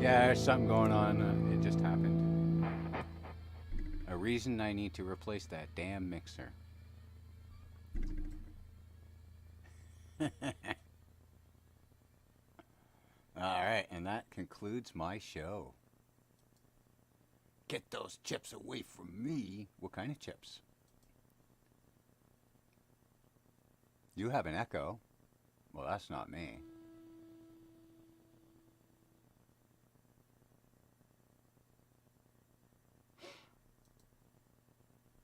Yeah, there's something going on. It just happened. A reason I need to replace that damn mixer. Alright, and that concludes my show. Get those chips away from me. What kind of chips? You have an echo. Well, that's not me.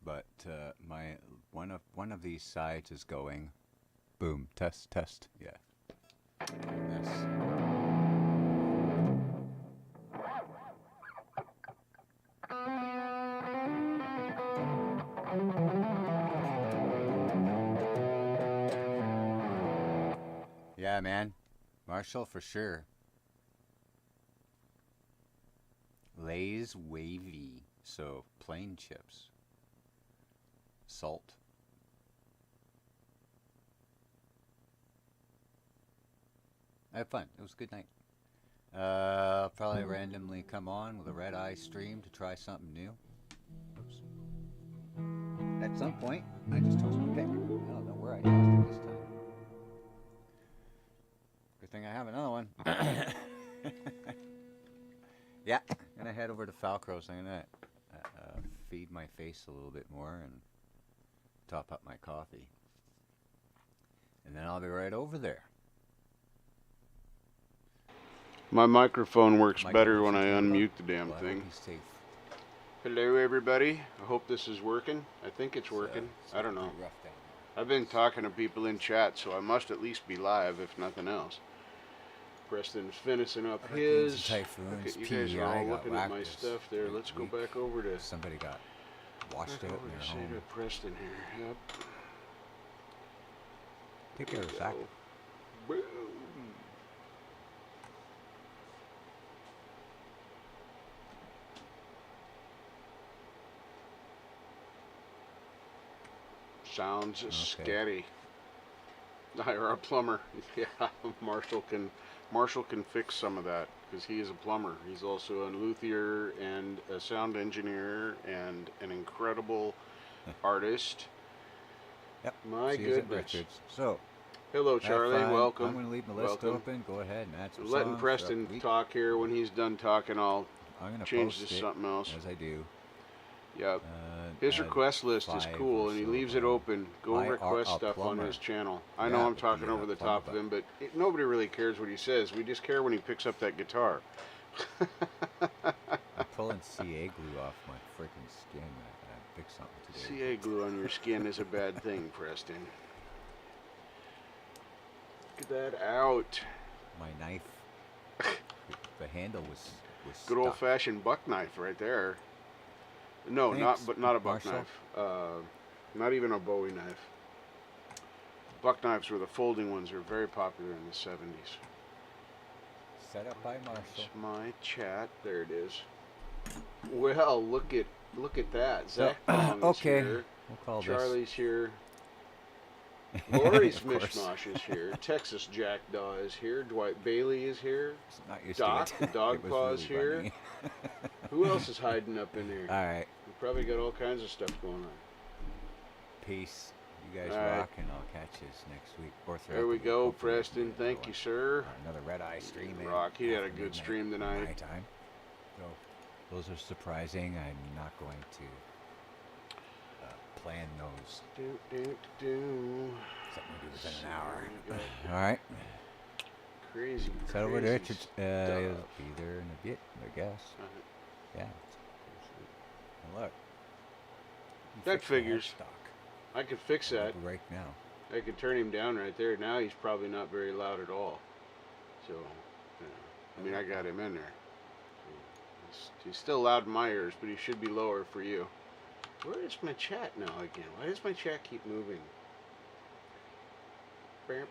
But my one of these sides is going. Boom. Test. Test. Yeah. This. Yeah, man. Marshall for sure. Lay's wavy. So plain chips. Salt. I had fun. It was a good night. I'll probably randomly come on with a red eye stream to try something new. Oops. At some point, I just tossed my pick. I don't know where I tossed it this time. Good thing I have another one. Yeah, I'm gonna head over to Falcro's. I'm gonna feed my face a little bit more and top up my coffee. And then I'll be right over there. My microphone works better when I unmute the damn thing. Hello, everybody. I hope this is working. I think it's working. I don't know. I've been talking to people in chat, so I must at least be live, if nothing else. Preston's finishing up his. Look at you guys are all looking at my stuff there. Let's go back over to. Somebody got washed out in their home. Preston here. Yep. Take care, Zach. Boom. Sounds scary. Or a plumber. Yeah, Marshall can fix some of that because he is a plumber. He's also a luthier and a sound engineer and an incredible artist. Yep. My goodness. So, hello, Charlie. Welcome. I'm going to leave the list open. Go ahead and add some Letting songs Preston talk here. When he's done talking, I'll change to something else. As I do. Yep. His request list is cool, and he leaves it open. Go request stuff on his channel. I know I'm talking over the top of him, but nobody really cares what he says. We just care when he picks up that guitar. I'm pulling CA glue off my freaking skin. I picked something today. CA glue on your skin is a bad thing, Preston. Get that out. My knife. The handle was good old-fashioned buck knife right there. No, Thanks, not a buck knife. Not even a Bowie knife. Buck knives were the folding ones. Were very popular in the 70s. Set up by Marshall. It's my chat. There it is. Well, look at that. Zach is here. We'll call Charlie's here. Lori's Mishmash is here. Texas Jackdaw is here. Dwight Bailey is here. Doc, the dog paw is here. Who else is hiding up in here? All right. We probably got all kinds of stuff going on. Peace. You guys rock, and I'll catch you next week. There we go, Preston. Thank you, sir. Another red eye stream. Rock. He had a good stream tonight. My time. So those are surprising. I'm not going to plan those. Something to do within an hour. All right. Crazy. So over there. He'll be there in a bit, I guess. Yeah. And look. That figures. I could fix that. Right now. I could turn him down right there. Now he's probably not very loud at all. So, I mean, I got him in there. He's still loud in my ears, but he should be lower for you. Where is my chat now again? Why does my chat keep moving? Wish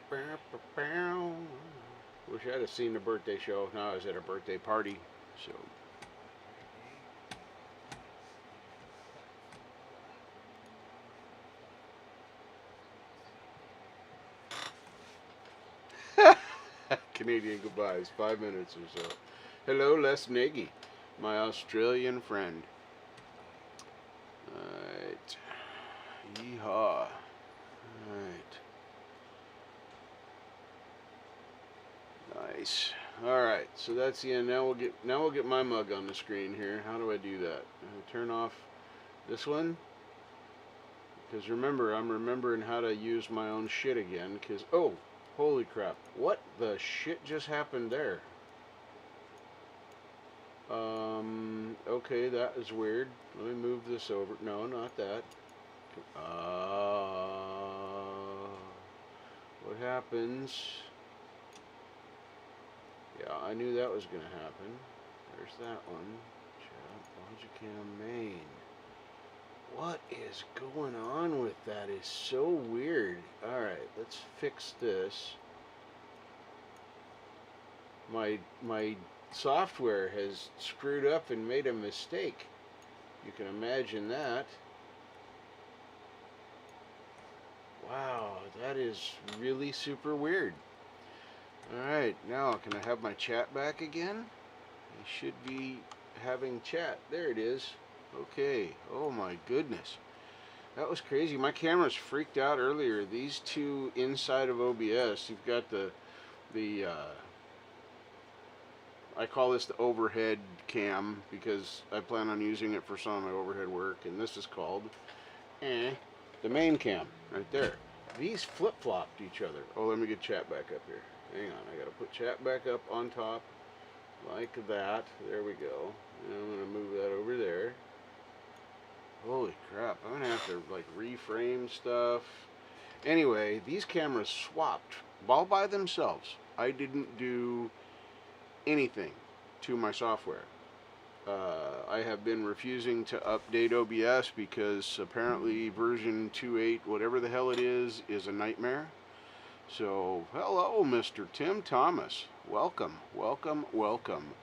I'd have seen the birthday show. No, I was at a birthday party, so. Canadian goodbyes, 5 minutes or so. Hello, Les Nagy, my Australian friend. Alright. Yeehaw. Alright. Nice. Alright, so that's the end. Now we'll get my mug on the screen here. How do I do that? Turn off this one. Because remember, I'm remembering how to use my own shit again. Because, oh, holy crap. What the shit just happened there? Okay, that is weird. Let me move this over. No, not that. What happens? Yeah, I knew that was going to happen. There's that one. Chat, Logicam main. What is going on with that? Is so weird. Alright, let's fix this. My software has screwed up and made a mistake. You can imagine that. Wow, that is really super weird. Alright, now can I have my chat back again? I should be having chat. There it is. Okay. Oh my goodness. That was crazy. My camera's freaked out earlier. These two inside of OBS, you've got the I call this the overhead cam because I plan on using it for some of my overhead work, and this is called the main cam right there. These flip-flopped each other. Oh, let me get chat back up here. Hang on, I gotta put chat back up on top like that. There we go. And I'm gonna move that over there. Holy crap, I'm gonna have to like reframe stuff. Anyway, these cameras swapped all by themselves. I didn't do anything to my software. I have been refusing to update OBS because apparently version 2.8, whatever the hell it is a nightmare. So, hello, Mr. Tim Thomas. Welcome, welcome, welcome.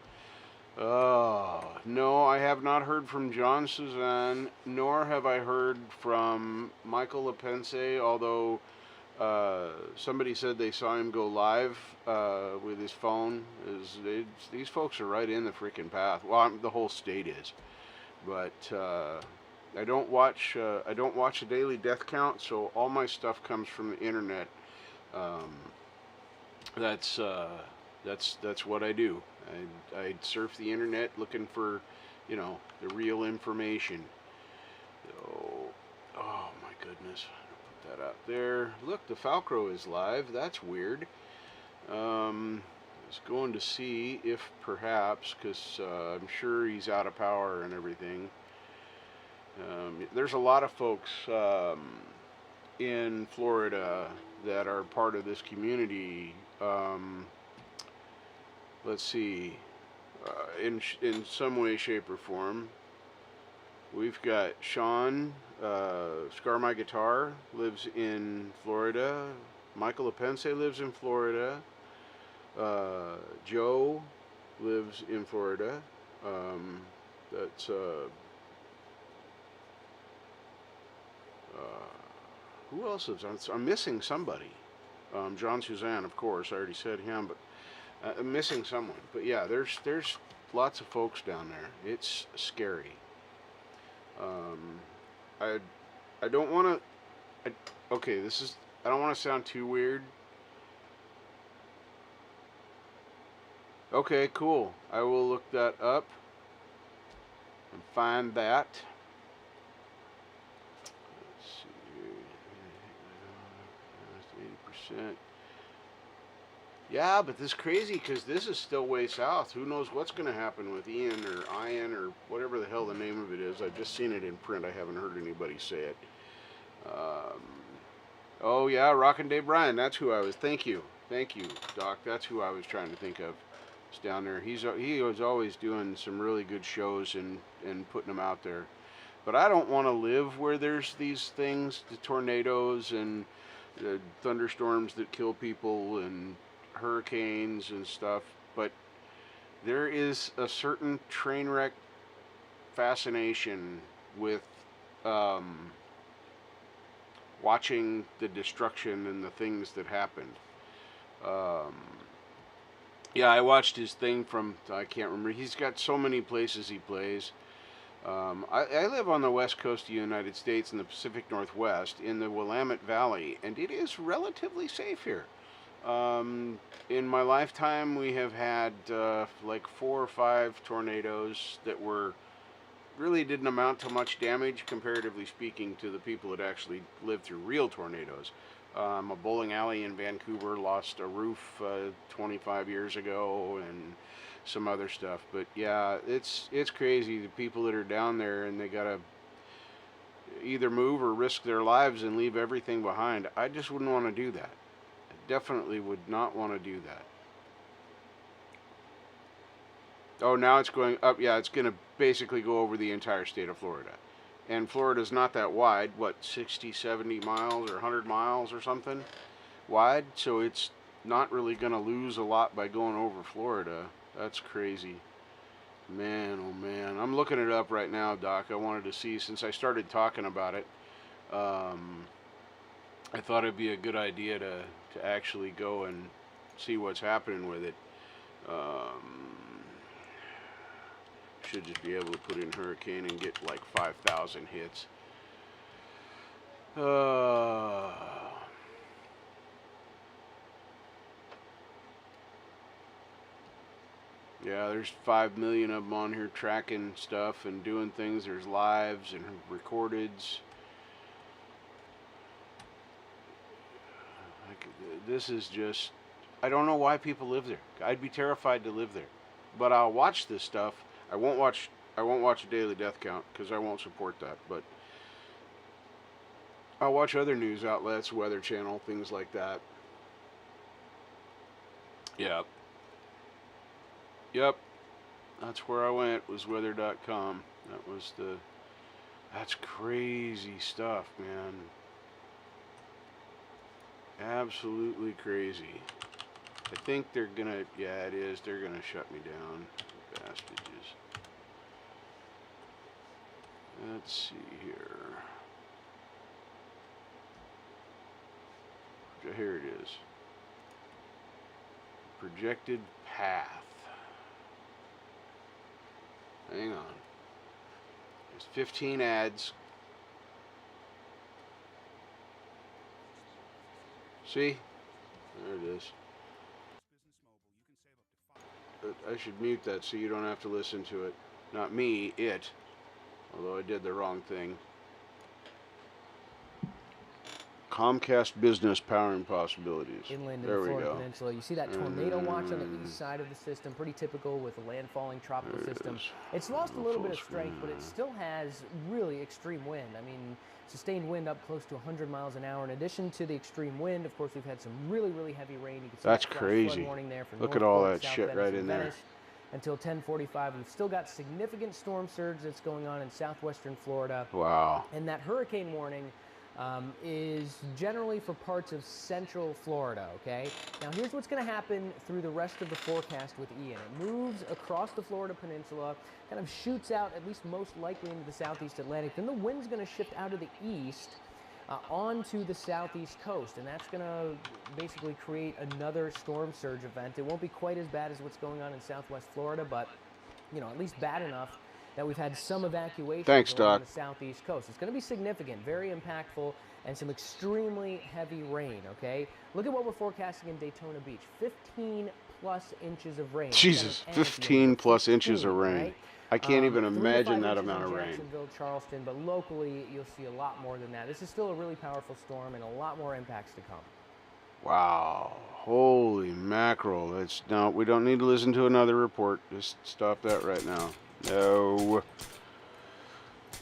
No, I have not heard from John Suzanne, nor have I heard from Michael Lepense, although somebody said they saw him go live with his phone. These folks are right in the freaking path. Well, the whole state is, but I don't watch the daily death count, so all my stuff comes from the internet. That's what I do. I surf the internet looking for, you know, the real information. So, oh my goodness. That up there. Look, the Falcro is live. That's weird. I was going to see if perhaps, because I'm sure he's out of power and everything. There's a lot of folks in Florida that are part of this community. Let's see. In some way, shape, or form. We've got Sean, Scar My Guitar, lives in Florida. Michael Lepense lives in Florida. Joe lives in Florida. Who else lives? I'm missing somebody. John Suzanne, of course. I already said him, but I'm missing someone. But yeah, there's lots of folks down there. It's scary. I don't want to. Okay, I don't want to sound too weird. Okay, cool. I will look that up and find that. Let's see here. 80%. Yeah, but this is crazy because this is still way south. Who knows what's going to happen with Ian or Ian or whatever the hell the name of it is. I've just seen it in print. I haven't heard anybody say it. Oh yeah, Rockin' Dave Bryan. That's who I was. Thank you, Doc. That's who I was trying to think of. It's down there. He was always doing some really good shows and putting them out there. But I don't want to live where there's these things, the tornadoes and the thunderstorms that kill people and hurricanes and stuff, but there is a certain train wreck fascination with watching the destruction and the things that happened. Yeah, I watched his thing from, I can't remember. He's got so many places he plays. I live on the west coast of the United States in the Pacific Northwest in the Willamette Valley, and it is relatively safe here. In my lifetime, we have had like 4 or 5 tornadoes that were really didn't amount to much damage, comparatively speaking, to the people that actually lived through real tornadoes. A bowling alley in Vancouver lost a roof 25 years ago, and some other stuff. But yeah, it's crazy. The people that are down there and they gotta either move or risk their lives and leave everything behind. I just wouldn't want to do that. I definitely would not want to do that. Oh, now it's going up. Yeah, it's going to basically go over the entire state of Florida. And Florida's not that wide, what, 60, 70 miles or 100 miles or something wide? So it's not really going to lose a lot by going over Florida. That's crazy. Man, oh man. I'm looking it up right now, Doc. I wanted to see, since I started talking about it, I thought it'd be a good idea to actually go and see what's happening with it. Should just be able to put in hurricane and get like 5,000 hits. Yeah, there's 5 million of them on here tracking stuff and doing things. There's lives and recordeds. This is just, I don't know why people live there. I'd be terrified to live there. But I'll watch this stuff. I won't watch a daily death count because I won't support that. But I'll watch other news outlets, Weather Channel, things like that. Yeah. Yep. That's where I went, was weather.com. That's crazy stuff, man. Absolutely crazy. I think they're gonna, yeah, it is. They're gonna shut me down. Bastages. Let's see here. Here it is. Projected path. Hang on. There's 15 ads. See? There it is. I should mute that so you don't have to listen to it. Not me, it. Although I did the wrong thing. Comcast Business Powering Possibilities. Inland in the Florida Peninsula. You see that tornado watch on the east side of the system, pretty typical with a landfalling tropical system. It's lost a little bit of strength, but it still has really extreme wind. I mean, sustained wind up close to 100 miles an hour. In addition to the extreme wind, of course, we've had some really, really heavy rain. You can see that's that crazy. flood warning there for Look at all that South shit Venice right in there. Until 10:45, we've still got significant storm surge that's going on in southwestern Florida. Wow. And that hurricane warning is generally for parts of central Florida, okay? Now here's what's going to happen through the rest of the forecast with Ian. It moves across the Florida Peninsula, kind of shoots out, at least most likely, into the southeast Atlantic. Then the wind's going to shift out of the east onto the southeast coast, and that's going to basically create another storm surge event. It won't be quite as bad as what's going on in southwest Florida, but, you know, at least bad enough that we've had some evacuation on the southeast coast. It's going to be significant, very impactful, and some extremely heavy rain, okay? Look at what we're forecasting in Daytona Beach. 15 plus inches of rain. Jesus, 15 plus inches of rain. Right? I can't even imagine that amount of rain. Jacksonville, Charleston, but locally you'll see a lot more than that. This is still a really powerful storm and a lot more impacts to come. Wow. Holy mackerel. No, we don't need to listen to another report. Just stop that right now. No.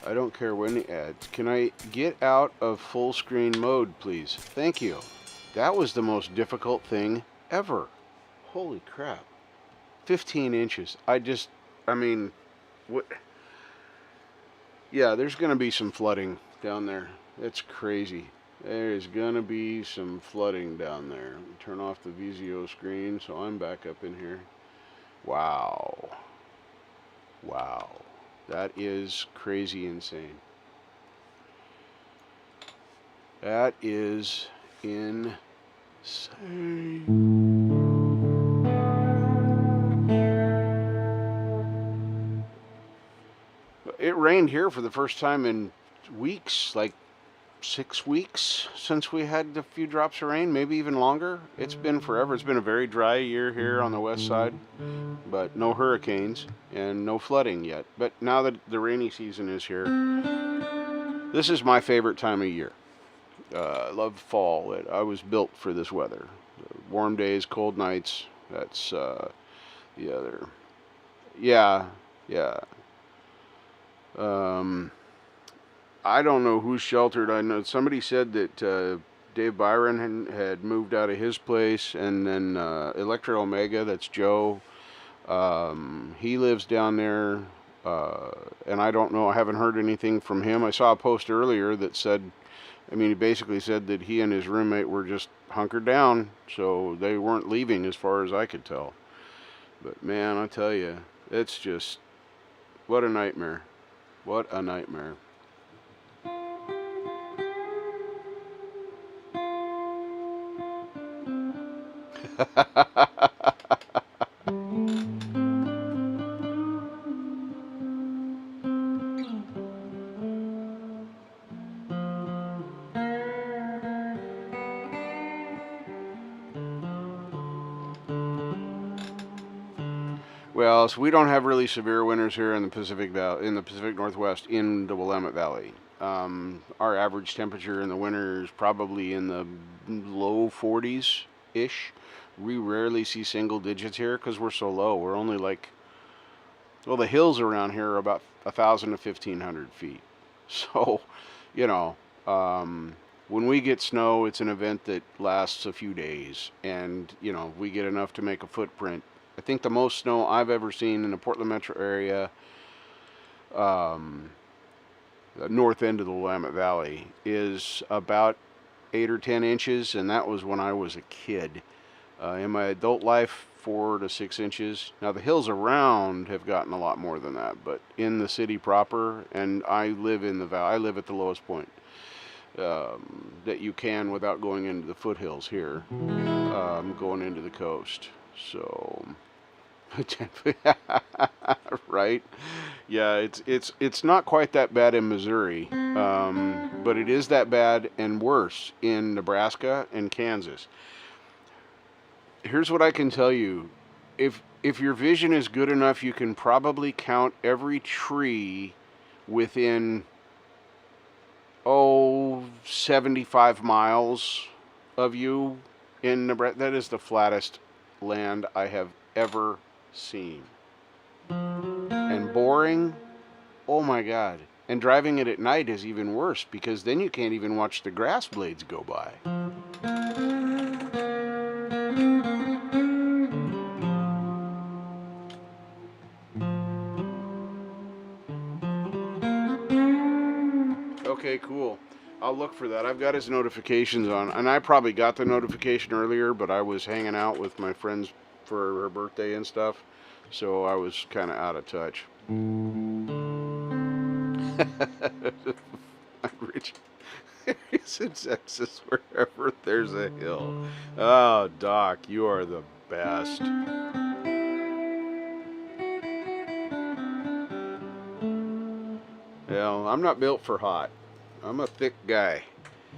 I don't care when the ads. Can I get out of full screen mode, please? Thank you. That was the most difficult thing ever. Holy crap. 15 inches. I mean, what? Yeah, there's going to be some flooding down there. It's crazy. There is going to be some flooding down there. Turn off the VZO screen so I'm back up in here. Wow. Wow. That is crazy insane. That is insane. it rained here for the first time in weeks, like 6 weeks since we had a few drops of rain, maybe even longer. It's been forever. It's been a very dry year here on the west side, but no hurricanes and no flooding yet. But now that the rainy season is here, this is my favorite time of year. I love fall. I was built for this weather. Warm days, cold nights. That's the other. Yeah. I don't know who's sheltered. I know somebody said that Dave Byron had moved out of his place, and then Electra Omega, that's Joe, he lives down there, and I don't know, I haven't heard anything from him. I saw a post earlier that said, he basically said that he and his roommate were just hunkered down, so they weren't leaving as far as I could tell. But man, I tell you, it's just, what a nightmare. What a nightmare. Well, so we don't have really severe winters here in the Pacific Northwest in the Willamette Valley. Our average temperature in the winter is probably in the low 40s-ish. We rarely see single digits here because we're so low. We're only like, well, the hills around here are about 1,000 to 1,500 feet. So, when we get snow, it's an event that lasts a few days, and we get enough to make a footprint. I think the most snow I've ever seen in the Portland metro area, the north end of the Willamette Valley, is about 8 or 10 inches, and that was when I was a kid. In my adult life, 4 to 6 inches. Now the hills around have gotten a lot more than that, but in the city proper, and I live in the valley. I live at the lowest point that you can without going into the foothills here, going into the coast. So, right? Yeah, it's not quite that bad in Missouri, but it is that bad and worse in Nebraska and Kansas. Here's what I can tell you. If your vision is good enough, you can probably count every tree within 75 miles of you in Nebraska. That is the flattest land I have ever seen. And boring, oh my God. And driving it at night is even worse, because then you can't even watch the grass blades go by. Okay, cool. I'll look for that. I've got his notifications on, and I probably got the notification earlier, but I was hanging out with my friends for her birthday and stuff, so I was kind of out of touch. Rich, it's in Texas wherever there's a hill. Oh, Doc, you are the best. Well, I'm not built for hot. I'm a thick guy,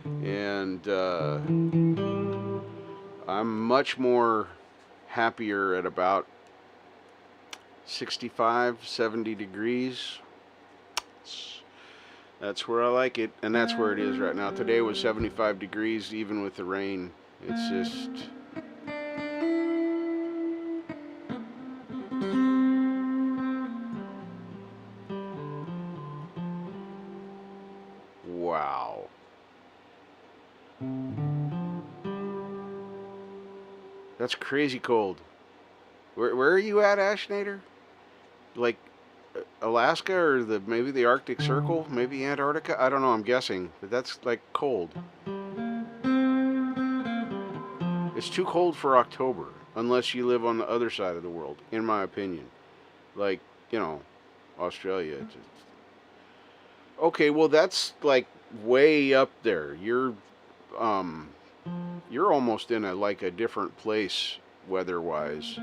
and I'm much more happier at about 65, 70 degrees. That's where I like it, and that's where it is right now. Today was 75 degrees, even with the rain. It's just... wow. That's crazy cold. Where are you at, Ashnader? Like Alaska, or maybe the Arctic Circle, maybe Antarctica? I don't know, I'm guessing, but that's like cold. It's too cold for October, unless you live on the other side of the world, in my opinion. Like, Australia. Okay, well, that's like way up there. You're almost in a different place weather-wise.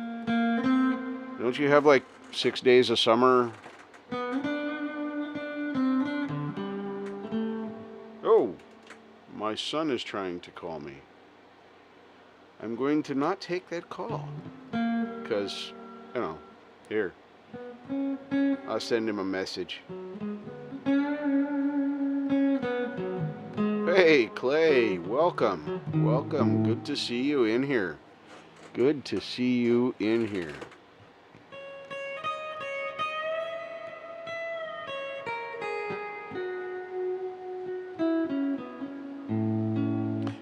Don't you have like 6 days of summer? my son is trying to call me. I'm going to not take that call. Because, you know, here. I'll send him a message. Hey, Clay, welcome. Welcome. Good to see you in here. Good to see you in here.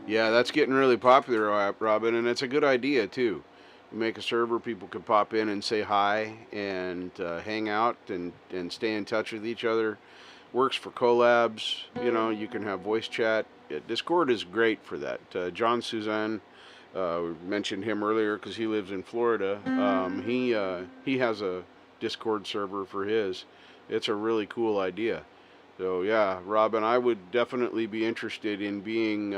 Yeah, that's getting really popular, Robin, and it's a good idea, too. You make a server, people can pop in and say hi and hang out and stay in touch with each other. Works for collabs. You know, you can have voice chat. Discord is great for that. John Suzanne, we mentioned him earlier because he lives in Florida. He has a Discord server for his. It's a really cool idea. So yeah, Robin, I would definitely be interested in being.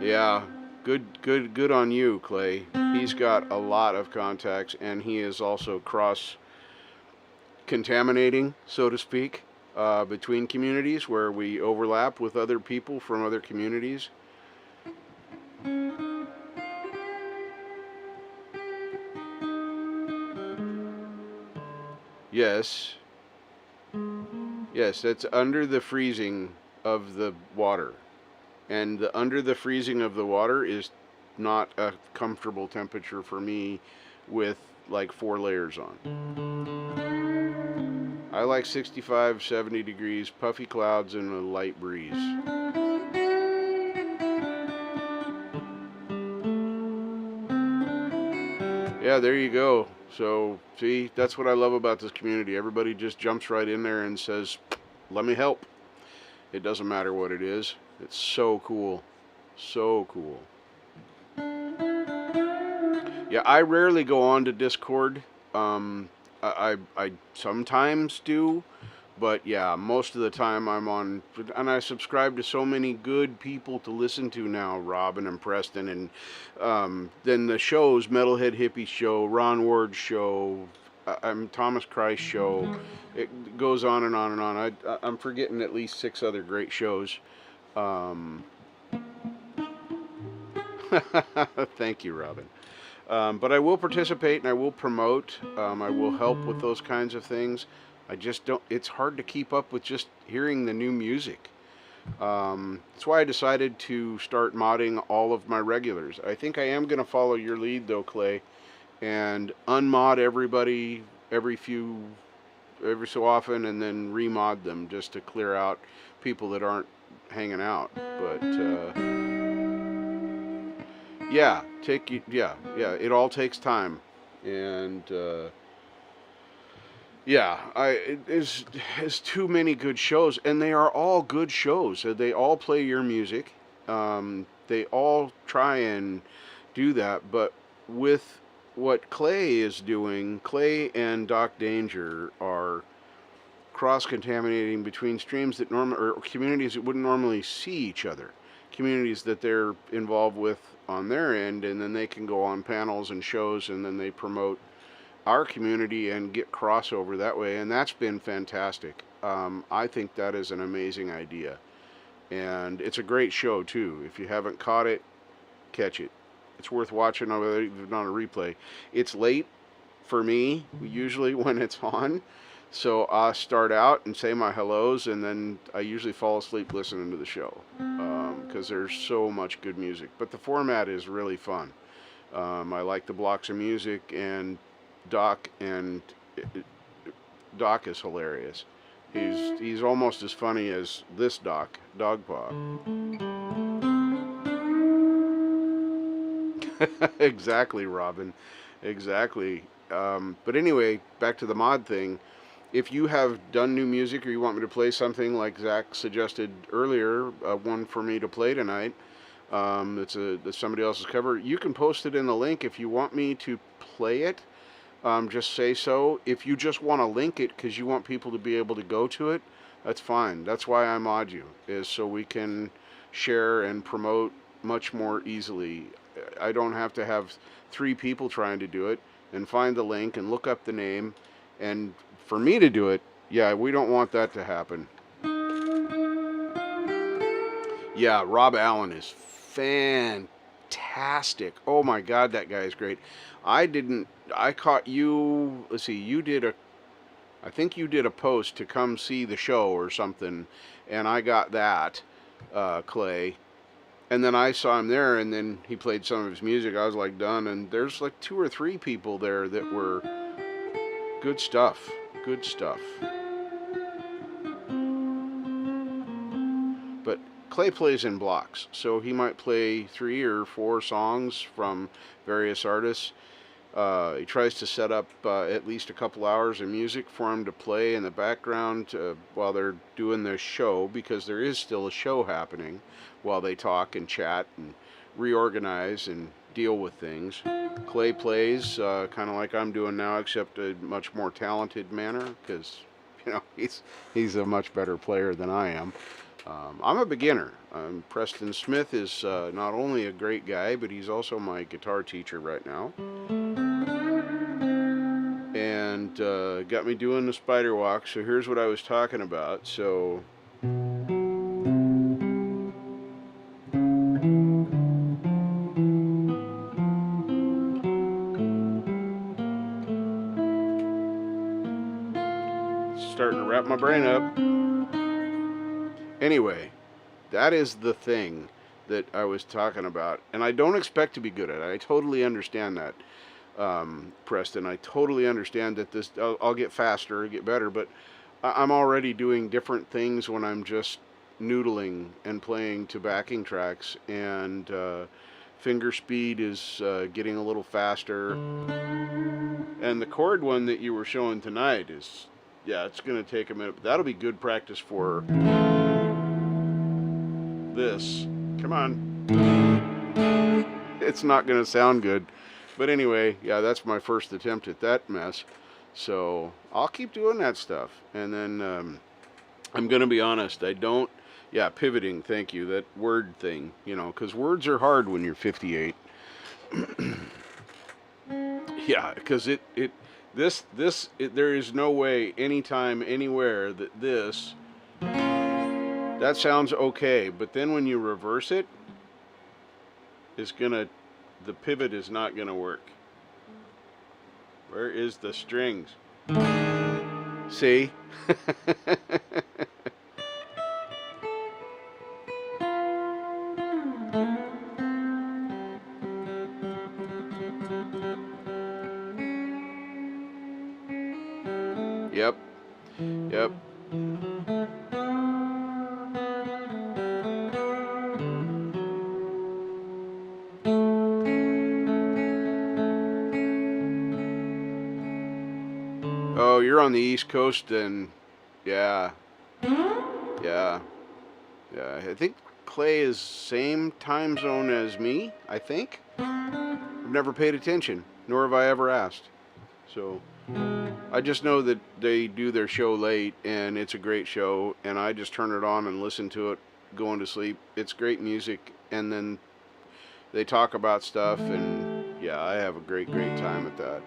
Yeah, good on you, Clay. He's got a lot of contacts, and he is also cross-contaminating, so to speak, between communities where we overlap with other people from other communities. Yes. Yes, that's under the freezing of the water. And under the freezing of the water is not a comfortable temperature for me with like 4 layers on. I like 65, 70 degrees, puffy clouds, and a light breeze. Yeah, there you go. So, see, that's what I love about this community. Everybody just jumps right in there and says, let me help. It doesn't matter what it is. It's so cool. So cool. Yeah, I rarely go on to Discord. I sometimes do, but yeah, most of the time I'm on, and I subscribe to so many good people to listen to now, Robin and Preston, and then the shows, Metalhead Hippie Show, Ron Ward Show, I'm Thomas Christ Show. It goes on and on and on. I'm forgetting at least 6 other great shows. Thank you, Robin. But I will participate and I will promote. I will help with those kinds of things. I just don't, it's hard to keep up with just hearing the new music. That's why I decided to start modding all of my regulars. I think I am going to follow your lead though, Clay, and unmod everybody every so often and then remod them just to clear out people that aren't hanging out. But, yeah, it all takes time, and it's too many good shows, and they are all good shows. They all play your music. They all try and do that, but with what Clay is doing, Clay and Doc Danger are cross-contaminating between streams that or communities that wouldn't normally see each other. Communities that they're involved with on their end, and then they can go on panels and shows, and then they promote our community and get crossover that way, and that's been fantastic. I think that is an amazing idea, and it's a great show too. If you haven't caught it, catch it. It's worth watching on a replay. It's late for me usually when it's on, so I start out and say my hellos, and then I usually fall asleep listening to the show because there's so much good music. But the format is really fun. I like the blocks of music, and Doc is hilarious. He's almost as funny as this Doc, Dogpaw. Exactly, Robin. Exactly. But anyway, back to the mod thing. If you have done new music or you want me to play something like Zach suggested earlier, one for me to play tonight, it's somebody else's cover, you can post it in the link. If you want me to play it, just say so. If you just want to link it because you want people to be able to go to it, that's fine. That's why I mod you, is so we can share and promote much more easily. I don't have to have 3 people trying to do it and find the link and look up the name, and for me to do it, yeah, we don't want that to happen. Yeah, Rob Allen is fantastic. Oh my God, that guy is great. I caught you, let's see, I think you did a post to come see the show or something, and I got that, Clay. And then I saw him there, and then he played some of his music. I was like done, and there's like 2 or 3 people there that were good stuff. Good stuff. But Clay plays in blocks, so he might play 3 or 4 songs from various artists. He tries to set up at least a couple hours of music for him to play in the background while they're doing the show, because there is still a show happening while they talk and chat and reorganize and deal with things. Clay plays kind of like I'm doing now, except a much more talented manner, because he's a much better player than I am. I'm a beginner. Preston Smith is not only a great guy, but he's also my guitar teacher right now. And got me doing the spider walk. So here's what I was talking about. So starting to wrap my brain up. Anyway, that is the thing that I was talking about, and I don't expect to be good at it. I totally understand that. Preston, I totally understand that I'll get faster, get better, but I'm already doing different things when I'm just noodling and playing to backing tracks, and finger speed is getting a little faster. And the chord one that you were showing tonight is, yeah, it's going to take a minute, but that'll be good practice for this. Come on. It's not going to sound good. But anyway, yeah, that's my first attempt at that mess. So I'll keep doing that stuff. And then I'm going to be honest, pivoting, thank you, that word thing, because words are hard when you're 58. Yeah, because there is no way, anytime, anywhere, that sounds okay. But then when you reverse it, the pivot is not going to work. Where is the strings? See? Yep. Yep. Oh, you're on the East Coast then. Yeah. Yeah. Yeah. I think Clay is same time zone as me, I think. I've never paid attention, nor have I ever asked. So I just know that they do their show late, and it's a great show, and I just turn it on and listen to it going to sleep. It's great music, and then they talk about stuff, and yeah, I have a great time at that.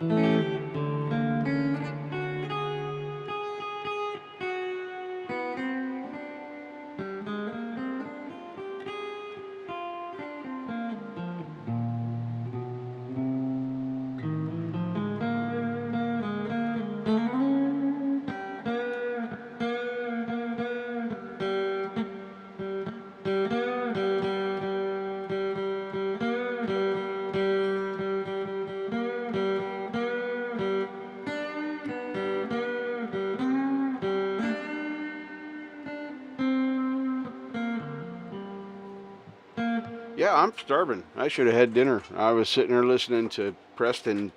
Yeah, I'm starving. I should have had dinner. I was sitting there listening to Preston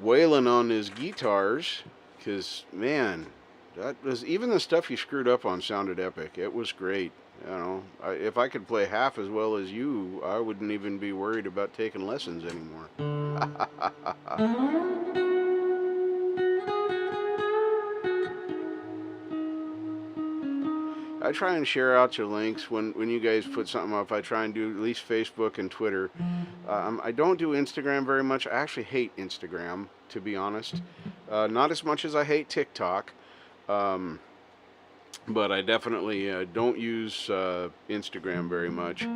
wailing on his guitars, because, man, that was, even the stuff you screwed up on sounded epic. It was great. If I could play half as well as you, I wouldn't even be worried about taking lessons anymore. I try and share out your links when you guys put something up. I try and do at least Facebook and Twitter. I don't do Instagram very much. I actually hate Instagram, to be honest. Not as much as I hate TikTok. But I definitely don't use Instagram very much.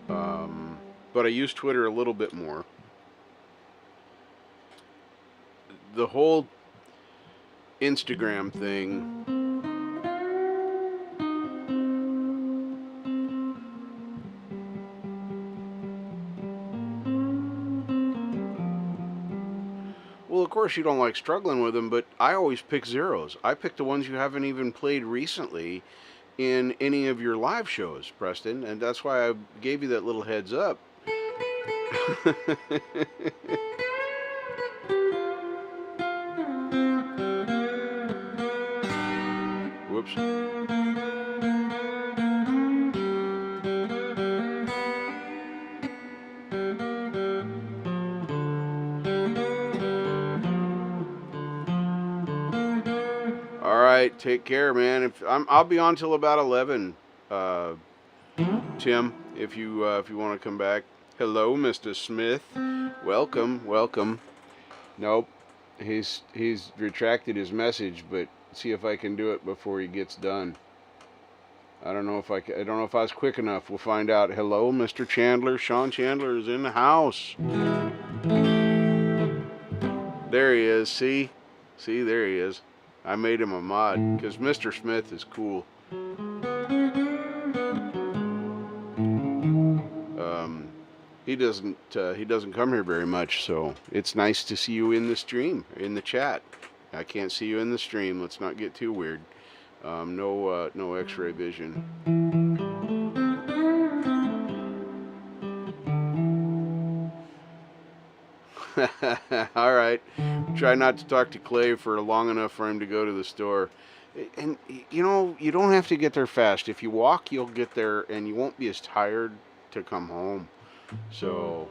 But I use Twitter a little bit more. The whole Instagram thing, well, of course you don't like struggling with them, but I always pick zeros. I pick the ones you haven't even played recently in any of your live shows, Preston, and that's why I gave you that little heads up. Whoops. All right, take care, man. I'll be on till about 11. Tim, if you want to come back. Hello, Mr. Smith. Welcome, welcome. Nope, he's retracted his message, but see if I can do it before he gets done. I don't know if I don't know if I was quick enough. We'll find out. Hello, Mr. Chandler. Sean Chandler is in the house. There he is. See, there he is. I made him a mod because Mr. Smith is cool. He doesn't come here very much, so it's nice to see you in the stream, in the chat. I can't see you in the stream. Let's not get too weird. No X-ray vision. All right. Try not to talk to Clay for long enough for him to go to the store. And you know, you don't have to get there fast. If you walk, you'll get there, and you won't be as tired to come home. So,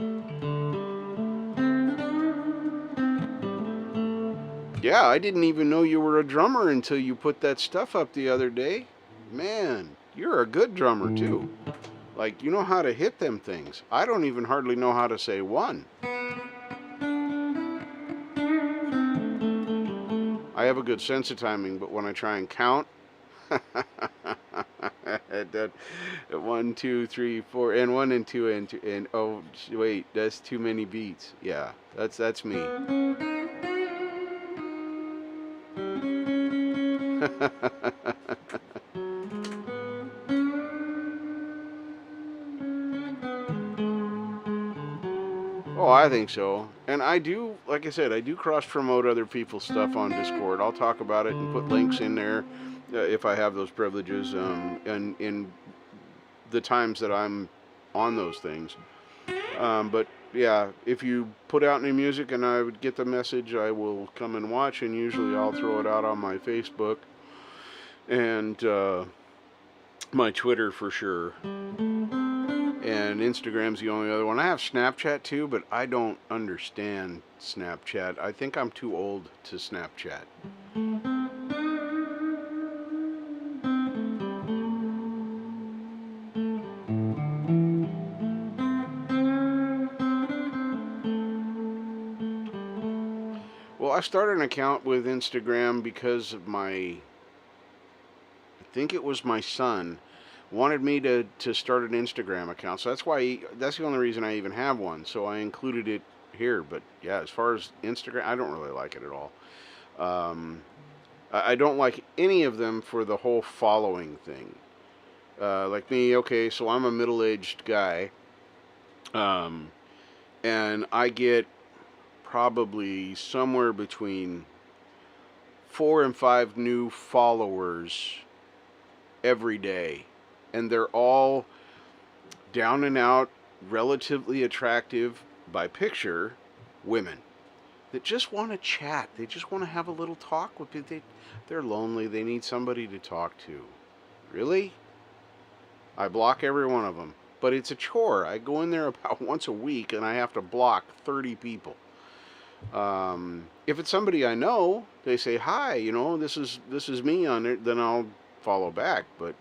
yeah, I didn't even know you were a drummer until you put that stuff up the other day. Man, you're a good drummer too. Like, you know how to hit them things. I don't even hardly know how to say one. I have a good sense of timing, but when I try and count, 1, 2, 3, 4, and 1 and 2 and 2 and oh wait, that's too many beats. Yeah, that's me. Oh, I think so. And I do, like I said, I do cross-promote other people's stuff on Discord. I'll talk about it and put links in there if I have those privileges, and in the times that I'm on those things. But yeah, if you put out new music and I would get the message, I will come and watch, and usually I'll throw it out on my Facebook and my Twitter for sure. And Instagram's the only other one. I have Snapchat too, but I don't understand Snapchat. I think I'm too old to Snapchat. Well, I started an account with Instagram because of I think it was my son wanted me to start an Instagram account. So that's the only reason I even have one. So I included it here. But yeah, as far as Instagram, I don't really like it at all. I don't like any of them for the whole following thing. Like me, okay, so I'm a middle-aged guy. And I get probably somewhere between 4 and 5 new followers every day. And they're all down and out, relatively attractive by picture women that just want to chat. They just want to have a little talk with people. They're lonely. They need somebody to talk to. Really? I block every one of them. But it's a chore. I go in there about once a week and I have to block 30 people. If it's somebody I know, they say, hi, you know, this is me on it, then I'll follow back. But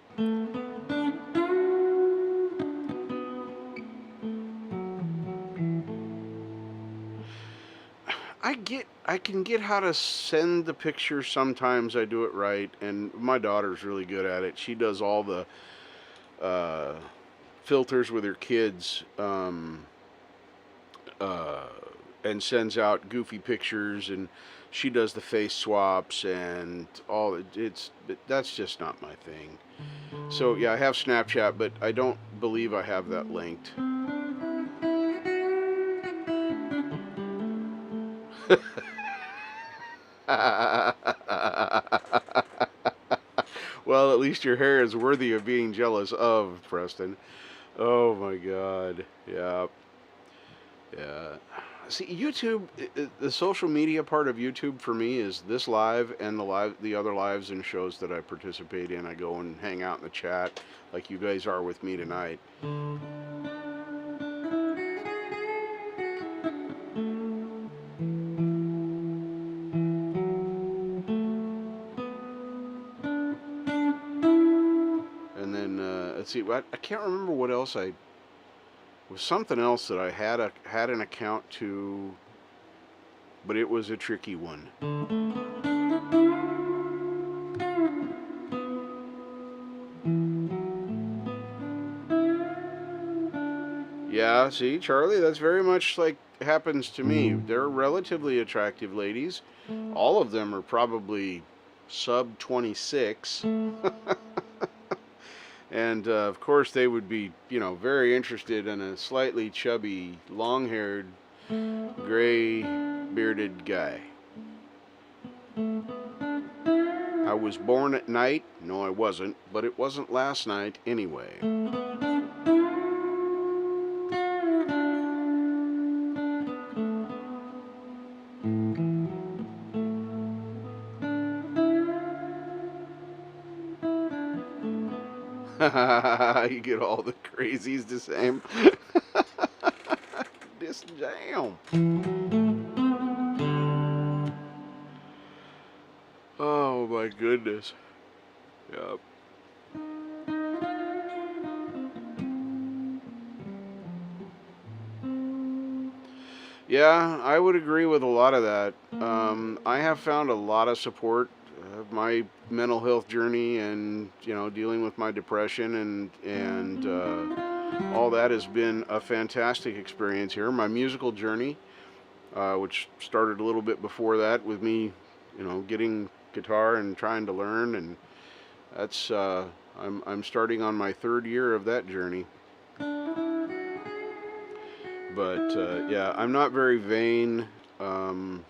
I can get how to send the picture. Sometimes I do it right, and my daughter's really good at it. She does all the uh, filters with her kids, uh, and sends out goofy pictures, and she does the face swaps and all. That's just not my thing. So yeah, I have Snapchat, but I don't believe I have that linked. Well, at least your hair is worthy of being jealous of, Preston. Oh my God. Yeah. Yeah. See, YouTube, the social media part of YouTube for me is this live and the other lives and shows that I participate in. I go and hang out in the chat like you guys are with me tonight. And then let's see, I can't remember what else was something else that I had an account to, but it was a tricky one. Yeah, see, Charlie, that's very much like happens to me. They're relatively attractive ladies. All of them are probably sub 26. And of course, they would be, very interested in a slightly chubby, long haired, gray bearded guy. I was born at night. No, I wasn't, but it wasn't last night anyway. You get all the crazies the same. This jam. Oh my goodness. Yep. Yeah, I would agree with a lot of that. I have found a lot of support. My mental health journey, and dealing with my depression and all that has been a fantastic experience here. My musical journey, which started a little bit before that with me, getting guitar and trying to learn, and that's I'm starting on my 3rd year of that journey. But yeah, I'm not very vain, and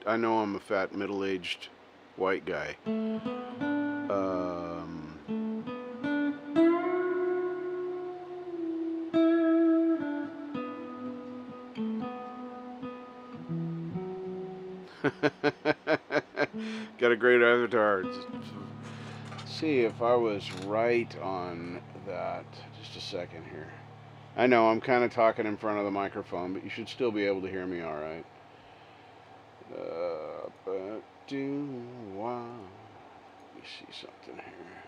I know I'm a fat middle-aged white guy. Got a great avatar. Let's see if I was right on that. Just a second here. I know I'm kind of talking in front of the microphone, but you should still be able to hear me all right. Let me see something here.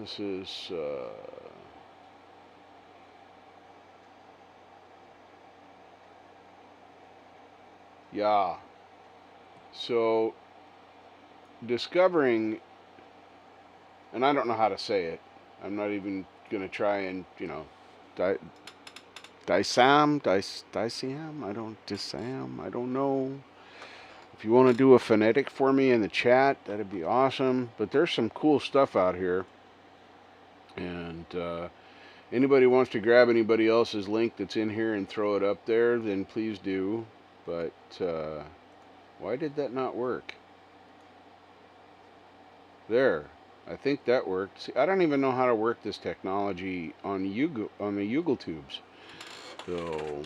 This is yeah. So discovering, and I don't know how to say it. I'm not even gonna try and Disam, I don't know. If you want to do a phonetic for me in the chat, that'd be awesome. But there's some cool stuff out here. And anybody wants to grab anybody else's link that's in here and throw it up there, then please do. But why did that not work? There. I think that worked. See, I don't even know how to work this technology on the Yugle tubes. So,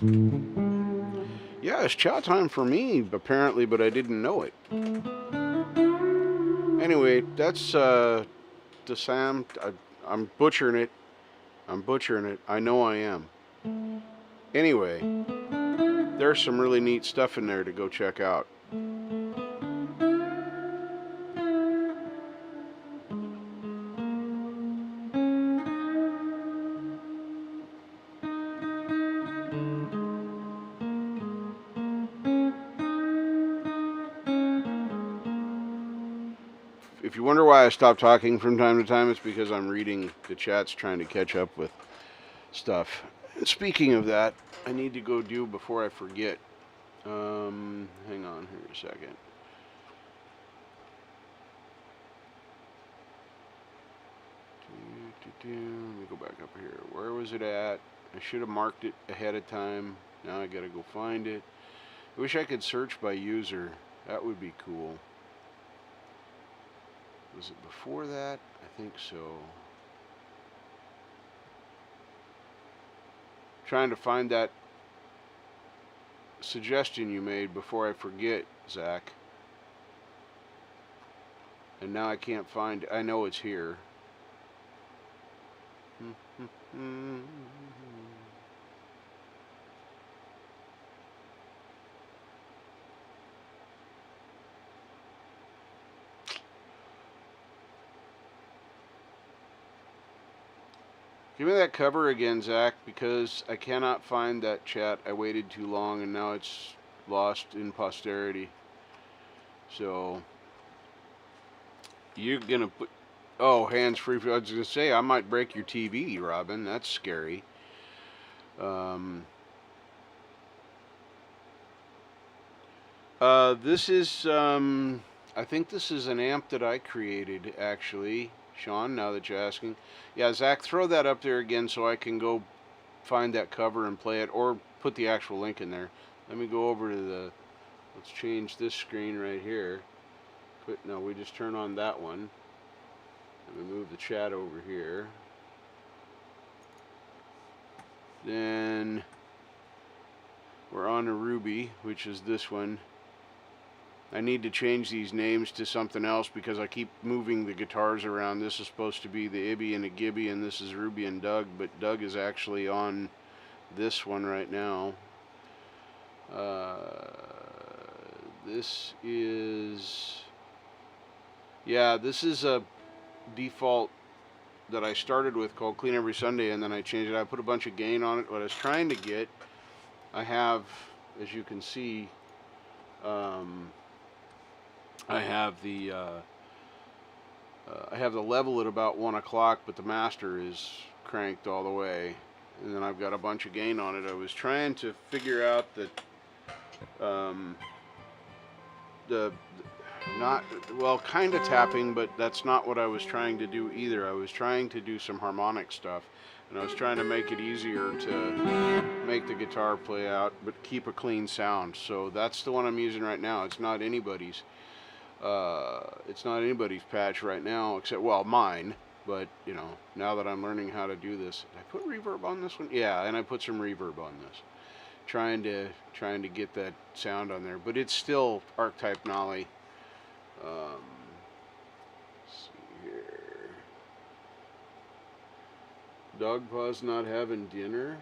yeah, it's chow time for me, apparently, but I didn't know it. Anyway, that's the Sam. I'm butchering it. I know I am. Anyway, there's some really neat stuff in there to go check out. If you wonder why I stop talking from time to time, it's because I'm reading the chats trying to catch up with stuff. And speaking of that, I need to go do before I forget. Hang on here a second. Let me go back up here. Where was it at? I should have marked it ahead of time. Now I gotta go find it. I wish I could search by user. That would be cool. Was it before that? I think so. Trying to find that suggestion you made before I forget, Zach. And now I can't find it. I know it's here. Give me that cover again, Zach, because I cannot find that chat. I waited too long and now it's lost in posterity. So, you're gonna put, oh, hands-free. I was gonna say, I might break your TV, Robin. That's scary. This is, I think this is an amp that I created, actually. Sean, now that you're asking. Yeah, Zach, throw that up there again so I can go find that cover and play it, or put the actual link in there. Let me go over to the, let's change this screen right here. No, we just turn on that one. Let me move the chat over here. Then we're on to Ruby, which is this one. I need to change these names to something else because I keep moving the guitars around. This is supposed to be the Ibby and the Gibby, and this is Ruby and Doug, but Doug is actually on this one right now. This is, yeah, this is a default that I started with called Clean Every Sunday, and then I changed it. I put a bunch of gain on it. What I was trying to get, I have, as you can see, I have the level at about 1 o'clock, but the master is cranked all the way, and then I've got a bunch of gain on it. I was trying to figure out that not, well, kind of tapping, but that's not what I was trying to do either. I was trying to do some harmonic stuff, and I was trying to make it easier to make the guitar play out, but keep a clean sound. So that's the one I'm using right now. It's not anybody's. It's not anybody's patch right now, except, well, mine. But, you know, now that I'm learning how to do this, did I put reverb on this one? Yeah, and I put some reverb on this. Trying to get that sound on there, but it's still archetype Nolly. Let's see here. Dog Paw's not having dinner.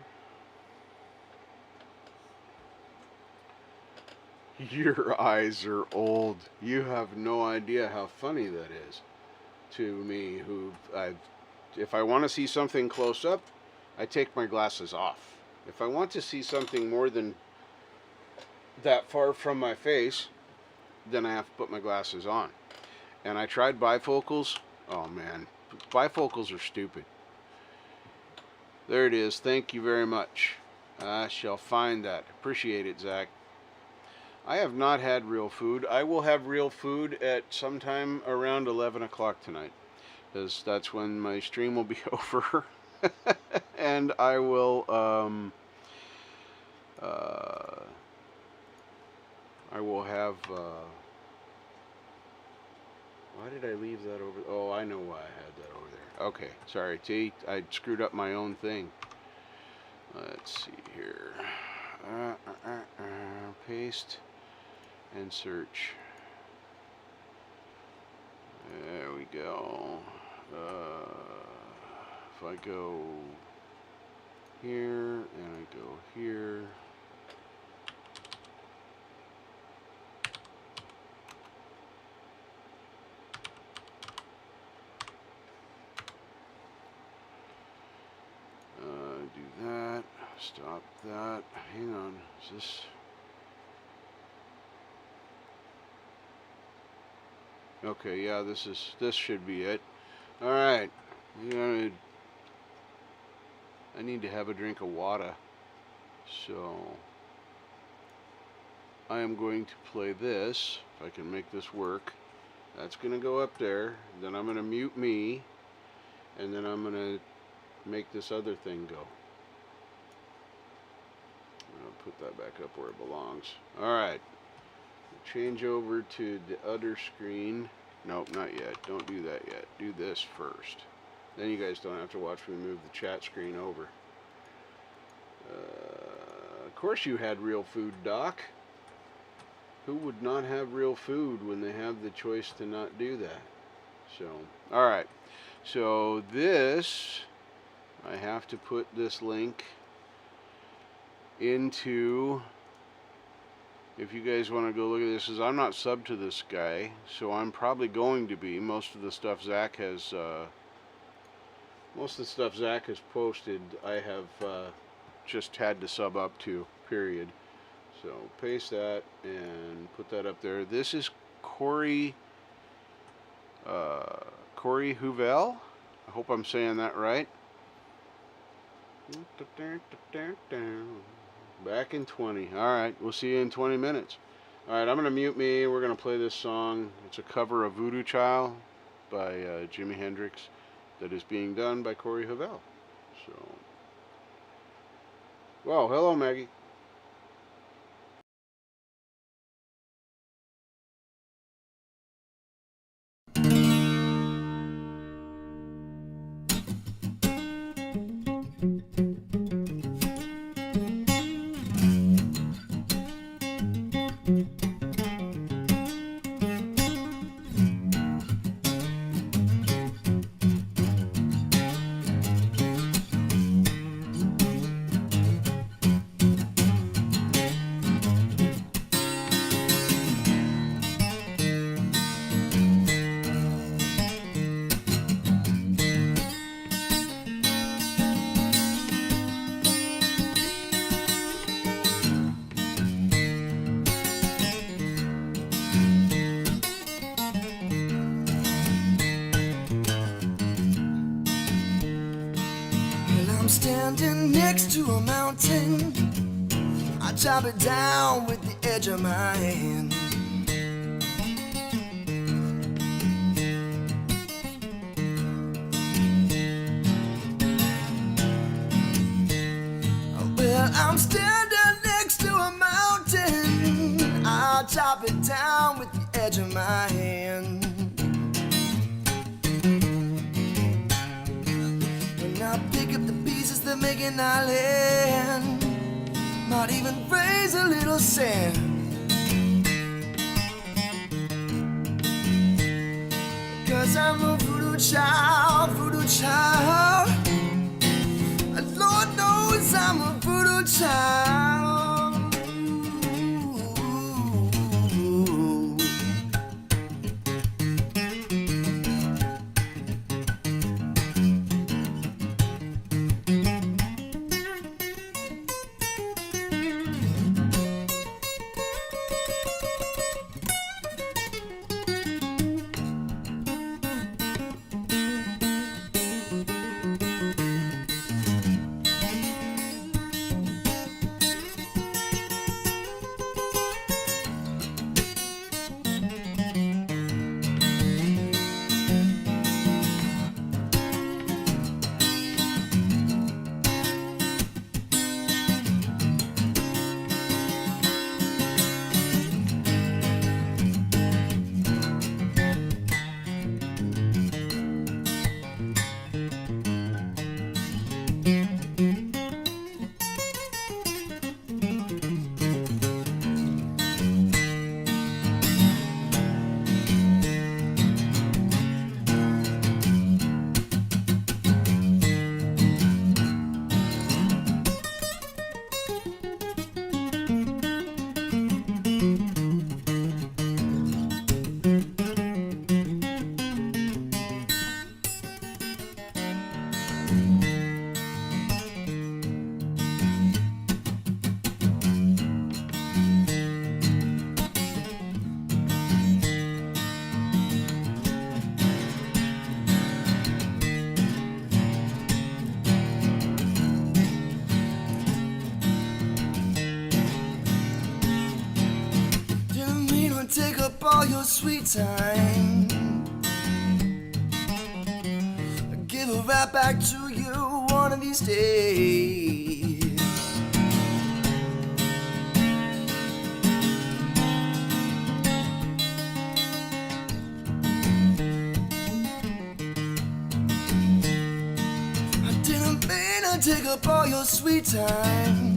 Your eyes are old. You have no idea how funny that is to me, who if I want to see something close up, I take my glasses off. If I want to see something more than that far from my face, then I have to put my glasses on. And I tried bifocals. Oh man, bifocals are stupid. There it is. Thank you very much. I shall find that. Appreciate it, Zach. I have not had real food. I will have real food at sometime around 11 o'clock tonight, because that's when my stream will be over. And I will have why did I leave that over? Oh, I know why I had that over there. Okay, sorry, T. I screwed up my own thing. Let's see here. Paste and search. There we go. If I go here and I go here, do that, stop that. Hang on, is this? Okay, yeah, this should be it. All right. I need to have a drink of water. So I am going to play this, if I can make this work. That's going to go up there. Then I'm going to mute me. And then I'm going to make this other thing go. I'll put that back up where it belongs. Alright. Change over to the other screen. Nope, not yet. Don't do that yet. Do this first. Then you guys don't have to watch me move the chat screen over. Of course you had real food, Doc. Who would not have real food when they have the choice to not do that? So, alright. So this, I have to put this link into, if you guys want to go look at this, I'm not subbed to this guy, so I'm probably going to be. Most of the stuff Zach has posted, I have just had to sub up to, period. So paste that and put that up there. This is Corey Huvel. I hope I'm saying that right. Back in 20. Alright, we'll see you in 20 minutes. Alright, I'm going to mute me. We're going to play this song. It's a cover of Voodoo Child by Jimi Hendrix that is being done by Corey Huvel. So, well, hello Maggie. Standing next to a mountain, I chop it down with the edge of my hand. Well, I'm standing next to a mountain, I chop it down with the edge of my hand. I pick up the pieces that make an island, might even raise a little sand. Cause I'm a voodoo child, and Lord knows I'm a voodoo child. all your sweet time. I'll give it right back to you one of these days. I didn't mean to take up all your sweet time.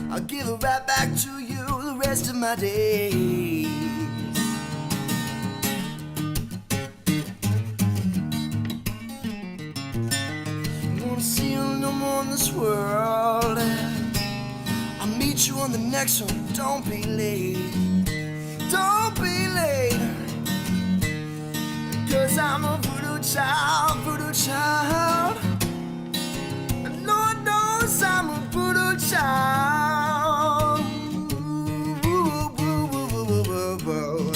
I'll give it right back to you the rest of my days. I won't see you no more in this world. I'll meet you on the next one. Don't be late. Don't be late. 'Cause I'm a voodoo child, voodoo child. And Lord knows I'm a voodoo child. Ooh, ooh, ooh, ooh, ooh, ooh, ooh.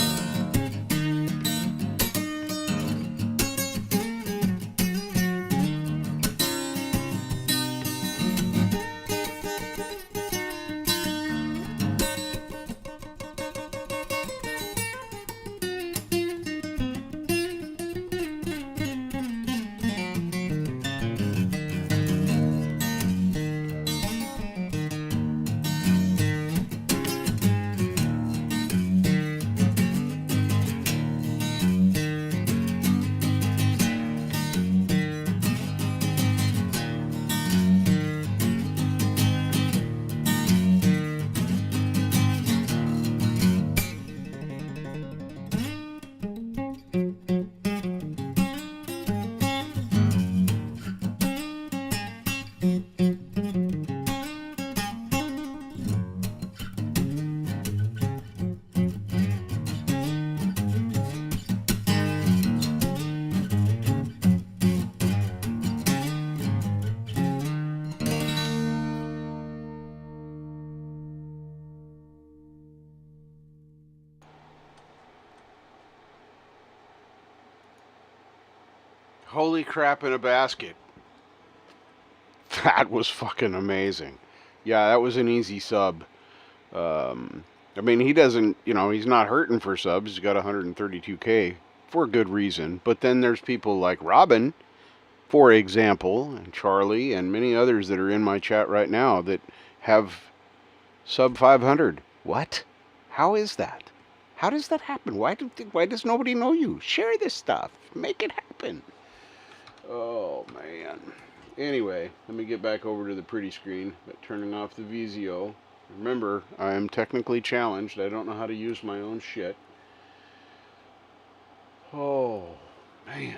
Holy crap in a basket. That was fucking amazing. Yeah, that was an easy sub. I mean, he doesn't, you know, he's not hurting for subs. He's got 132K for good reason. But then there's people like Robin, for example, and Charlie, and many others that are in my chat right now that have sub 500. What? How is that? How does that happen? Why does nobody know you? Share this stuff. Make it happen. Oh, man. Anyway, let me get back over to the pretty screen, but turning off the VZO. Remember, I am technically challenged. I don't know how to use my own shit. Oh, man.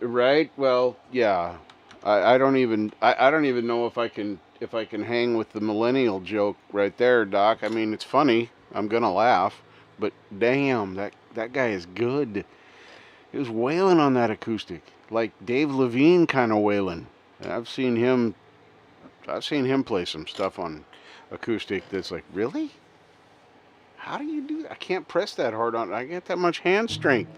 Right? Well, yeah. I don't even know if I can hang with the millennial joke right there, Doc. I mean, it's funny. I'm gonna laugh, but damn, that guy is good. He was wailing on that acoustic, like Dave Levine kind of wailing. I've seen him play some stuff on acoustic that's like, really? How do you do that? I can't press that hard on it. I get that much hand strength.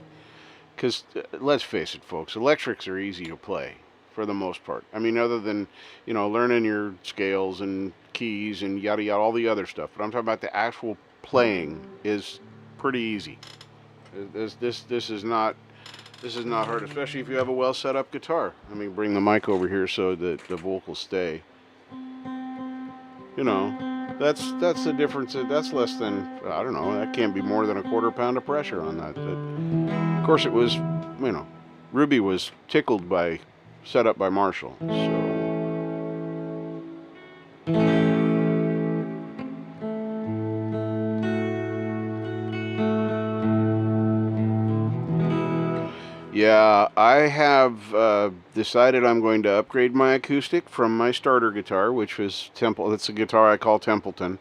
Because, let's face it, folks, electrics are easy to play for the most part. I mean, other than, you know, learning your scales and keys and yada yada, all the other stuff. But I'm talking about the actual playing is pretty easy. This is not hard, especially if you have a well set up guitar. Let me bring the mic over here so that the vocals stay. You know, that's the difference. That's less than, I don't know, that can't be more than a quarter pound of pressure on that. Of course, it was, you know, Ruby was tickled by, set up by Marshall. So. Yeah, I have decided I'm going to upgrade my acoustic from my starter guitar, which was that's a guitar I call Templeton,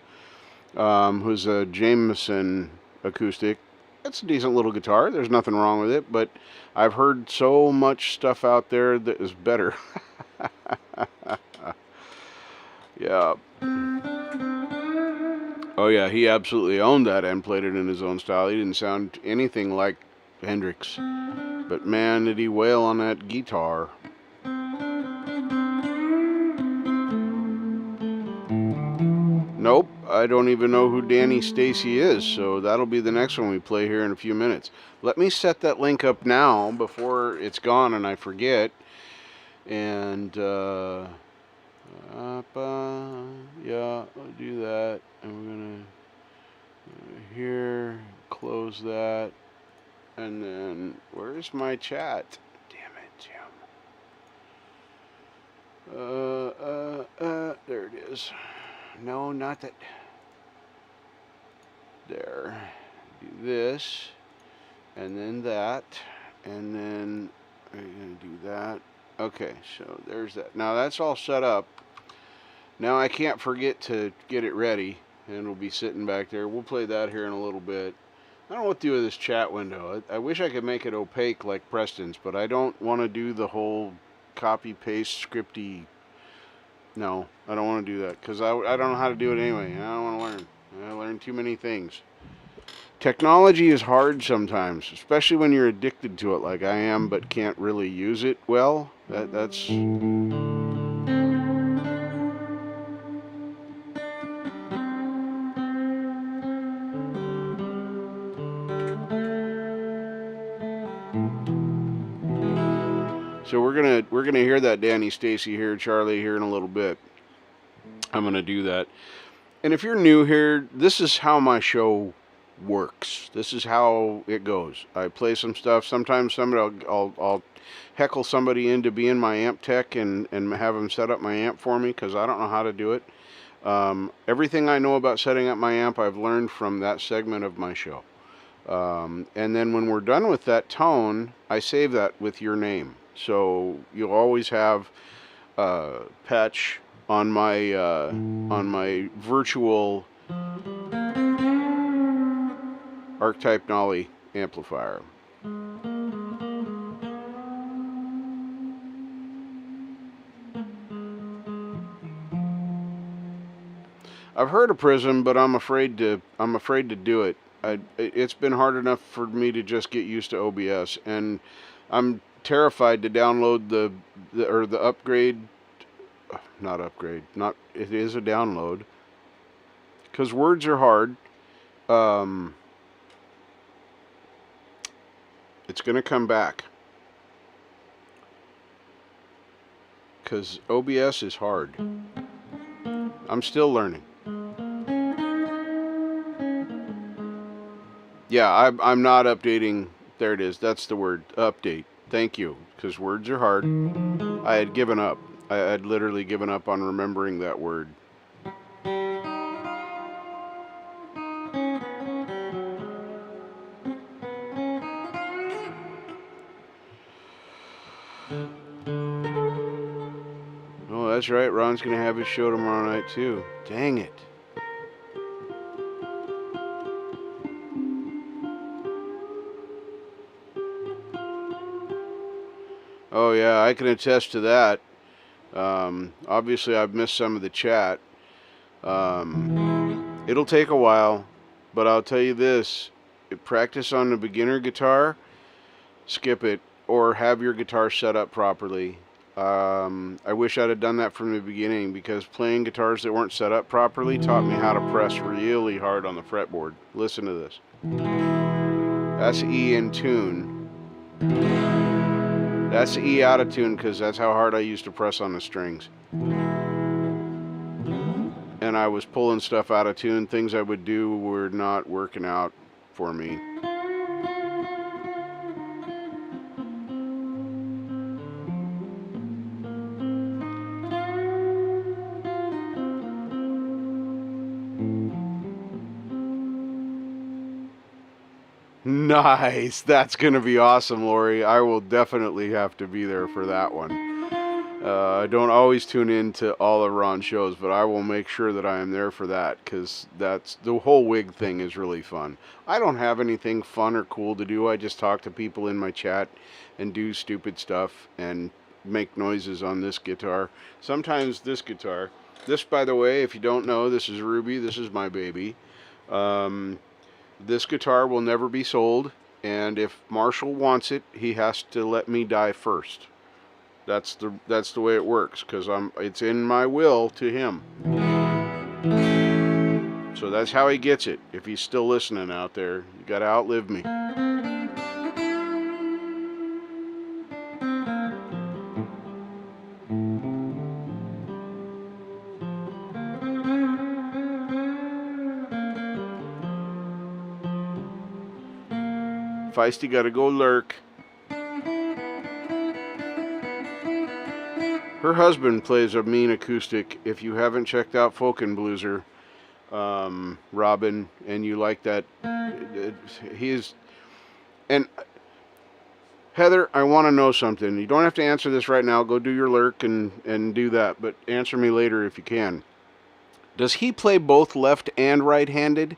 who's a Jameson acoustic. It's a decent little guitar. There's nothing wrong with it, but I've heard so much stuff out there that is better. Yeah. Oh yeah, he absolutely owned that and played it in his own style. He didn't sound anything like Hendrix. But man, did he wail on that guitar. Nope, I don't even know who Danny Stacy is, so that'll be the next one we play here in a few minutes. Let me set that link up now before it's gone and I forget. And, yeah, I'll do that. And we're going to here, close that. And then, where's my chat? Damn it, Jim. There it is. No, not that. There. Do this. And then that. And then we're going to do that. Okay, so there's that. Now that's all set up. Now I can't forget to get it ready. And it'll be sitting back there. We'll play that here in a little bit. I don't know what to do with this chat window. I wish I could make it opaque like Preston's, but I don't want to do the whole copy-paste scripty. No, I don't want to do that because I don't know how to do it anyway. I don't want to learn. I learn too many things. Technology is hard sometimes, especially when you're addicted to it like I am, but can't really use it well. That's... So we're gonna hear that Danny Stacy here, Charlie, here in a little bit. I'm gonna do that. And if you're new here, this is how my show works. This is how it goes. I play some stuff. Sometimes I'll heckle somebody into being my amp tech and have them set up my amp for me because I don't know how to do it. Everything I know about setting up my amp, I've learned from that segment of my show. And then when we're done with that tone, I save that with your name. So you'll always have Patch on my virtual Archetype Nolly amplifier. I've heard of Prism, but I'm afraid to do it. It's been hard enough for me to just get used to OBS, and I'm terrified to download the upgrade. Not upgrade. It is a download. Because words are hard. It's going to come back. Because OBS is hard. I'm still learning. Yeah, I'm not updating. There it is. That's the word. Update. Thank you. Because words are hard. I had given up. I had literally given up on remembering that word. Oh, that's right. Ron's going to have his show tomorrow night, too. Dang it. Oh, yeah, I can attest to that. Obviously, I've missed some of the chat. It'll take a while, but I'll tell you this. Practice on the beginner guitar, skip it, or have your guitar set up properly. I wish I'd have done that from the beginning, because playing guitars that weren't set up properly taught me how to press really hard on the fretboard. Listen to this. That's E in tune. That's E out of tune, because that's how hard I used to press on the strings. And I was pulling stuff out of tune. Things I would do were not working out for me. Nice. That's going to be awesome, Lori. I will definitely have to be there for that one. I don't always tune in to all of Ron's shows, but I will make sure that I am there for that, because that's the whole wig thing is really fun. I don't have anything fun or cool to do. I just talk to people in my chat and do stupid stuff and make noises on this guitar. Sometimes this guitar. This, by the way, if you don't know, this is Ruby. This is my baby. This guitar will never be sold, and if Marshall wants it, he has to let me die first. That's the way it works, because it's in my will to him. So that's how he gets it. If he's still listening out there, you gotta outlive me. Feisty gotta go lurk. Her husband plays a mean acoustic. If you haven't checked out Folkenblueser, Robin, and you like that, he is. And Heather, I want to know something. You don't have to answer this right now. Go do your lurk and do that, but answer me later if you can. Does he play both left and right-handed?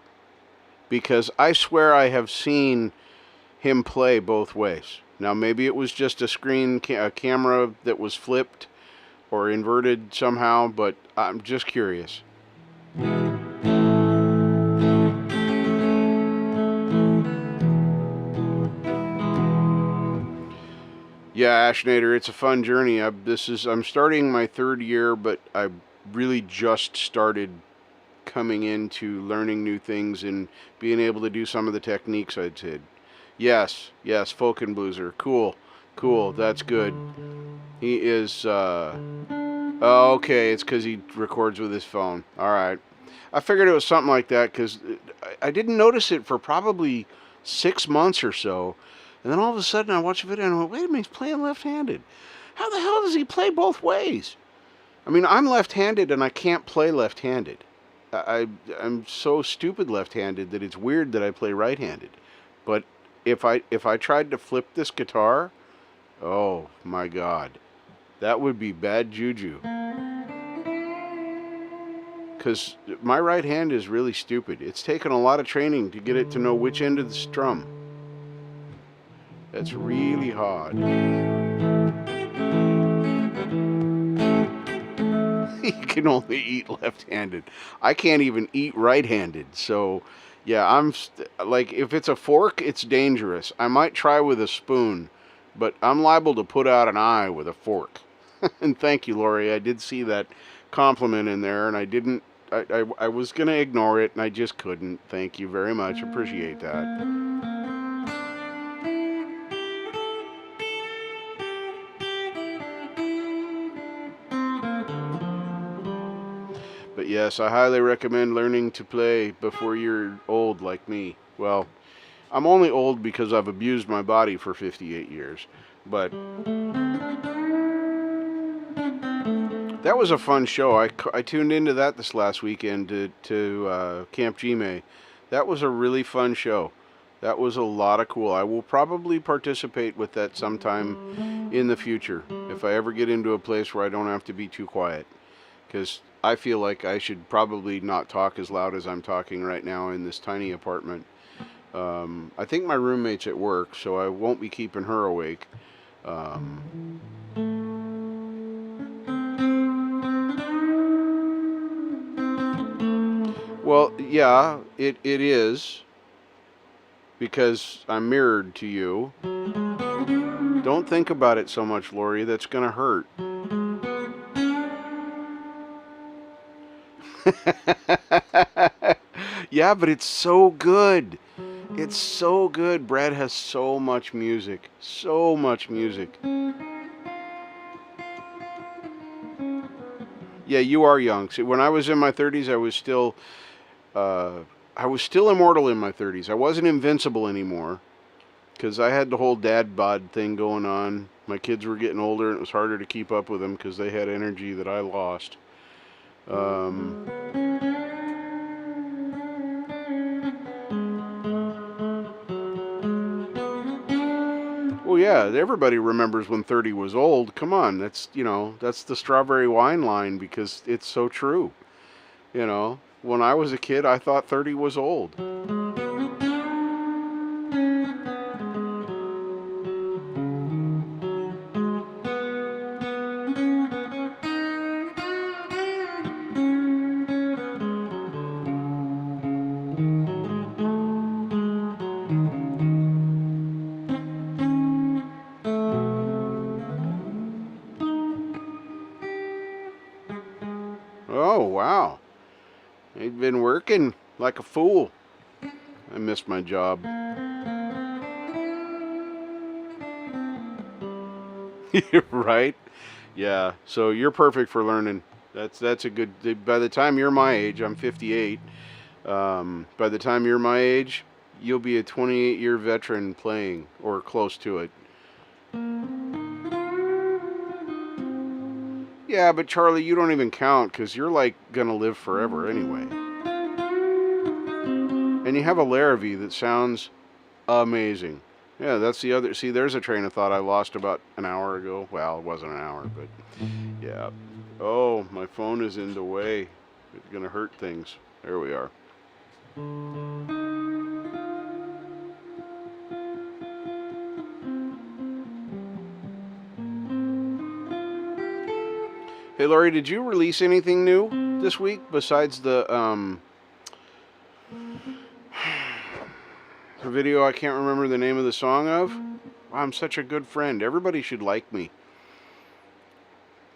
Because I swear I have seen him play both ways. Now, maybe it was just a camera that was flipped or inverted somehow, but I'm just curious. Yeah, Ashnader, it's a fun journey. I'm starting my 3rd year, but I really just started coming into learning new things and being able to do some of the techniques I did. Yes, Folkenblueser. Cool, that's good. He is, oh, okay, it's because he records with his phone. Alright. I figured it was something like that, because I didn't notice it for probably 6 months or so. And then all of a sudden I watch a video and I went, wait a minute, he's playing left-handed. How the hell does he play both ways? I mean, I'm left-handed and I can't play left-handed. I'm so stupid left-handed that it's weird that I play right-handed. But if I tried to flip this guitar, oh my God, that would be bad juju. Because my right hand is really stupid. It's taken a lot of training to get it to know which end of the strum. That's really hard. You can only eat left-handed. I can't even eat right-handed. So, yeah, like, if it's a fork, it's dangerous. I might try with a spoon, but I'm liable to put out an eye with a fork. And thank you, Lori. I did see that compliment in there, and I didn't. I was gonna ignore it, and I just couldn't. Thank you very much. Appreciate that. But yes, I highly recommend learning to play before you're old like me. Well, I'm only old because I've abused my body for 58 years. But that was a fun show. I tuned into that this last weekend to Camp Gme. That was a really fun show. That was a lot of cool. I will probably participate with that sometime in the future if I ever get into a place where I don't have to be too quiet. Because I feel like I should probably not talk as loud as I'm talking right now in this tiny apartment. I think my roommate's at work, so I won't be keeping her awake. Well, yeah, it is. Because I'm mirrored to you. Don't think about it so much, Lori. That's gonna hurt. Yeah, but it's so good. It's so good. Brad has so much music. So much music. Yeah, you are young. See, when I was in my 30s, I was still immortal in my 30s. I wasn't invincible anymore. Because I had the whole dad bod thing going on. My kids were getting older and it was harder to keep up with them because they had energy that I lost. Well, yeah, everybody remembers when 30 was old. Come on, that's the strawberry wine line because it's so true. When I was a kid, I thought 30 was old. Oh, wow. He'd been working. like a fool. I missed my job. Right? Yeah. So you're perfect for learning. That's a good. By the time you're my age, I'm 58. By the time you're my age, you'll be a 28-year veteran playing, or close to it. Yeah, but Charlie, you don't even count because you're like gonna live forever anyway. And you have a Larrivee that sounds amazing. Yeah, that's the other. See, there's a train of thought I lost about an hour ago. Well, it wasn't an hour, but yeah. Oh, my phone is in the way. It's gonna hurt things. There we are. Hey, Lori, did you release anything new this week besides the video I can't remember the name of the song of? I'm such a good friend. Everybody should like me.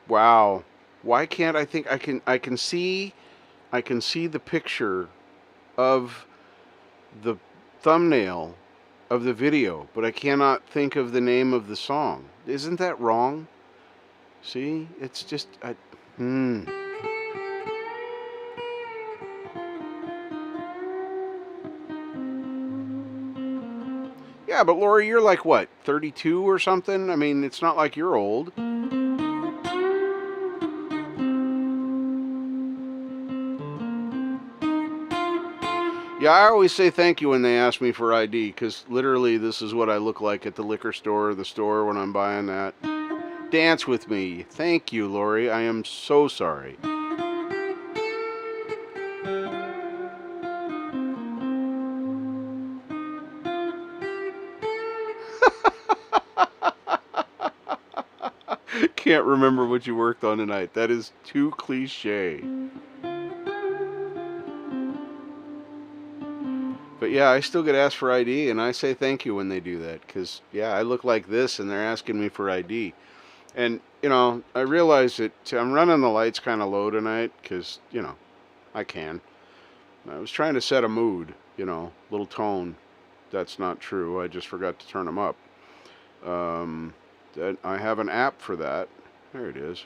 Wow. Why can't I think I can see the picture of the thumbnail of the video, but I cannot think of the name of the song. Isn't that wrong? See? It's just Yeah, but Lori, you're like what, 32 or something? I mean, it's not like you're old. Yeah, I always say thank you when they ask me for ID, because literally this is what I look like at the liquor store or the store when I'm buying that. Dance with me. Thank you, Lori. I am so sorry. Can't remember what you worked on tonight. That is too cliche. But yeah, I still get asked for ID, and I say thank you when they do that, because yeah, I look like this and they're asking me for ID. And, you know, I realize that I'm running the lights kind of low tonight because, you know, I can. I was trying to set a mood, you know, little tone. That's not true. I just forgot to turn them up. I have an app for that. There it is.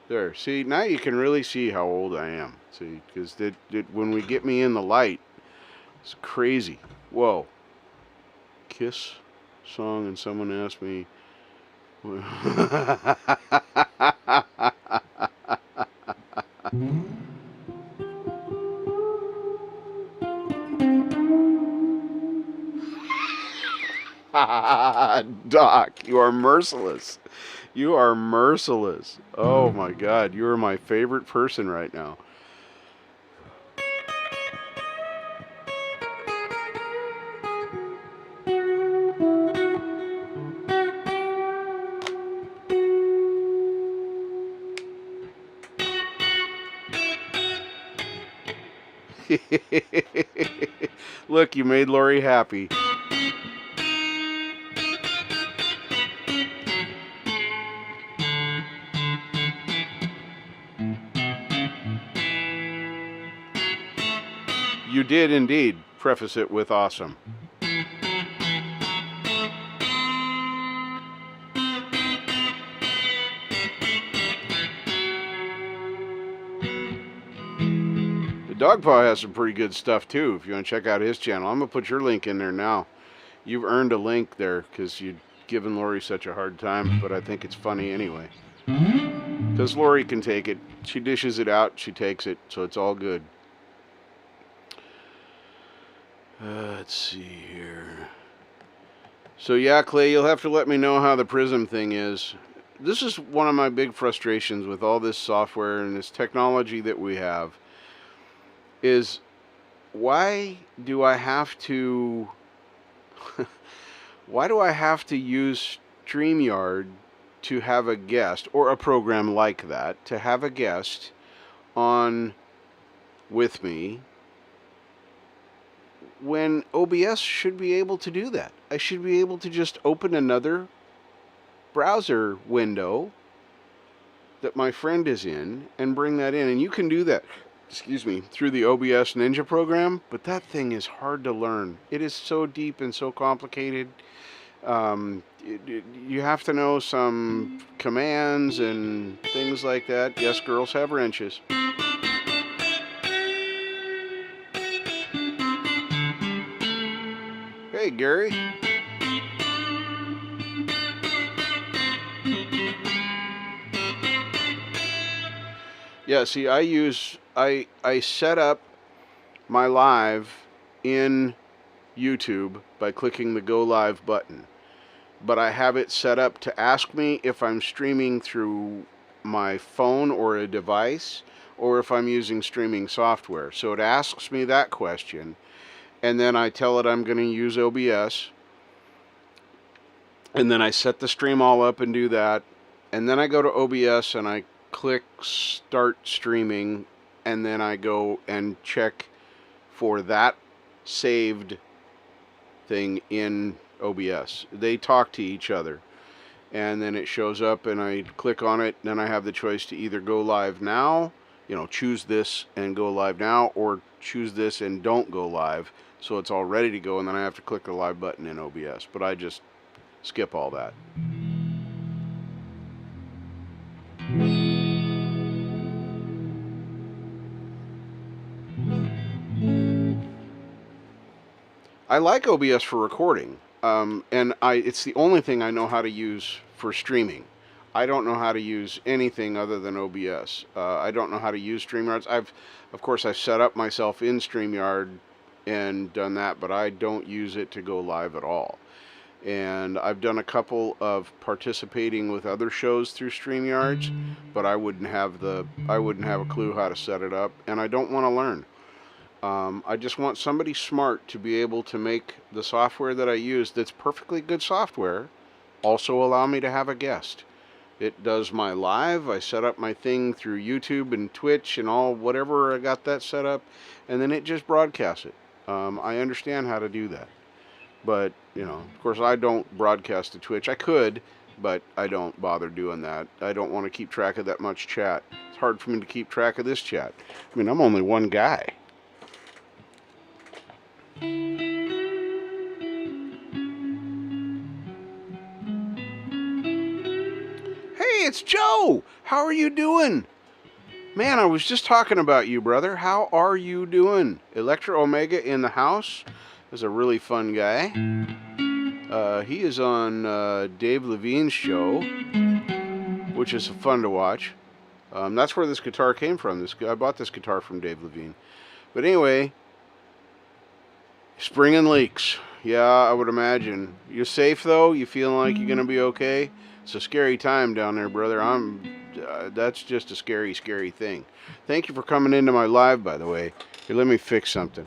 There. See, now you can really see how old I am. See, because when we get me in the light, it's crazy. Whoa. Kiss song, and someone asked me... Doc, you are merciless. You are merciless. Oh my God, you are my favorite person right now. Look, you made Lori happy. You did indeed preface it with awesome. Dogpaw has some pretty good stuff too, if you want to check out his channel. I'm going to put your link in there now. You've earned a link there because you've given Lori such a hard time, but I think it's funny anyway. Because Lori can take it. She dishes it out, she takes it, so it's all good. Let's see here. So yeah, Clay, you'll have to let me know how the Prism thing is. This is one of my big frustrations with all this software and this technology that we have. Is why do I have to use StreamYard to have a guest, or a program like that to have a guest on with me, when OBS should be able to do that? I should be able to just open another browser window that my friend is in and bring that in, and you can do that excuse me, through the OBS Ninja program, but that thing is hard to learn. It is so deep and so complicated. You have to know some commands and things like that. Yes, girls have wrenches. Hey, Gary. Yeah, see, I set up my live in YouTube by clicking the Go Live button. But I have it set up to ask me if I'm streaming through my phone or a device, or if I'm using streaming software. So it asks me that question, and then I tell it I'm going to use OBS, and then I set the stream all up and do that, and then I go to OBS and I click Start Streaming, and then I go and check for that saved thing in OBS. They talk to each other, and then it shows up, and I click on it. Then I have the choice to either go live now, choose this and go live now, or choose this and don't go live, so it's all ready to go, and then I have to click the live button in OBS. But I just skip all that. I like OBS for recording, and it's the only thing I know how to use for streaming. I don't know how to use anything other than OBS. I don't know how to use StreamYards. Of course, I've set up myself in StreamYard and done that, but I don't use it to go live at all. And I've done a couple of participating with other shows through StreamYards, but I wouldn't have a clue how to set it up, and I don't want to learn. I just want somebody smart to be able to make the software that I use, that's perfectly good software, also allow me to have a guest. It does my live. I set up my thing through YouTube and Twitch and all, whatever I got that set up, and then it just broadcasts it. I understand how to do that. But, of course, I don't broadcast to Twitch. I could, but I don't bother doing that. I don't want to keep track of that much chat. It's hard for me to keep track of this chat. I mean, I'm only one guy. Hey, it's Joe! How are you doing? Man, I was just talking about you, brother. How are you doing? Electra Omega in the house is a really fun guy. He is on Dave Levine's show, which is fun to watch. That's where this guitar came from. I bought this guitar from Dave Levine. But anyway, spring and leaks. Yeah, I would imagine. You safe though? You feeling like you're gonna be okay? It's a scary time down there, brother. That's just a scary, scary thing. Thank you for coming into my live, by the way. Here, let me fix something.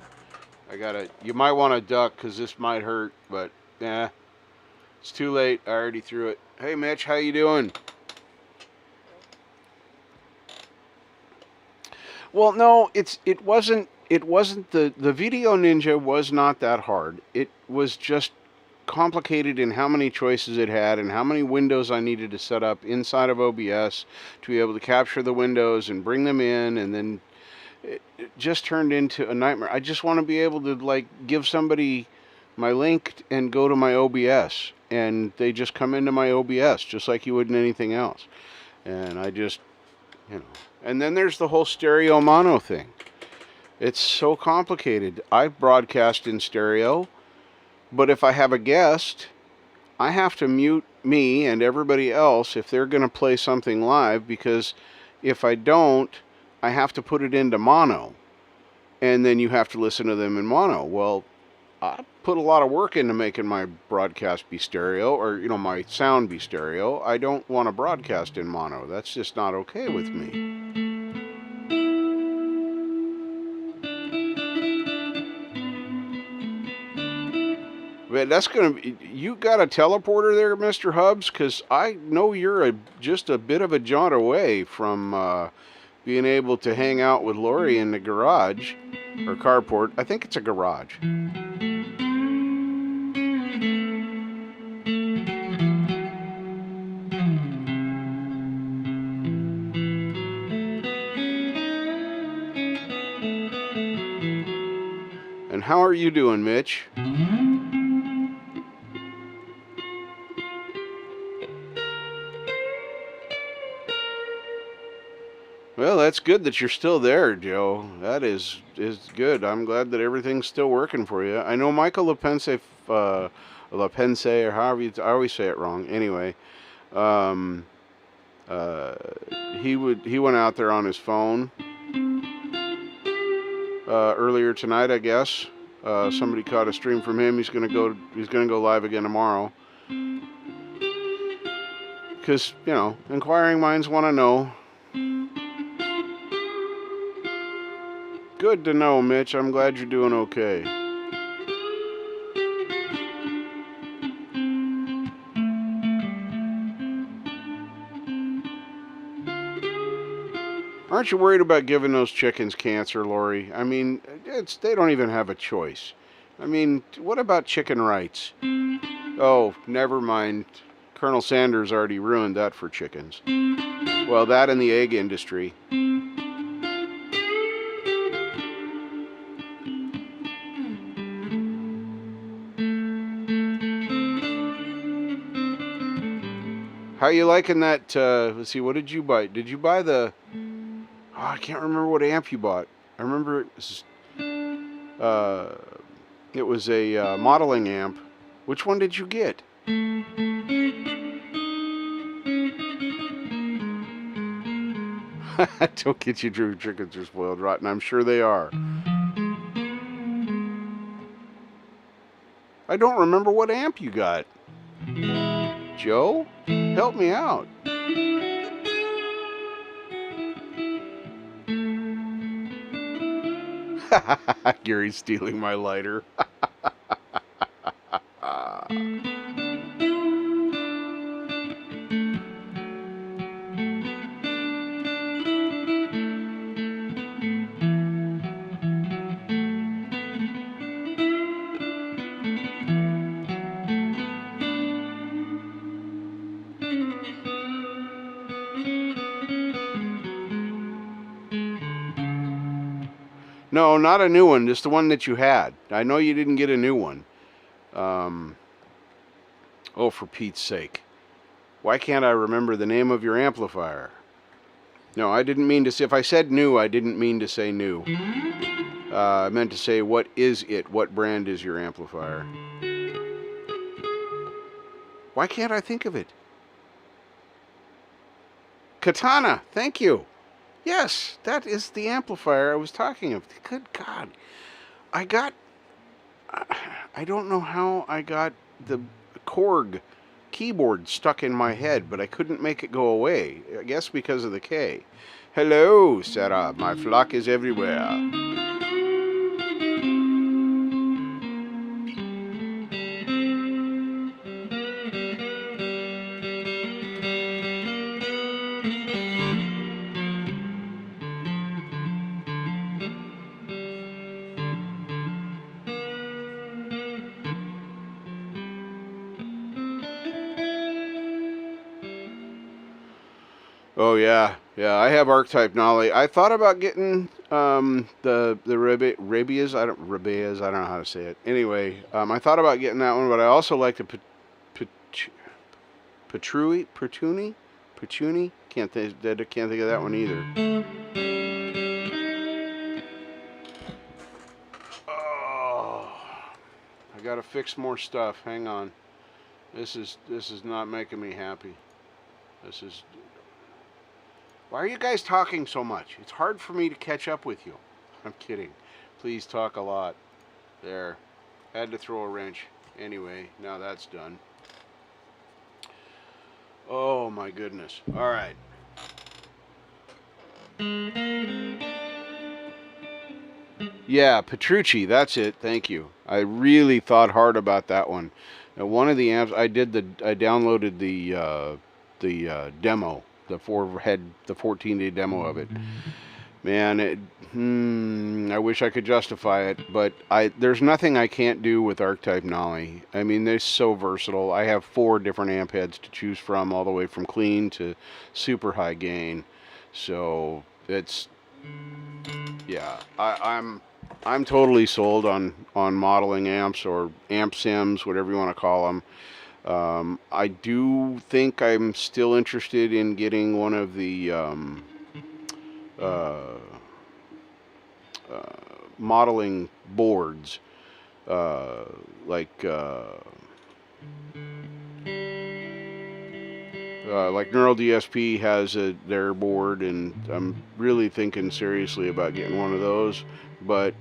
You might want to duck because this might hurt, but it's too late. I already threw it. Hey, Mitch, how you doing? Well, no, it wasn't the Video Ninja was not that hard. It was just complicated in how many choices it had and how many windows I needed to set up inside of OBS to be able to capture the windows and bring them in, and then it just turned into a nightmare. I just want to be able to give somebody my link and go to my OBS, and they just come into my OBS just like you would in anything else. And I just, and then there's the whole stereo mono thing. It's so complicated. I broadcast in stereo, but if I have a guest, I have to mute me and everybody else if they're going to play something live, because if I don't, I have to put it into mono, and then you have to listen to them in mono. Well, I put a lot of work into making my broadcast be stereo, or my sound be stereo. I don't want to broadcast in mono. That's just not okay with me. But that's going to be, you got a teleporter there, Mr. Hubbs? Because I know you're just a bit of a jaunt away from being able to hang out with Lori in the garage, or carport. I think it's a garage. How are you doing, Mitch? Well, that's good that you're still there, Joe. That is good. I'm glad that everything's still working for you. I know Michael LaPense, or however I always say it wrong. Anyway, he went out there on his phone earlier tonight, I guess. Somebody caught a stream from him. He's gonna go live again tomorrow. Because, you know, inquiring minds want to know. Good to know, Mitch. I'm glad you're doing okay. Aren't you worried about giving those chickens cancer, Lori? I mean, they don't even have a choice. I mean, what about chicken rights? Oh, never mind. Colonel Sanders already ruined that for chickens. Well, that and the egg industry. How you liking that? Let's see, what did you buy? Did you buy the... Oh, I can't remember what amp you bought. I remember it was a modeling amp. Which one did you get? Don't get you Drew, chickens are spoiled rotten. I'm sure they are. I don't remember what amp you got. Joe, help me out. Gary's stealing my lighter. No, not a new one, just the one that you had. I know you didn't get a new one. Oh, for Pete's sake. Why can't I remember the name of your amplifier? No, I didn't mean to say, if I said new, I didn't mean to say new. I meant to say, what is it? What brand is your amplifier? Why can't I think of it? Katana, thank you. Yes, that is the amplifier I was talking of. Good God. I don't know how I got the Korg keyboard stuck in my head, but I couldn't make it go away. I guess because of the K. Hello, Sarah. My flock is everywhere. Oh yeah, I have archetype Nolly. I thought about getting the Rabias. I don't know how to say it. Anyway, I thought about getting that one, but I also like the Petuni. Can't think of that one either. Oh, I gotta fix more stuff. Hang on. This is not making me happy. This is. Why are you guys talking so much? It's hard for me to catch up with you. I'm kidding. Please talk a lot. There. Had to throw a wrench. Anyway, now that's done. Oh my goodness. All right. Yeah, Petrucci, that's it. Thank you. I really thought hard about that one. Now, one of the amps I downloaded the demo. The 14-day demo of it. Man, I wish I could justify it, but there's nothing I can't do with archetype Nolly. I mean, they're so versatile. I have 4 different amp heads to choose from, all the way from clean to super high gain. So it's, yeah, I'm totally sold on modeling amps or amp sims, whatever you want to call them. I do think I'm still interested in getting one of the modeling boards, like Neural DSP has their board, and I'm really thinking seriously about getting one of those. But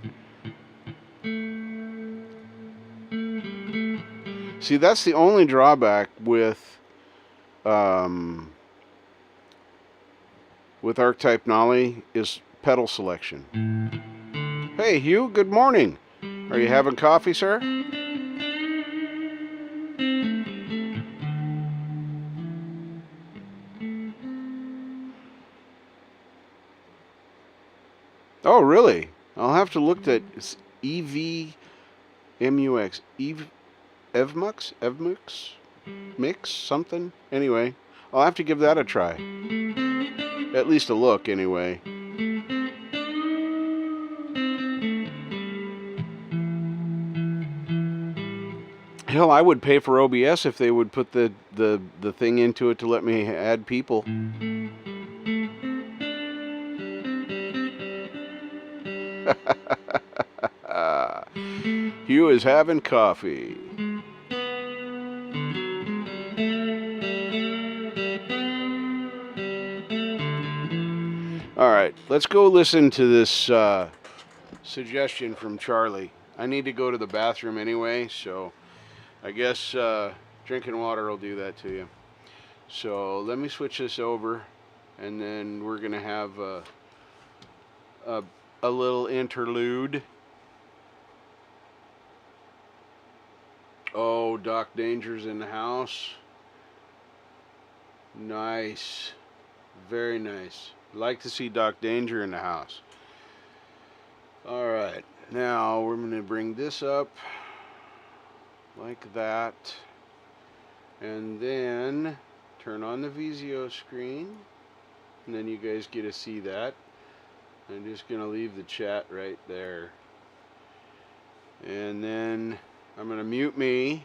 see, that's the only drawback with Archetype Nolly is pedal selection. Hey Hugh, good morning. Are you having coffee, sir? Oh, really? I'll have to look at EVMUX. Evmux? Mix? Something? Anyway, I'll have to give that a try. At least a look, anyway. Hell, I would pay for OBS if they would put the thing into it to let me add people. Hugh is having coffee. All right, let's go listen to this suggestion from Charlie. I need to go to the bathroom anyway, so I guess drinking water will do that to you. So let me switch this over, and then we're gonna have a little interlude. Oh, Doc Danger's in the house. Nice, very nice. Like to see Doc Danger in the house. All right, now we're gonna bring this up like that, and then turn on the Vizio screen, and then you guys get to see that. I'm just gonna leave the chat right there, and then I'm gonna mute me,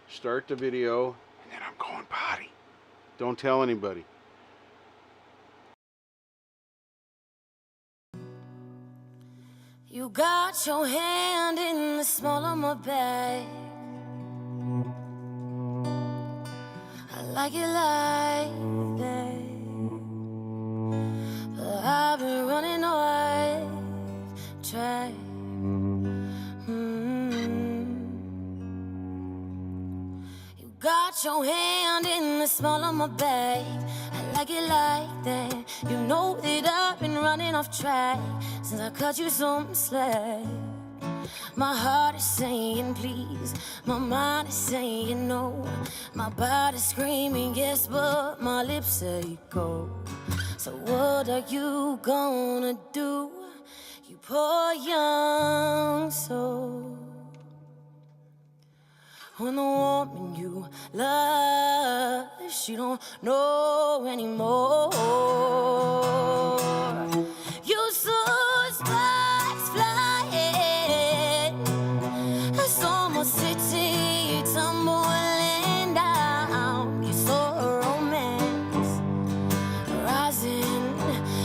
start the video, and then I'm going potty. Don't tell anybody. You got your hand in the small of my bag. I like it like that, but I've been running off track. You got your hand in the small of my bag. I like it like that. You know that I've been running off track since I cut you some slack. My heart is saying please, my mind is saying no, my body's screaming yes, but my lips say go. So what are you gonna do, you poor young soul, when the woman you love, she don't know anymore? You saw sparks flying, I saw my city tumbling down. You saw a romance rising,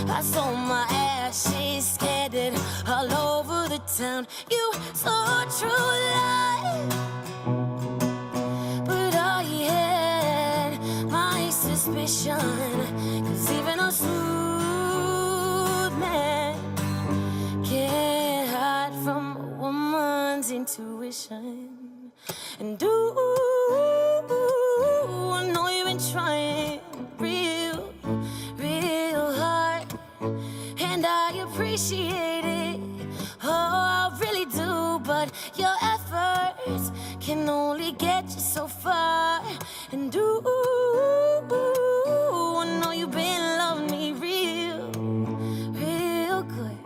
I saw my ashes scattered all over the town. You saw true life, but I had my suspicion, 'cause even a smooth man can't hide from a woman's intuition. And I know you've been trying real hard, and I appreciate it, oh, I really do, but your efforts can only get you so far. And I know you've been loving me real good,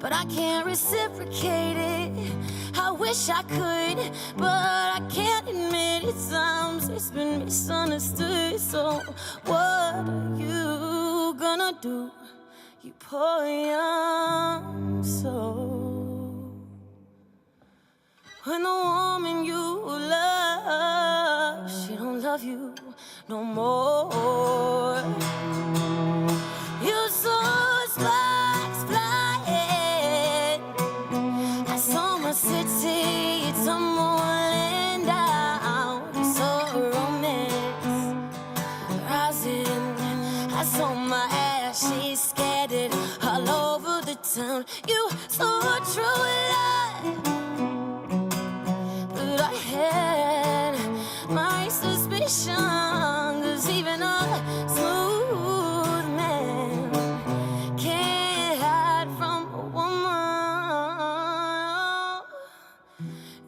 but I can't reciprocate it. I wish I could, but I can't admit it. Times it's been misunderstood. So what are you gonna do, you poor young soul? when the woman you love, she don't love you no more. You saw sparks flying, I saw my city tumbling down. You saw romance rising, I saw my ashes scattered all over the town. You saw true love, but I had my suspicion, 'cause even a smooth man can't hide from a woman.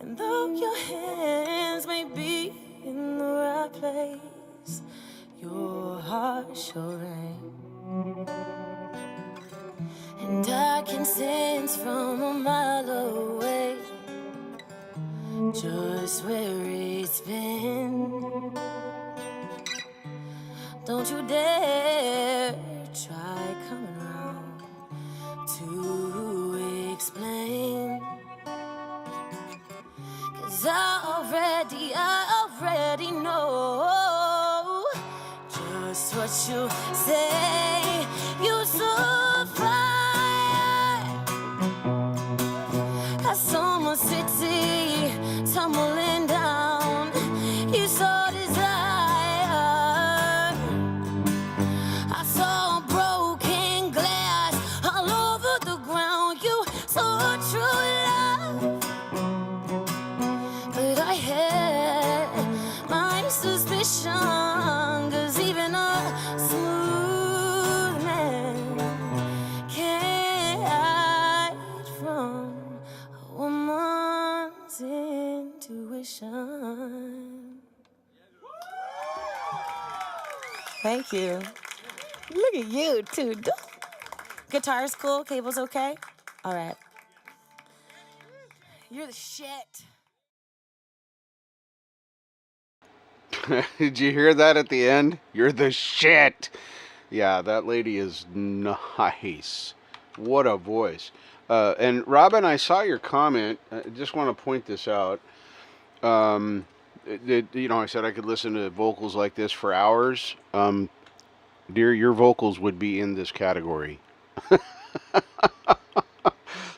And though your hands may be in the right place, your heart sure ain't. And I can sense from a mile away just where it's been. Don't you dare try coming around to explain, 'cause I already know just what you say. You saw fire, I saw my city tumbling down. You saw desire, I saw broken glass all over the ground. You saw true love, but I had my suspicion, 'cause even a smooth man can't hide from a woman's intuition. Thank you. Look at you, too. Guitar's cool, cable's okay? All right. You're the shit. Did you hear that at the end? You're the shit. Yeah, that lady is nice. What a voice. And Robin, I saw your comment. I just want to point this out. You know, I said I could listen to vocals like this for hours. Dear, your vocals would be in this category.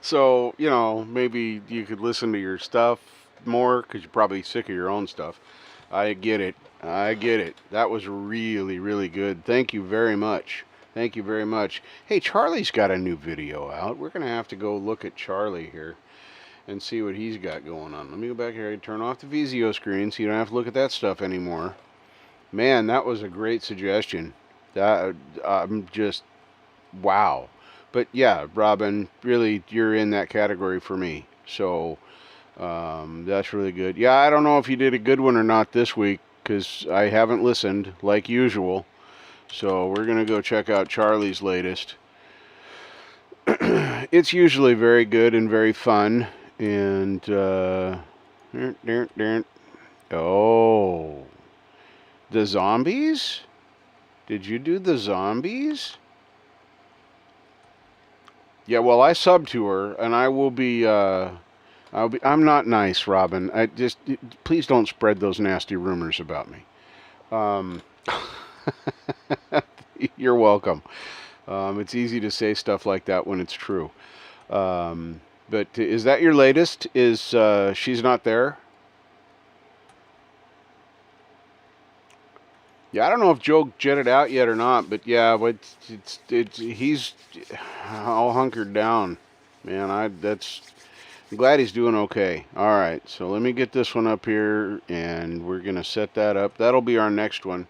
So, you know, maybe you could listen to your stuff more because you're probably sick of your own stuff. I get it. I get it. That was really, really good. Thank you very much. Thank you very much. Hey, Charlie's got a new video out. We're going to have to go look at Charlie here and see what he's got going on. Let me go back here and turn off the Vizio screen so you don't have to look at that stuff anymore. Man, that was a great suggestion. I'm just, wow. But yeah, Robin, really, you're in that category for me. So that's really good. Yeah, I don't know if you did a good one or not this week because I haven't listened like usual. So we're going to go check out Charlie's latest. It's usually very good and very fun. And, oh, the zombies? Did you do the zombies? Yeah, well, I subbed to her, and I will be, I'm not nice, Robin. Please don't spread those nasty rumors about me. You're welcome. It's easy to say stuff like that when it's true. But is that your latest? Is She's Not There? Yeah, I don't know if Joe jetted out yet or not, but yeah, but he's all hunkered down, man. I'm glad he's doing okay. All right, so let me get this one up here, and we're gonna set that up. That'll be our next one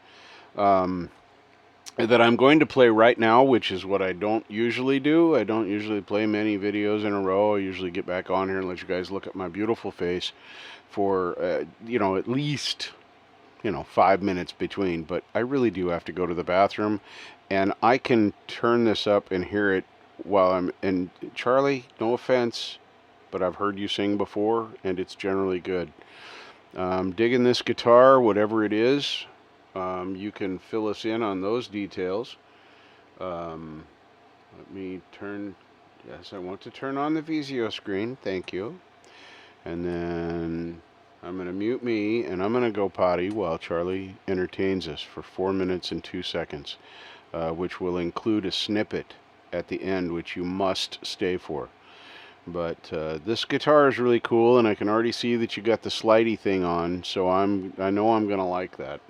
that I'm going to play right now, which is what I don't usually do. I don't usually play many videos in a row. I usually get back on here and let you guys look at my beautiful face for you know, at least, you know, 5 minutes between, but I really do have to go to the bathroom, and I can turn this up and hear it while I'm, and Charlie, no offense, but I've heard you sing before, and it's generally good. Digging this guitar, whatever it is. You can fill us in on those details. Let me turn, yes, I want to turn on the Vizio screen, thank you. And then I'm going to mute me, and I'm going to go potty while Charlie entertains us for 4 minutes and 2 seconds, which will include a snippet at the end, which you must stay for. But this guitar is really cool, and I can already see that you got the slidey thing on, so I know I'm going to like that.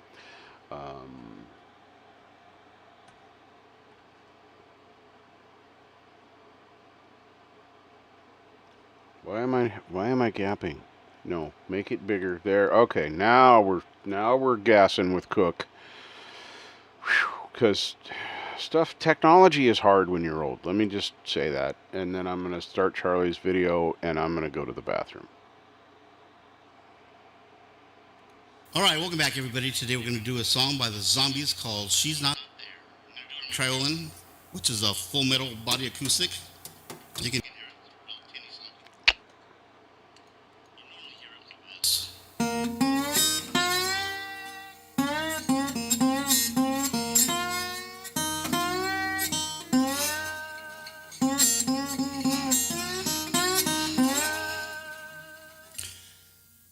Why am I gapping? No, make it bigger. There. Okay, now we're gassing with Cook. Because technology is hard when you're old. Let me just say that. And then I'm going to start Charlie's video, and I'm going to go to the bathroom. All right, welcome back, everybody. Today we're going to do a song by the Zombies called She's Not There. Triolin, which is a full metal body acoustic. You can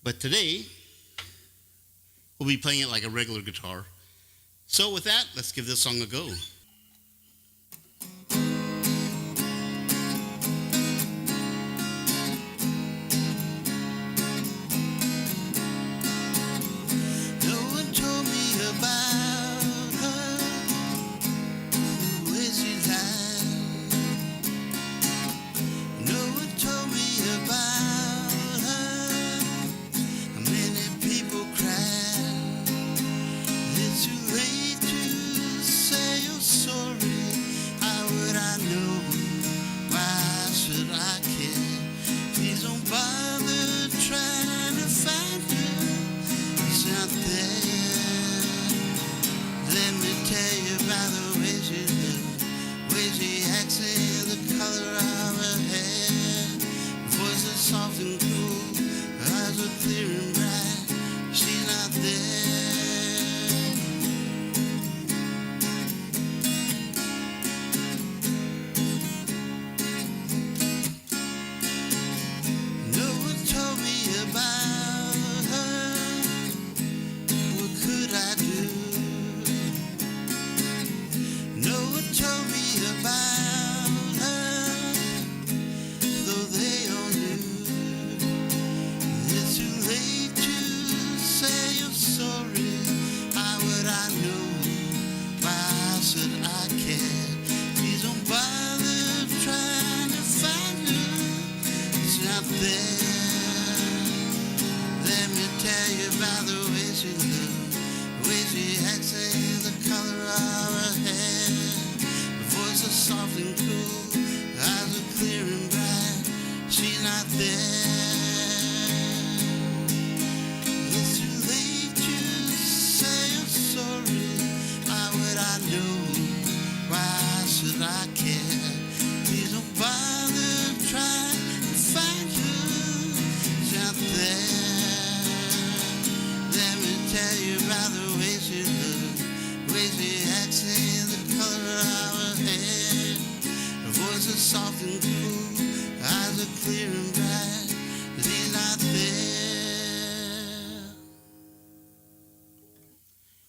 But today, we'll be playing it like a regular guitar. So with that, let's give this song a go.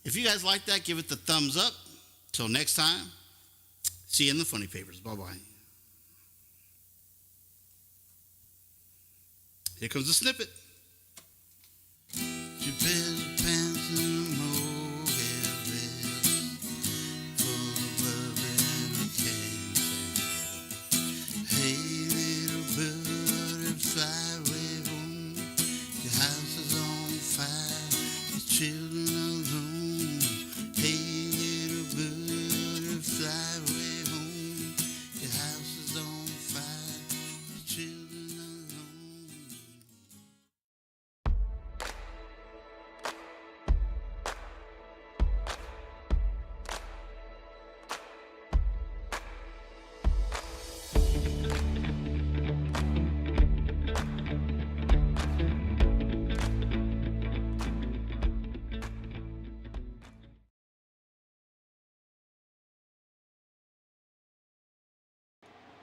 If you guys like that, give it the thumbs up. Till next time, see you in the funny papers. Bye-bye. Here comes the snippet.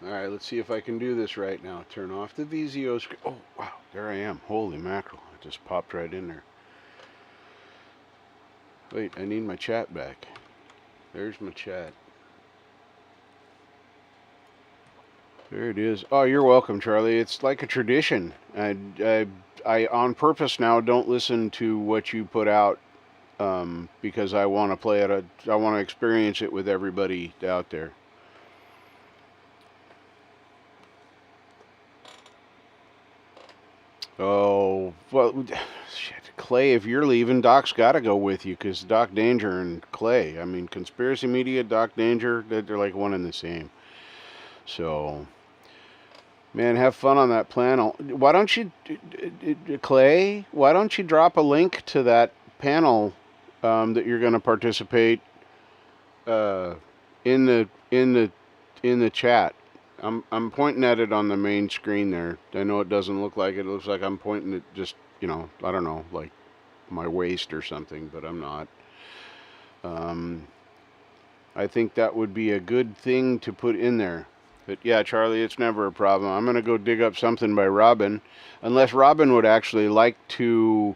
Alright, let's see if I can do this right now. Turn off the VZO screen. Oh, wow, there I am. Holy mackerel. It just popped right in there. Wait, I need my chat back. There's my chat. There it is. Oh, you're welcome, Charlie. It's like a tradition. I on purpose now don't listen to what you put out because I want to play it. I want to experience it with everybody out there. Oh, well, shit. Clay, if you're leaving, Doc's got to go with you because Doc Danger and Clay. I mean, Conspiracy Media, Doc Danger, they're like one and the same. So, man, have fun on that panel. Why don't you, Clay, why don't you drop a link to that panel that you're going to participate in the chat? I'm pointing at it on the main screen there. I know it doesn't look like it. It looks like I'm pointing at just, you know, I don't know, like my waist or something, but I'm not. I think that would be a good thing to put in there. But yeah, Charlie, it's never a problem. I'm going to go dig up something by Robin. Unless Robin would actually like to,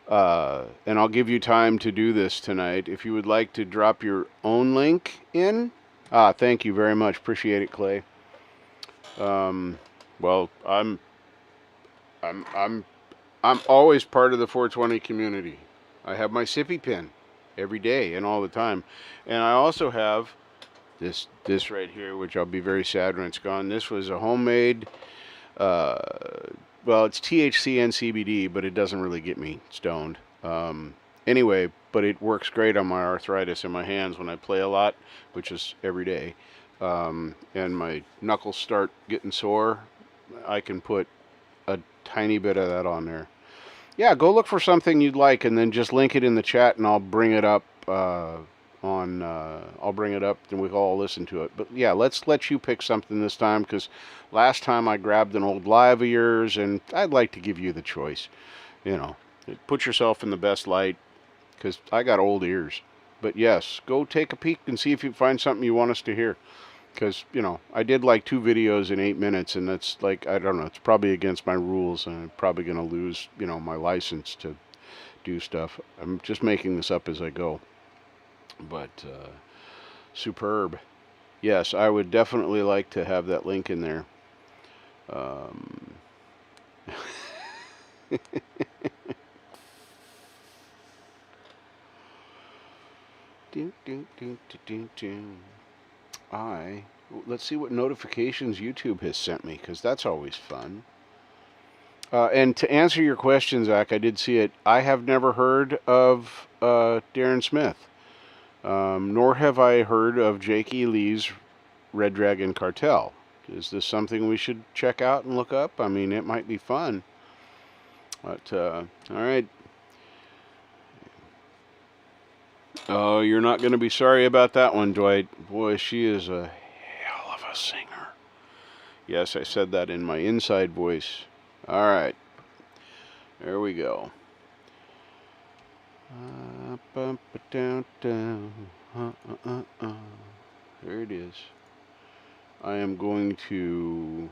and I'll give you time to do this tonight. If you would like to drop your own link in. Thank you very much. Appreciate it, Clay. Well, I'm always part of the 420 community. I have my sippy pin every day and all the time. And I also have this right here, which I'll be very sad when it's gone. This was a homemade, well, it's THC and CBD, but it doesn't really get me stoned. Anyway, but it works great on my arthritis in my hands when I play a lot, which is every day. And my knuckles start getting sore. I can put a tiny bit of that on there. Yeah, go look for something you'd like and then just link it in the chat and I'll bring it up I'll bring it up and we can all listen to it. But yeah, let's let you pick something this time because last time I grabbed an old live of yours and I'd like to give you the choice. You know, put yourself in the best light because I got old ears. But yes, go take a peek and see if you find something you want us to hear. Because, you know, I did like 2 videos in 8 minutes, and that's like, I don't know, it's probably against my rules, and I'm probably going to lose, you know, my license to do stuff. I'm just making this up as I go. But, superb. Yes, I would definitely like to have that link in there. Let's see what notifications YouTube has sent me, because that's always fun. And to answer your question, Zach, I did see it. I have never heard of Darren Smith, nor have I heard of Jake E. Lee's Red Dragon Cartel. Is this something we should check out and look up? I mean, it might be fun. But, all right. Oh, you're not going to be sorry about that one, Dwight. Boy, she is a hell of a singer. Yes, I said that in my inside voice. All right. There we go. There it is. I am going to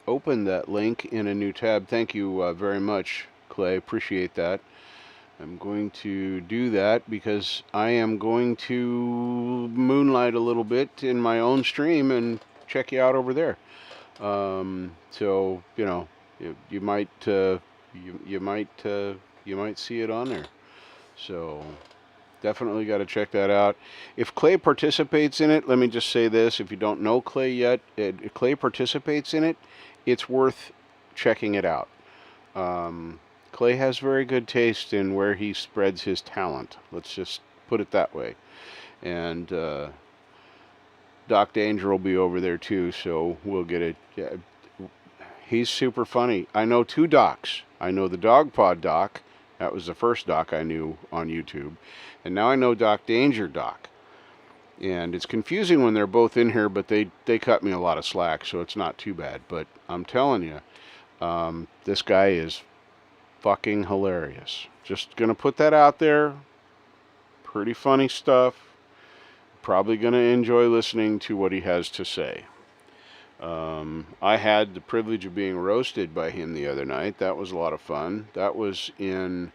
open that link in a new tab. Thank you very much, Clay. Appreciate that. I'm going to do that because I am going to moonlight a little bit in my own stream and check you out over there. So, you know, you might see it on there. So definitely got to check that out. If Clay participates in it, let me just say this. If you don't know Clay yet, if Clay participates in it, it's worth checking it out. Clay has very good taste in where he spreads his talent. Let's just put it that way. And Doc Danger will be over there too, so we'll get it. Yeah, he's super funny. I know 2 docs. I know the Dog Pod doc. That was the first doc I knew on YouTube. And now I know Doc Danger doc. And it's confusing when they're both in here, but they cut me a lot of slack, so it's not too bad. But I'm telling you, this guy is fucking hilarious. Just gonna put that out there. Pretty funny stuff. Probably gonna enjoy listening to what he has to say. I had the privilege of being roasted by him the other night. That was a lot of fun. That was in,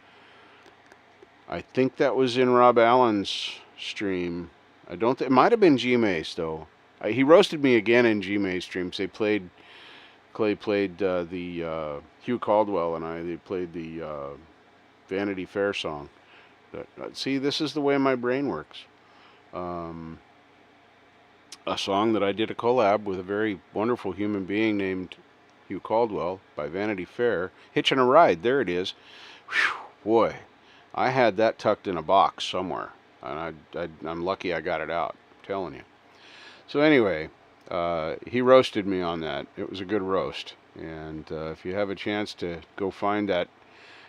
I think that was in Rob Allen's stream. I don't think, it might have been G-Mace though. He roasted me again in G-Mace streams. Clay played the Hugh Caldwell and they played the Vanity Fair song. See, this is the way my brain works. A song that I did a collab with a very wonderful human being named Hugh Caldwell by Vanity Fair. Hitching a Ride, there it is. Whew, boy, I had that tucked in a box somewhere, and I'm lucky I got it out, I'm telling you. So anyway, he roasted me on that. It was a good roast, and if you have a chance to go find that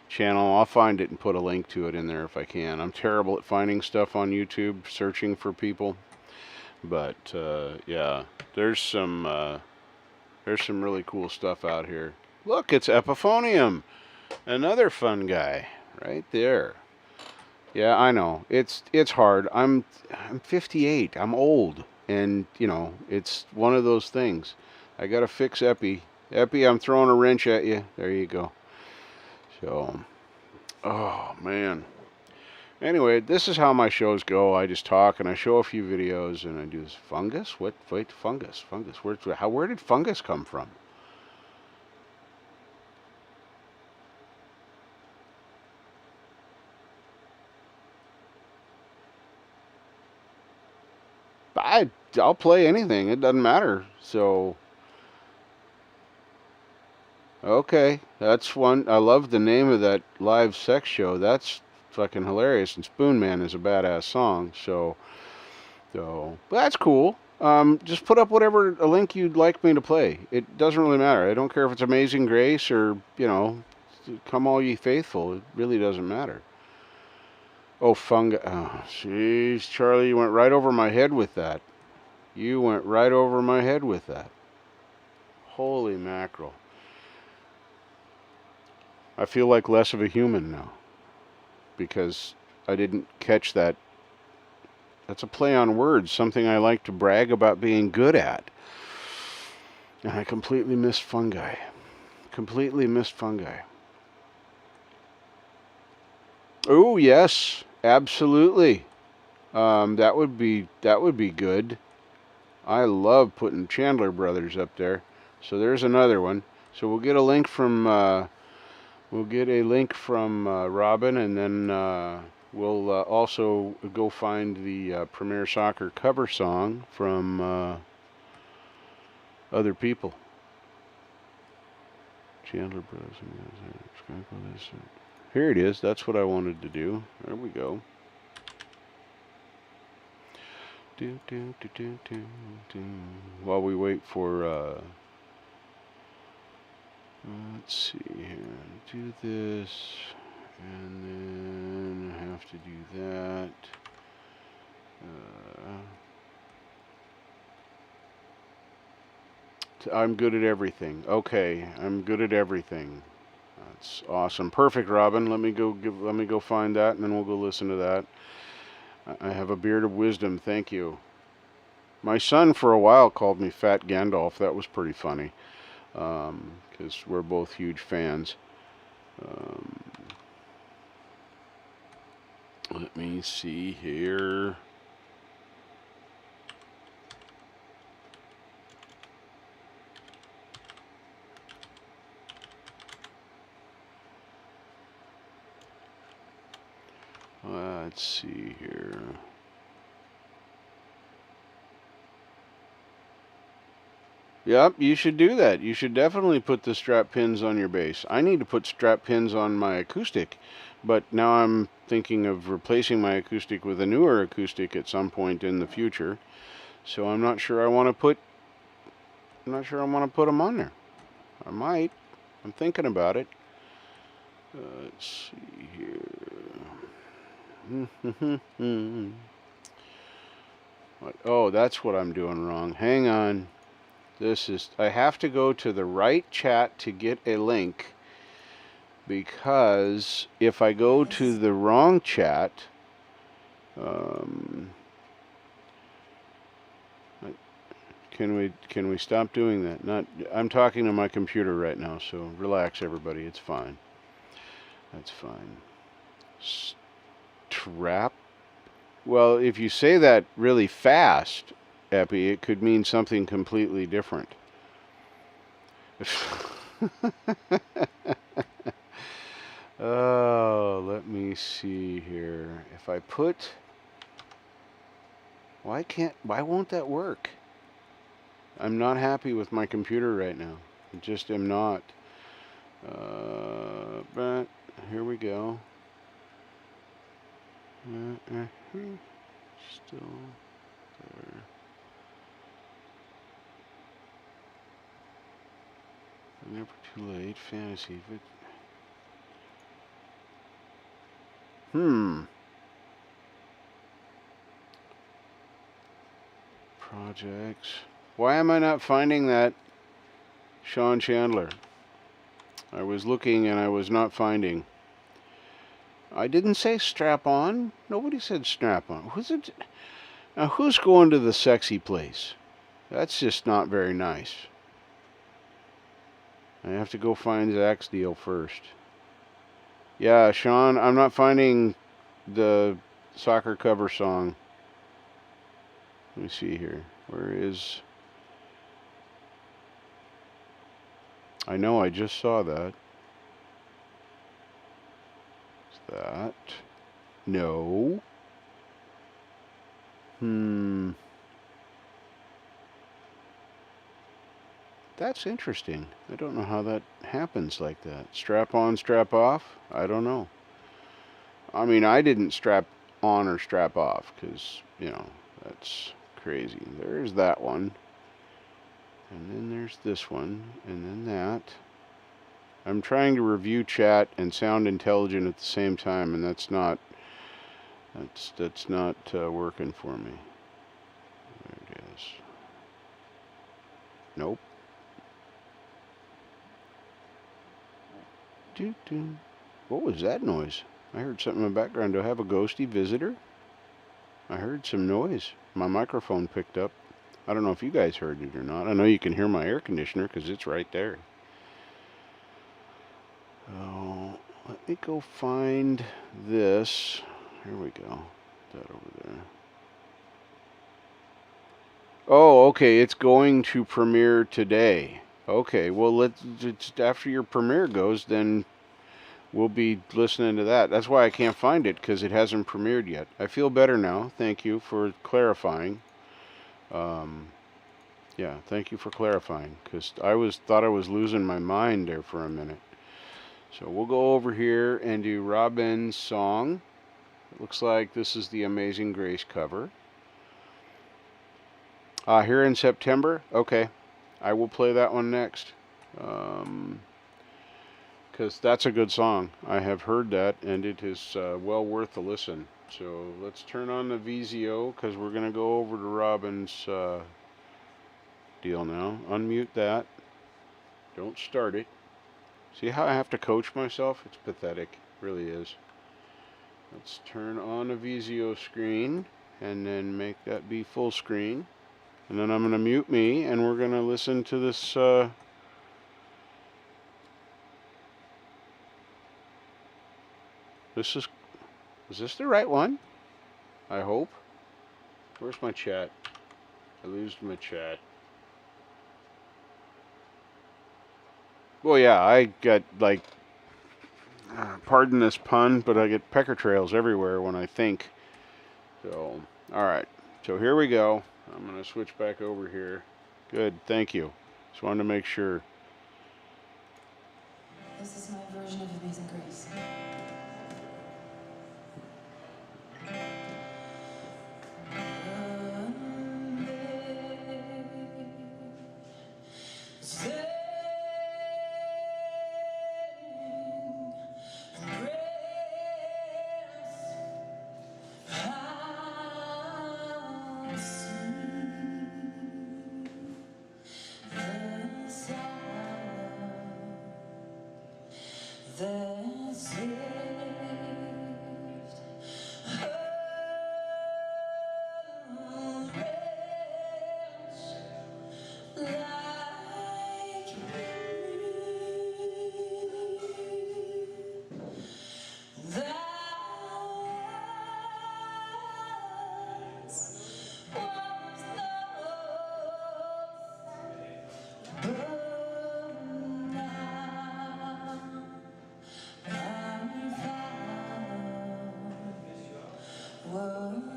channel, I'll find it and put a link to it in there if I can. I'm terrible at finding stuff on YouTube, searching for people. But yeah, there's some really cool stuff out here. Look, it's Epiphonium, another fun guy right there. Yeah, I know it's hard. I'm 58. I'm old, and you know it's one of those things. I gotta fix Epi. Epi, I'm throwing a wrench at you. There you go. So, oh man. Anyway, this is how my shows go. I just talk and I show a few videos and I do this. Fungus? What? Wait, fungus. Where did fungus come from? I'll play anything. It doesn't matter. So, okay, that's one. I love the name of that live sex show. That's fucking hilarious. And Spoon Man is a badass song. So but that's cool. Just put up whatever a link you'd like me to play. It doesn't really matter. I don't care if it's Amazing Grace or, you know, Come All Ye Faithful. It really doesn't matter. Oh, fungus. Oh, jeez, Charlie, you went right over my head with that. You went right over my head with that. Holy mackerel. I feel like less of a human now because I didn't catch that. That's a play on words, something I like to brag about being good at. And I completely missed fungi. Completely missed fungi. Oh, yes, absolutely. That would be good. I love putting Chandler Brothers up there. So there's another one. So we'll get a link from Robin, and then we'll also go find the Premier Soccer cover song from other people. Chandler Brothers. Here it is. That's what I wanted to do. There we go. While we wait for let's see here. Do this, and then I have to do that. I'm good at everything. Okay, I'm good at everything. That's awesome. Perfect, Robin. Let me go find that, and then we'll go listen to that. I have a beard of wisdom. Thank you. My son for a while called me Fat Gandalf. That was pretty funny. Because we're both huge fans. Let me see here. Let's see here. Yep, you should do that. You should definitely put the strap pins on your bass. I need to put strap pins on my acoustic, but now I'm thinking of replacing my acoustic with a newer acoustic at some point in the future. So I'm not sure I want to put them on there. I might. I'm thinking about it. Let's see here. Oh, that's what I'm doing wrong. Hang on. I have to go to the right chat to get a link, because if I go to the wrong chat, Can we stop doing that? Not. I'm talking to my computer right now, so relax, everybody. It's fine. That's fine. Strap. Well, if you say that really fast, Epi, it could mean something completely different. Oh, let me see here. If I put... Why won't that work? I'm not happy with my computer right now. I just am not. But here we go. Still there. Never too late. Fantasy. Projects. Why am I not finding that Sean Chandler? I was looking and I was not finding. I didn't say strap on. Nobody said strap on. Who's it? Now who's going to the sexy place? That's just not very nice. I have to go find Zach's deal first. Yeah, Sean, I'm not finding the soccer cover song. Let me see here. Where is... I know I just saw that. Is that? No. That's interesting. I don't know how that happens like that. Strap on, strap off? I don't know. I mean, I didn't strap on or strap off because, you know, that's crazy. There's that one. And then there's this one. And then that. I'm trying to review chat and sound intelligent at the same time, and that's not working for me. There it is. Nope. What was that noise? I heard something in the background. Do I have a ghosty visitor? I heard some noise. My microphone picked up. I don't know if you guys heard it or not. I know you can hear my air conditioner because it's right there. Oh, let me go find this. Here we go. That over there. Oh, okay. It's going to premiere today. Okay, well, after your premiere goes, then we'll be listening to that. That's why I can't find it, because it hasn't premiered yet. I feel better now. Thank you for clarifying. Yeah, thank you for clarifying, because thought I was losing my mind there for a minute. So we'll go over here and do Robin's song. It looks like this is the Amazing Grace cover. Here in September? Okay. I will play that one next. Because that's a good song. I have heard that, and it is well worth a listen. So let's turn on the VZO, because we're going to go over to Robin's deal now. Unmute that. Don't start it. See how I have to coach myself? It's pathetic. It really is. Let's turn on the VZO screen, and then make that be full screen. And then I'm going to mute me, and we're going to listen to this. Is this the right one? I hope. Where's my chat? I lost my chat. Well, yeah, I got, like, pardon this pun, but I get pecker trails everywhere when I think. So, alright. So here we go. I'm going to switch back over here. Good, thank you. Just wanted to make sure. This is my version of Amazing Grace. That's it. Safe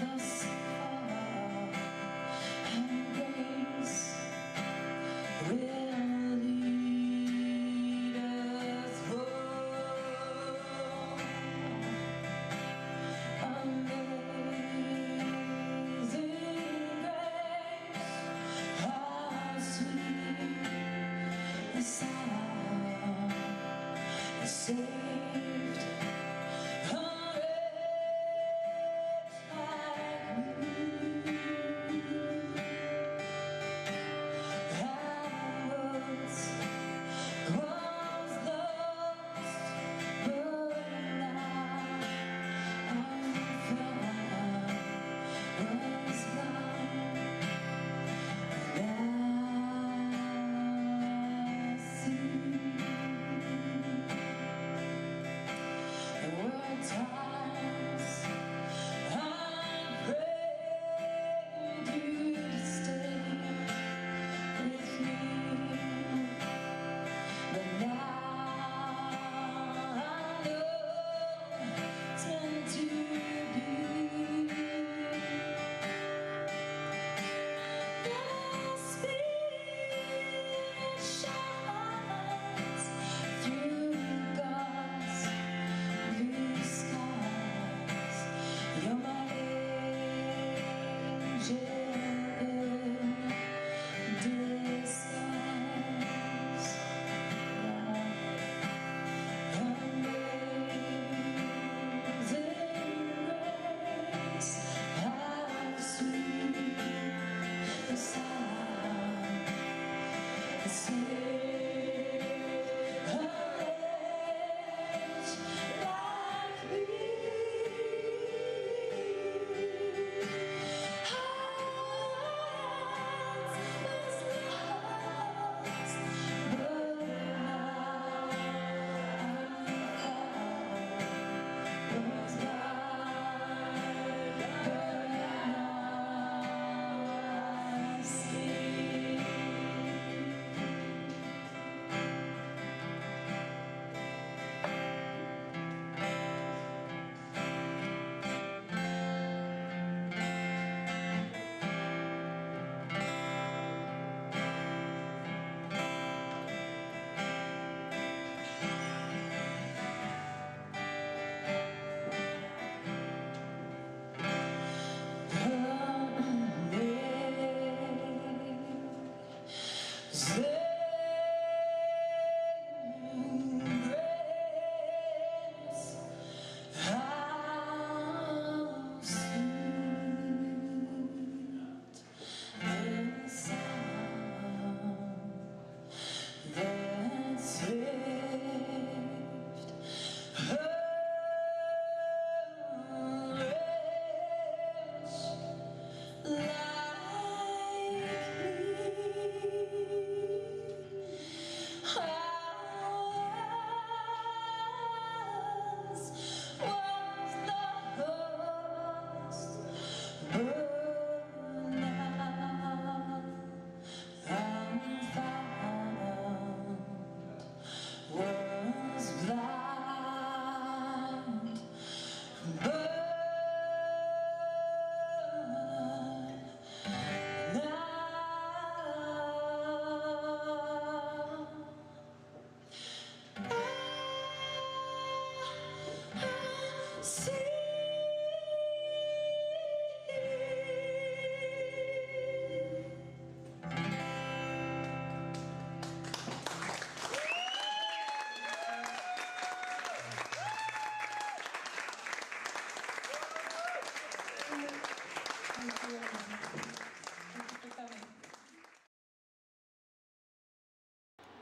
thus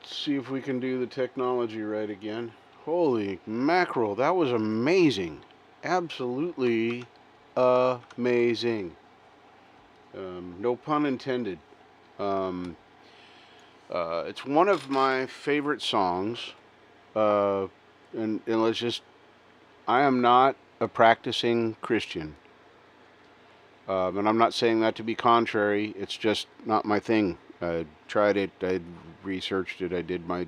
Let's see if we can do the technology right again. Holy mackerel, that was amazing. Absolutely amazing. No pun intended. It's one of my favorite songs. And let's just, I am not a practicing Christian. And I'm not saying that to be contrary. It's just not my thing. I tried it. I researched it. I did my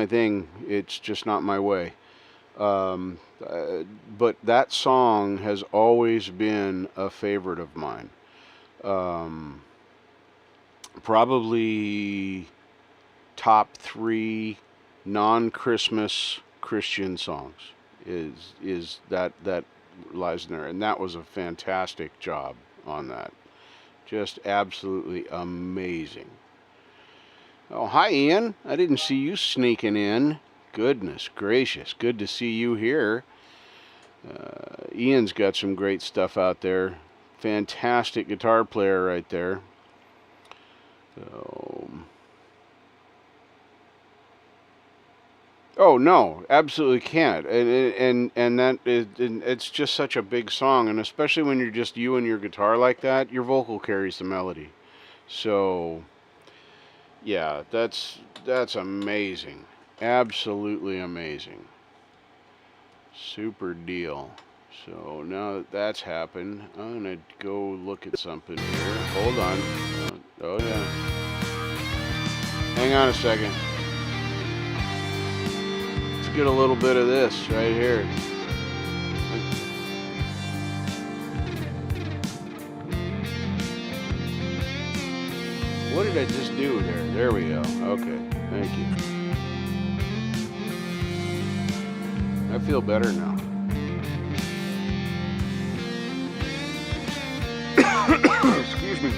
thing. It's just not my way. But that song has always been a favorite of mine. Probably top 3 non-Christmas Christian songs is that lies in there, and that was a fantastic job on that. Just absolutely amazing. Oh, hi Ian. I didn't see you sneaking in. Goodness gracious, good to see you here. Ian's got some great stuff out there. Fantastic guitar player right there. So, oh no, absolutely can't. And that is, it's just such a big song, and especially when you're just you and your guitar like that, your vocal carries the melody. So, yeah, that's amazing. Absolutely amazing. Super deal. So now that that's happened, I'm gonna go look at something here. Hold on. Oh yeah. Hang on a second. Let's get a little bit of this right here. What did I just do there? There we go. Okay. Thank you. I feel better now. Excuse me.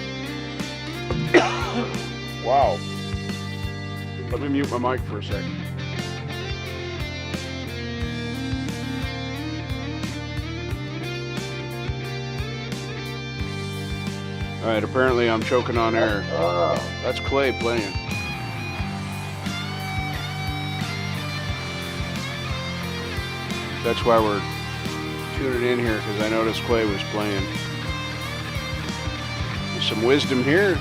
Wow. Let me mute my mic for a second. Alright, apparently I'm choking on air. That's Clay playing. That's why we're tuning in here, because I noticed Clay was playing. There's some wisdom here.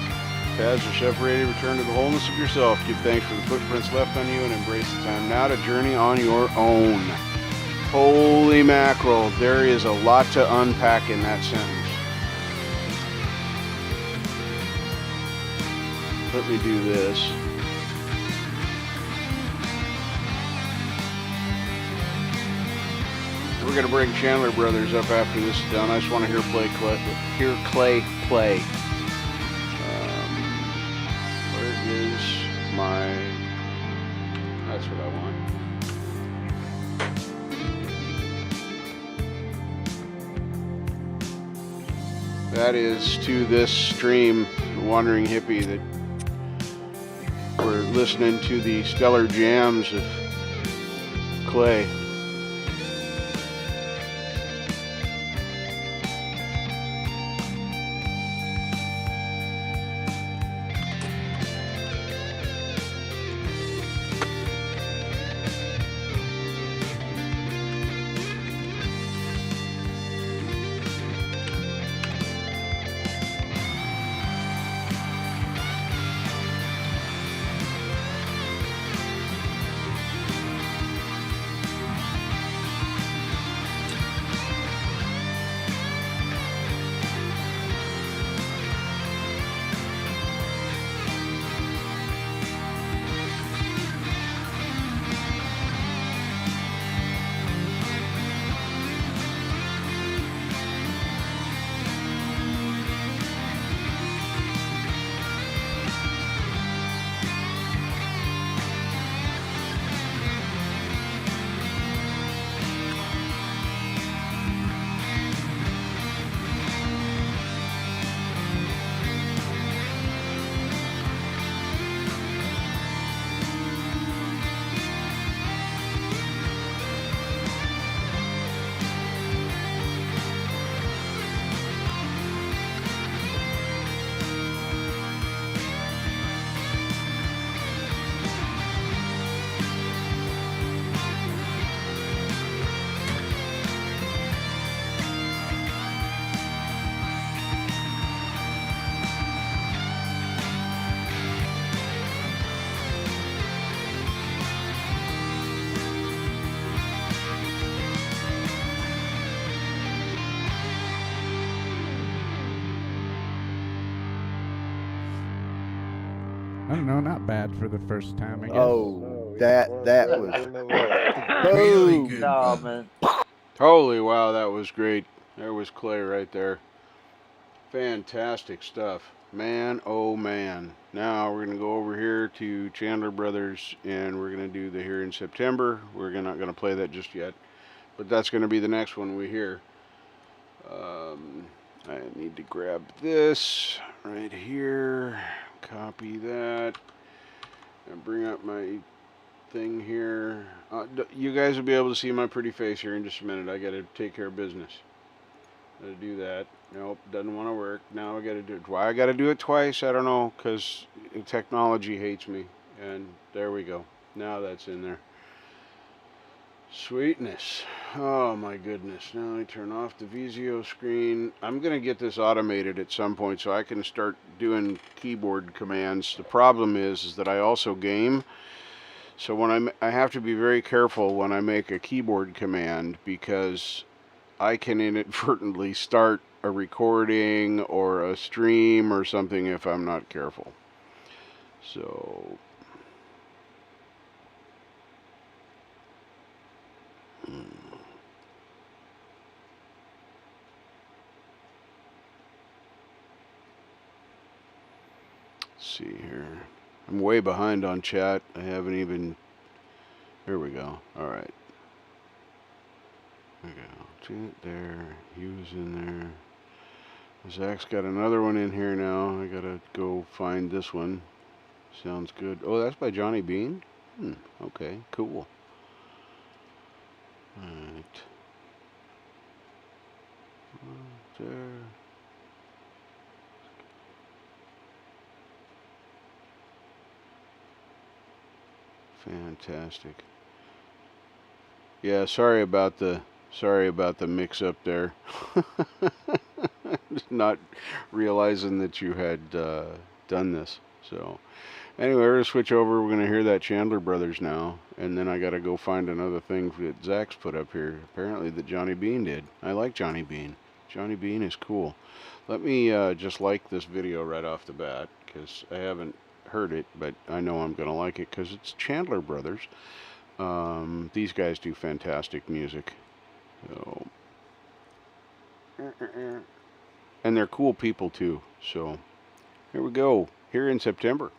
As a chef ready to return to the wholeness of yourself. Give thanks for the footprints left on you and embrace the time now to journey on your own. Holy mackerel, there is a lot to unpack in that sentence. Let me do this. We're going to bring Chandler Brothers up after this is done. I just want to hear Clay play. Where is my... That's what I want. That is to this stream, Wandering Hippie, that we're listening to the stellar jams of Clay. I don't know, not bad for the first time, I guess. Oh, that was Really boom. good, No, bro. man. Holy wow, that was great. There was Clay right there. Fantastic stuff. Man, oh man. Now we're going to go over here to Chandler Brothers and we're going to do the Here in September. We're not going to play that just yet, but that's going to be the next one we hear. I need to grab this right here, copy that, and bring up my thing here. You guys will be able to see my pretty face here in just a minute. I got to take care of business. Gotta do that. Nope, doesn't want to work. Now I gotta do it. Why I gotta do it twice? I don't know, because technology hates me. And there we go. Now that's in there. Sweetness. Oh my goodness. Now I turn off the Vizio screen. I'm gonna get this automated at some point so I can start doing keyboard commands. The problem is that I also game. So when I have to be very careful when I make a keyboard command because I can inadvertently start a recording or a stream or something if I'm not careful. So let's see here. I'm way behind on chat. I haven't even. Here we go. All right. There we go. Janet there. Hughes in there. Zach's got another one in here now. I gotta go find this one. Sounds good. Oh, that's by Johnny Bean? Okay, cool. Alright. There. Fantastic. Yeah, sorry about the mix up there. Not realizing that you had done this. So anyway, we're gonna switch over. We're gonna hear that Chandler Brothers now, and then I gotta go find another thing that Zach's put up here. Apparently that Johnny Bean did. I like Johnny Bean. Johnny Bean is cool. Let me just like this video right off the bat because I haven't heard it, but I know I'm gonna like it because it's Chandler Brothers. These guys do fantastic music. So, and they're cool people too. So here we go. Here in September.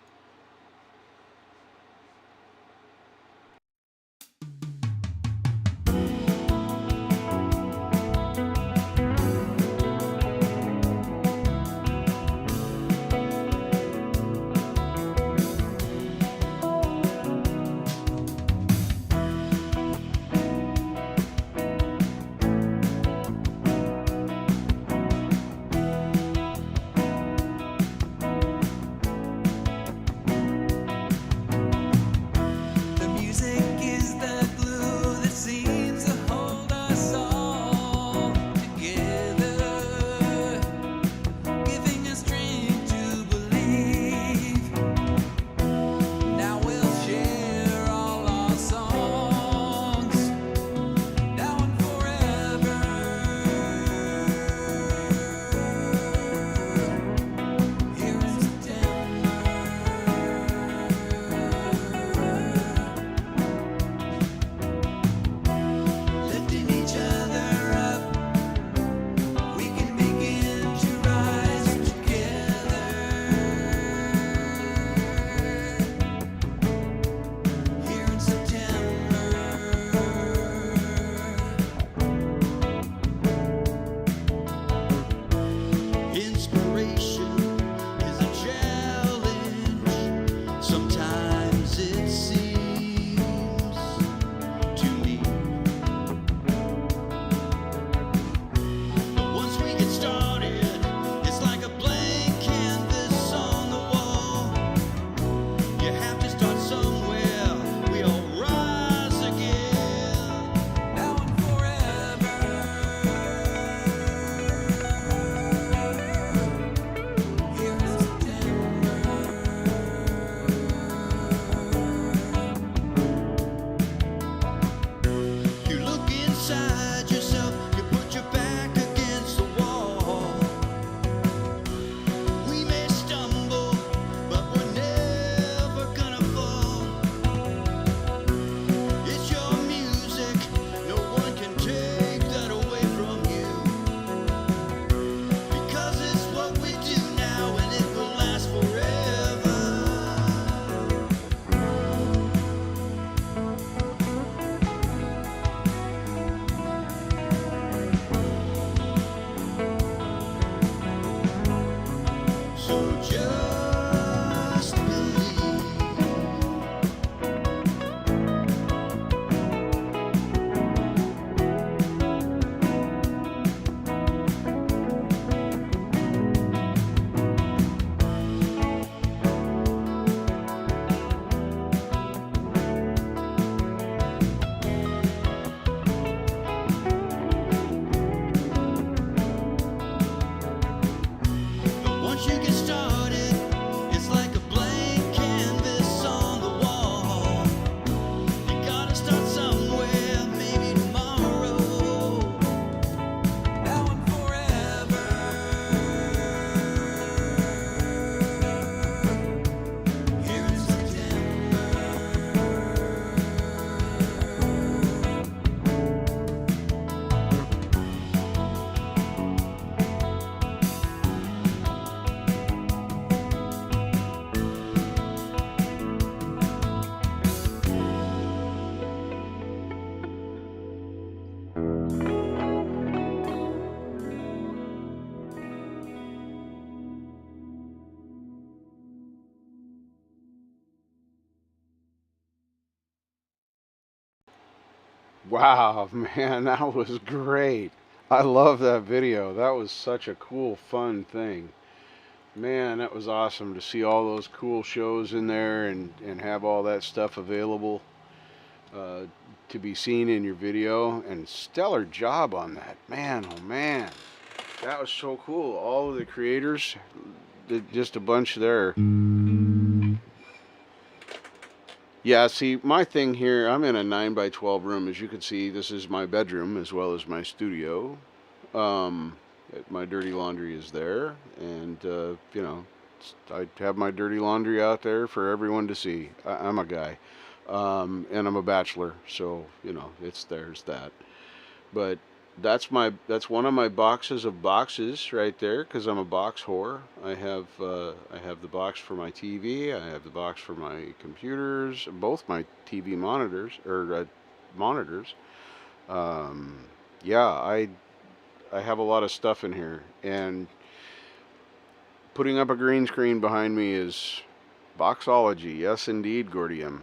Wow, man, that was great. I love that video. That was such a cool, fun thing. Man, that was awesome to see all those cool shows in there and have all that stuff available to be seen in your video. And stellar job on that. Man, oh man. That was so cool. All of the creators, just a bunch there. Yeah, see, my thing here, I'm in a 9x12 room. As you can see, this is my bedroom as well as my studio. My dirty laundry is there, and, you know, I have my dirty laundry out there for everyone to see. I'm a guy, and I'm a bachelor, so, you know, there's that. But that's one of my boxes of boxes right there, because I'm a box whore. I have the box for my TV. I have the box for my computers, both my TV monitors or monitors. Yeah, I have a lot of stuff in here, and putting up a green screen behind me is boxology. Yes, indeed, Gordium.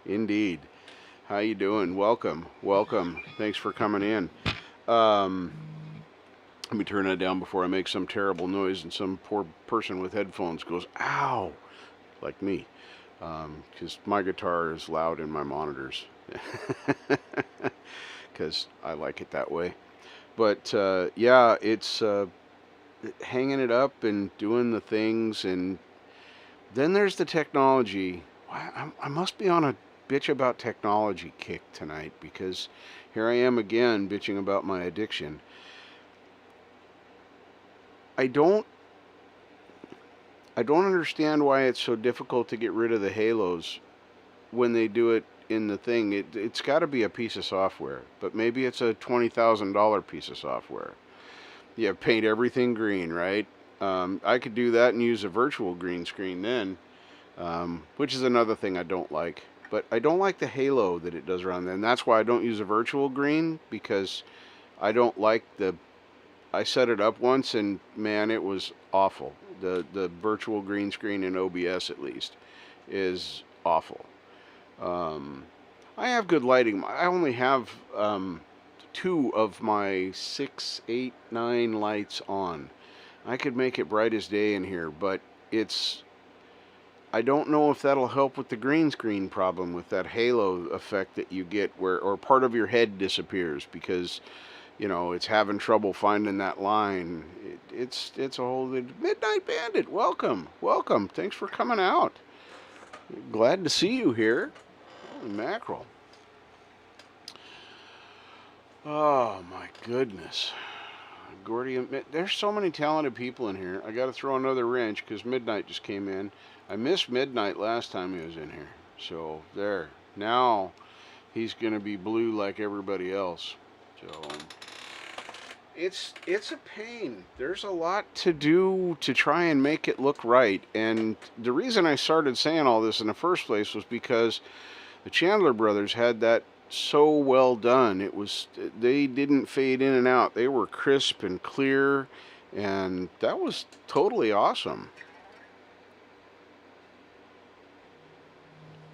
Indeed. How you doing? Welcome, welcome. Thanks for coming in. Let me turn that down before I make some terrible noise and some poor person with headphones goes, ow, like me, because my guitar is loud in my monitors, because I like it that way. But yeah, it's hanging it up and doing the things, and then there's the technology. I must be on a bitch about technology kick tonight, because here I am again bitching about my addiction. I don't understand why it's so difficult to get rid of the halos when they do it in the thing. It's got to be a piece of software, but maybe it's a $20,000 piece of software. Yeah, paint everything green, right? I could do that and use a virtual green screen then, which is another thing I don't like. But I don't like the halo that it does around there, and that's why I don't use a virtual green, because I don't like I set it up once, and man, it was awful. The virtual green screen in OBS, at least, is awful. I have good lighting. I only have 2 of my 6, 8, 9 lights on. I could make it bright as day in here, but I don't know if that'll help with the green screen problem, with that halo effect that you get or part of your head disappears because, you know, it's having trouble finding that line. It's a whole... Midnight Bandit, welcome. Welcome. Thanks for coming out. Glad to see you here. Holy mackerel. Oh, my goodness. Gordium, there's so many talented people in here. I got to throw another wrench because Midnight just came in. I missed Midnight last time he was in here. So, there. Now, he's going to be blue like everybody else. So, it's a pain. There's a lot to do to try and make it look right. And the reason I started saying all this in the first place was because the Chandler brothers had that so well done. They didn't fade in and out. They were crisp and clear, and that was totally awesome.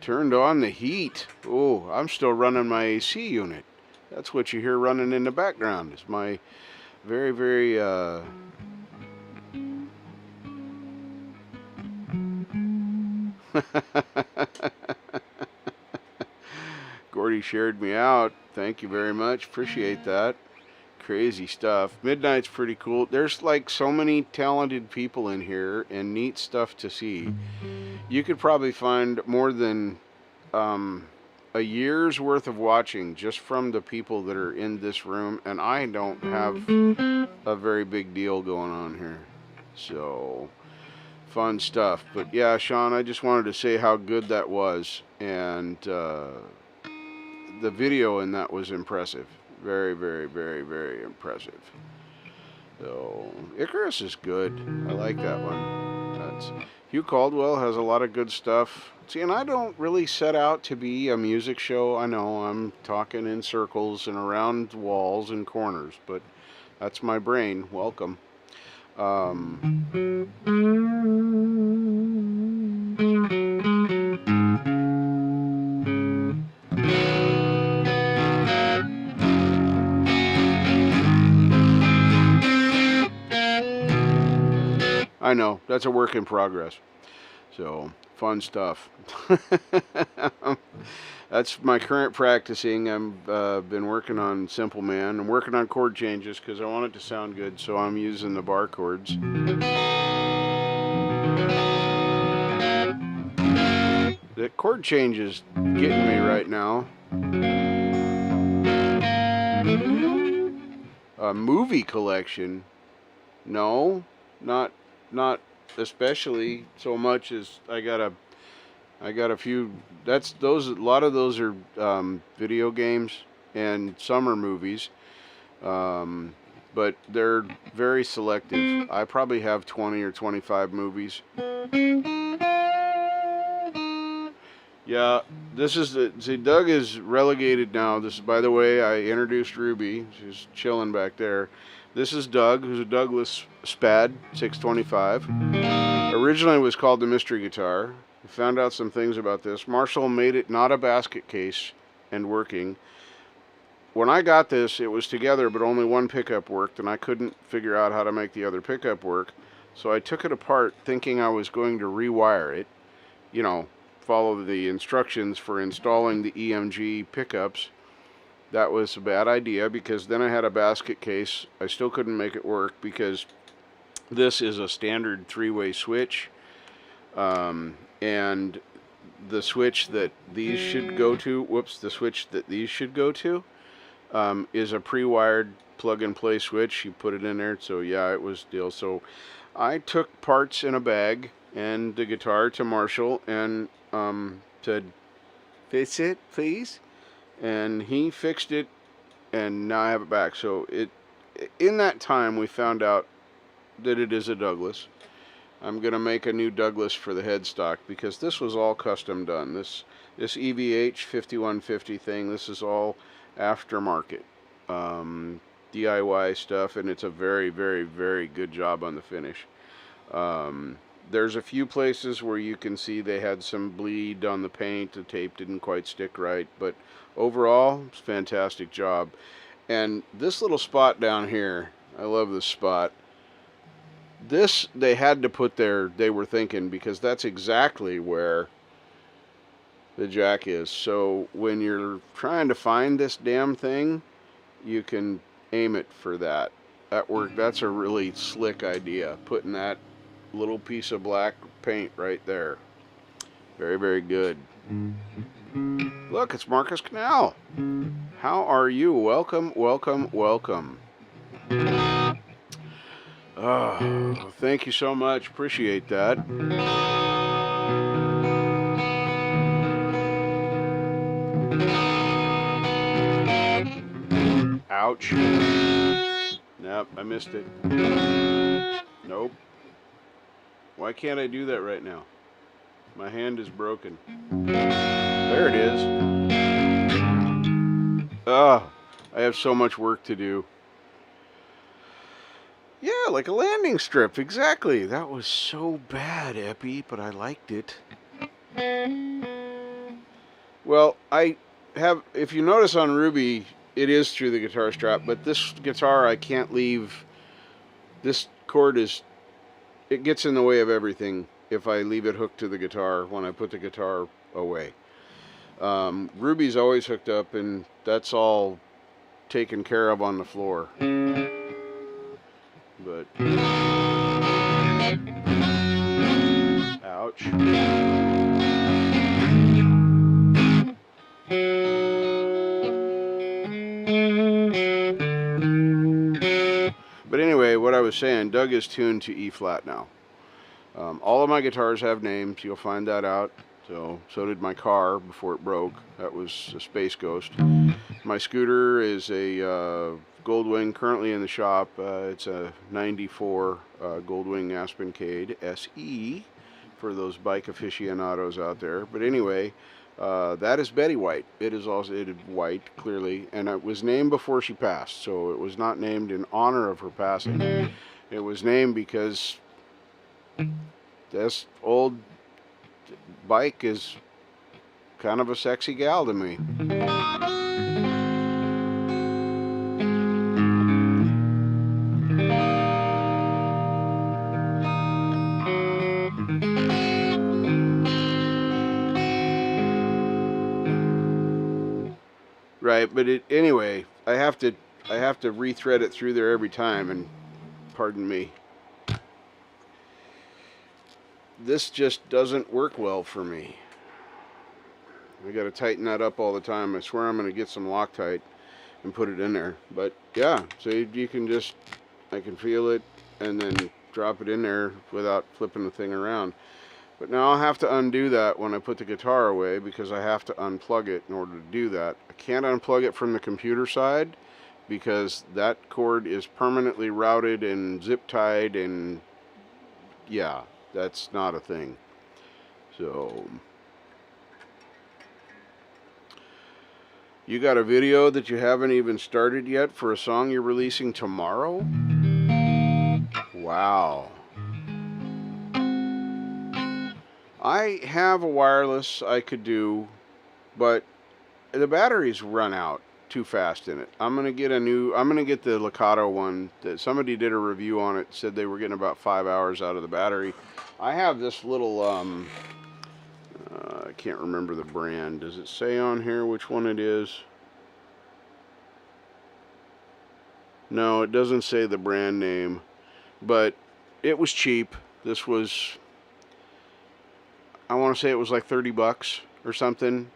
Turned on the heat. Oh, I'm still running my AC unit. That's what you hear running in the background. It's my very, very Gordy shared me out. Thank you very much. Appreciate that. Crazy stuff. Midnight's pretty cool. There's like so many talented people in here and neat stuff to see. You could probably find more than a year's worth of watching just from the people that are in this room, and I don't have a very big deal going on here. So, fun stuff. But yeah, Sean, I just wanted to say how good that was, and the video in that was impressive. Very, very, very, very impressive. So, Icarus is good. I like that one. Hugh Caldwell has a lot of good stuff. See, and I don't really set out to be a music show. I know I'm talking in circles and around walls and corners, but that's my brain. Welcome. I know, that's a work in progress. So, fun stuff. That's my current practicing. I've been working on Simple Man. I'm working on chord changes because I want it to sound good, so I'm using the bar chords. The chord change is getting me right now. A movie collection? No, not especially so much as I got a few. A lot of those are video games and summer movies, but they're very selective. I probably have 20 or 25 movies. Yeah, this is see, Doug is relegated now. This is, by the way, I introduced Ruby. She's chilling back there. This is Doug, who's a Douglas Spad 625. Originally it was called the Mystery Guitar. We found out some things about this. Marshall made it not a basket case and working. When I got this, it was together, but only one pickup worked, and I couldn't figure out how to make the other pickup work. So I took it apart thinking I was going to rewire it. You know, follow the instructions for installing the EMG pickups. That was a bad idea because then I had a basket case. I still couldn't make it work because this is a standard three-way switch, and the switch that these should go to, is a pre-wired plug-and-play switch. You put it in there, so yeah, it was deal. So I took parts in a bag and the guitar to Marshall and said, "Fix it, please," and he fixed it, and now I have it back. So in that time we found out that it is a Douglas. I'm gonna make a new Douglas for the headstock because this was all custom done. This EVH 5150 thing, this is all aftermarket DIY stuff, and it's a very, very, very good job on the finish. There's a few places where you can see they had some bleed on the paint. The tape didn't quite stick right, but overall, it's a fantastic job. And this little spot down here, I love this spot. This they had to put there, they were thinking, because that's exactly where the jack is. So when you're trying to find this damn thing, you can aim it for that. That's a really slick idea, putting that little piece of black paint right there. Very, very good. Look, it's Marcus Canal. How are you? Welcome, welcome, welcome. Oh, thank you so much. Appreciate that. Ouch. Nope, I missed it. Nope. Why can't I do that right now? My hand is broken. There it is. I have so much work to do. Yeah, like a landing strip, exactly. That was so bad, Epi, but I liked it. Well, if you notice on Ruby, it is through the guitar strap, but this guitar I can't leave. This cord it gets in the way of everything if I leave it hooked to the guitar when I put the guitar away. Ruby's always hooked up, and that's all taken care of on the floor. But ouch. But anyway, what I was saying, Doug is tuned to E flat now. All of my guitars have names. You'll find that out. So did my car before it broke. That was a Space Ghost. My scooter is a Goldwing, currently in the shop. It's a 94 Goldwing Aspencade SE for those bike aficionados out there. But anyway, that is Betty White. It is white, clearly, and it was named before she passed, so it was not named in honor of her passing. It was named because this old bike is kind of a sexy gal to me. Right, but anyway, I have to rethread it through there every time, and pardon me. This just doesn't work well for me. I got to tighten that up all the time. I swear I'm going to get some Loctite and put it in there. But yeah, so you can just, I can feel it and then drop it in there without flipping the thing around. But now I'll have to undo that when I put the guitar away, because I have to unplug it in order to do that. I can't unplug it from the computer side because that cord is permanently routed and zip tied, and yeah, that's not a thing. So you got a video that you haven't even started yet for a song you're releasing tomorrow? Wow. I have a wireless I could do, but the batteries run out too fast in it. I'm going to get the Lakato one. That somebody did a review on it, said they were getting about 5 hours out of the battery. I have this little, I can't remember the brand. Does it say on here which one it is? No, it doesn't say the brand name, but it was cheap. This was, I want to say it was like 30 bucks or something.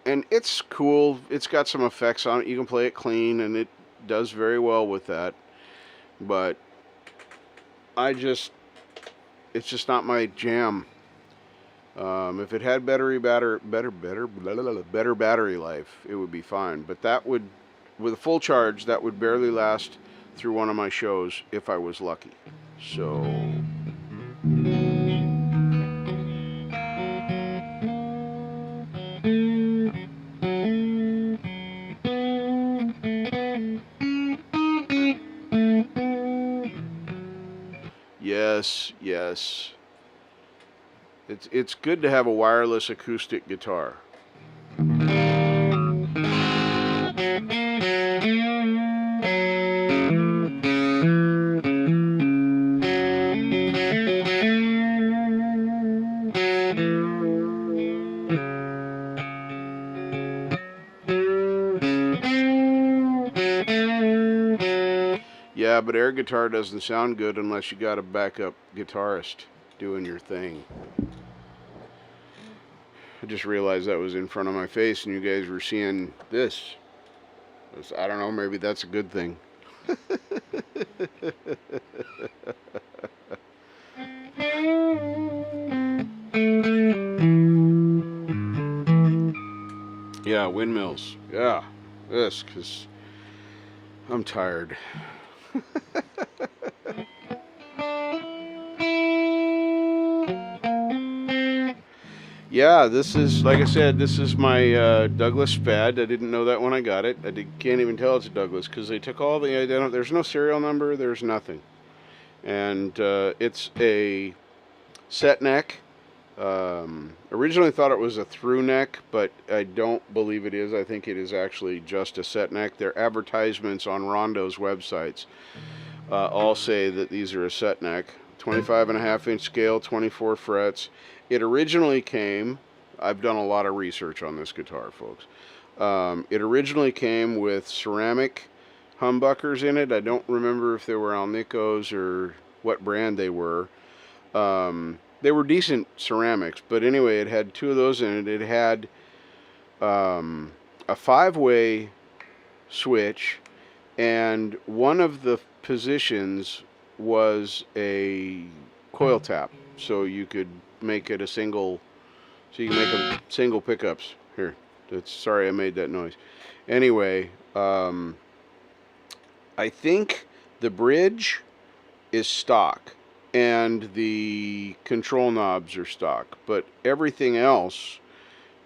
And it's cool. It's got some effects on it. You can play it clean, and it does very well with that. But it's just not my jam. If it had better battery life, it would be fine. But that would, with a full charge, that would barely last through one of my shows if I was lucky. So yes. It's good to have a wireless acoustic guitar. Yeah, but air guitar doesn't sound good unless you got a backup guitarist doing your thing. I just realized that was in front of my face and you guys were seeing this. I don't know, maybe that's a good thing. Yeah, windmills. Yeah, this, because I'm tired. Yeah, this is, like I said, this is my Douglas Spad. I didn't know that when I got it. Can't even tell it's a Douglas because they took all the there's no serial number, there's nothing. And it's a set neck. Originally thought it was a through neck, but I don't believe it is. I think it is actually just a set neck. Their advertisements on Rondo's websites all say that these are a set neck. 25.5-inch scale, 24 frets. It originally came, I've done a lot of research on this guitar, folks. It originally came with ceramic humbuckers in it. I don't remember if they were Alnico's or what brand they were. They were decent ceramics, but anyway, it had two of those in it. It had a 5-way switch, and one of the positions was a coil tap, so you could make it a single, so you can make them single pickups. Here, sorry I made that noise. Anyway, I think the bridge is stock and the control knobs are stock, but everything else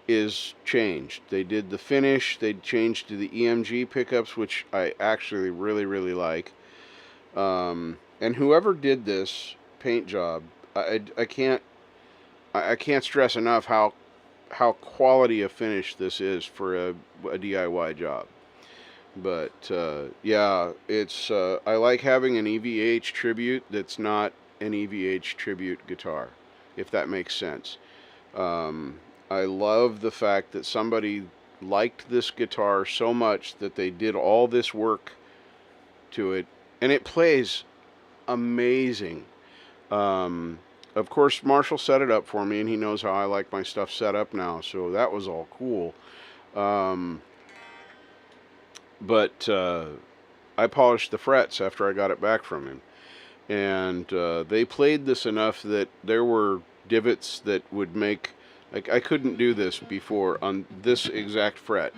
is changed. They did the finish, they changed to the EMG pickups, which I actually really like. And whoever did this paint job, I can't stress enough how quality a finish this is for a DIY job. But yeah, it's I like having an EVH tribute that's not an EVH tribute guitar, if that makes sense. I love the fact that somebody liked this guitar so much that they did all this work to it, and it plays amazing. Of course, Marshall set it up for me, and he knows how I like my stuff set up now, so that was all cool. But I polished the frets after I got it back from him, and they played this enough that there were divots that would make, like, I couldn't do this before on this exact fret.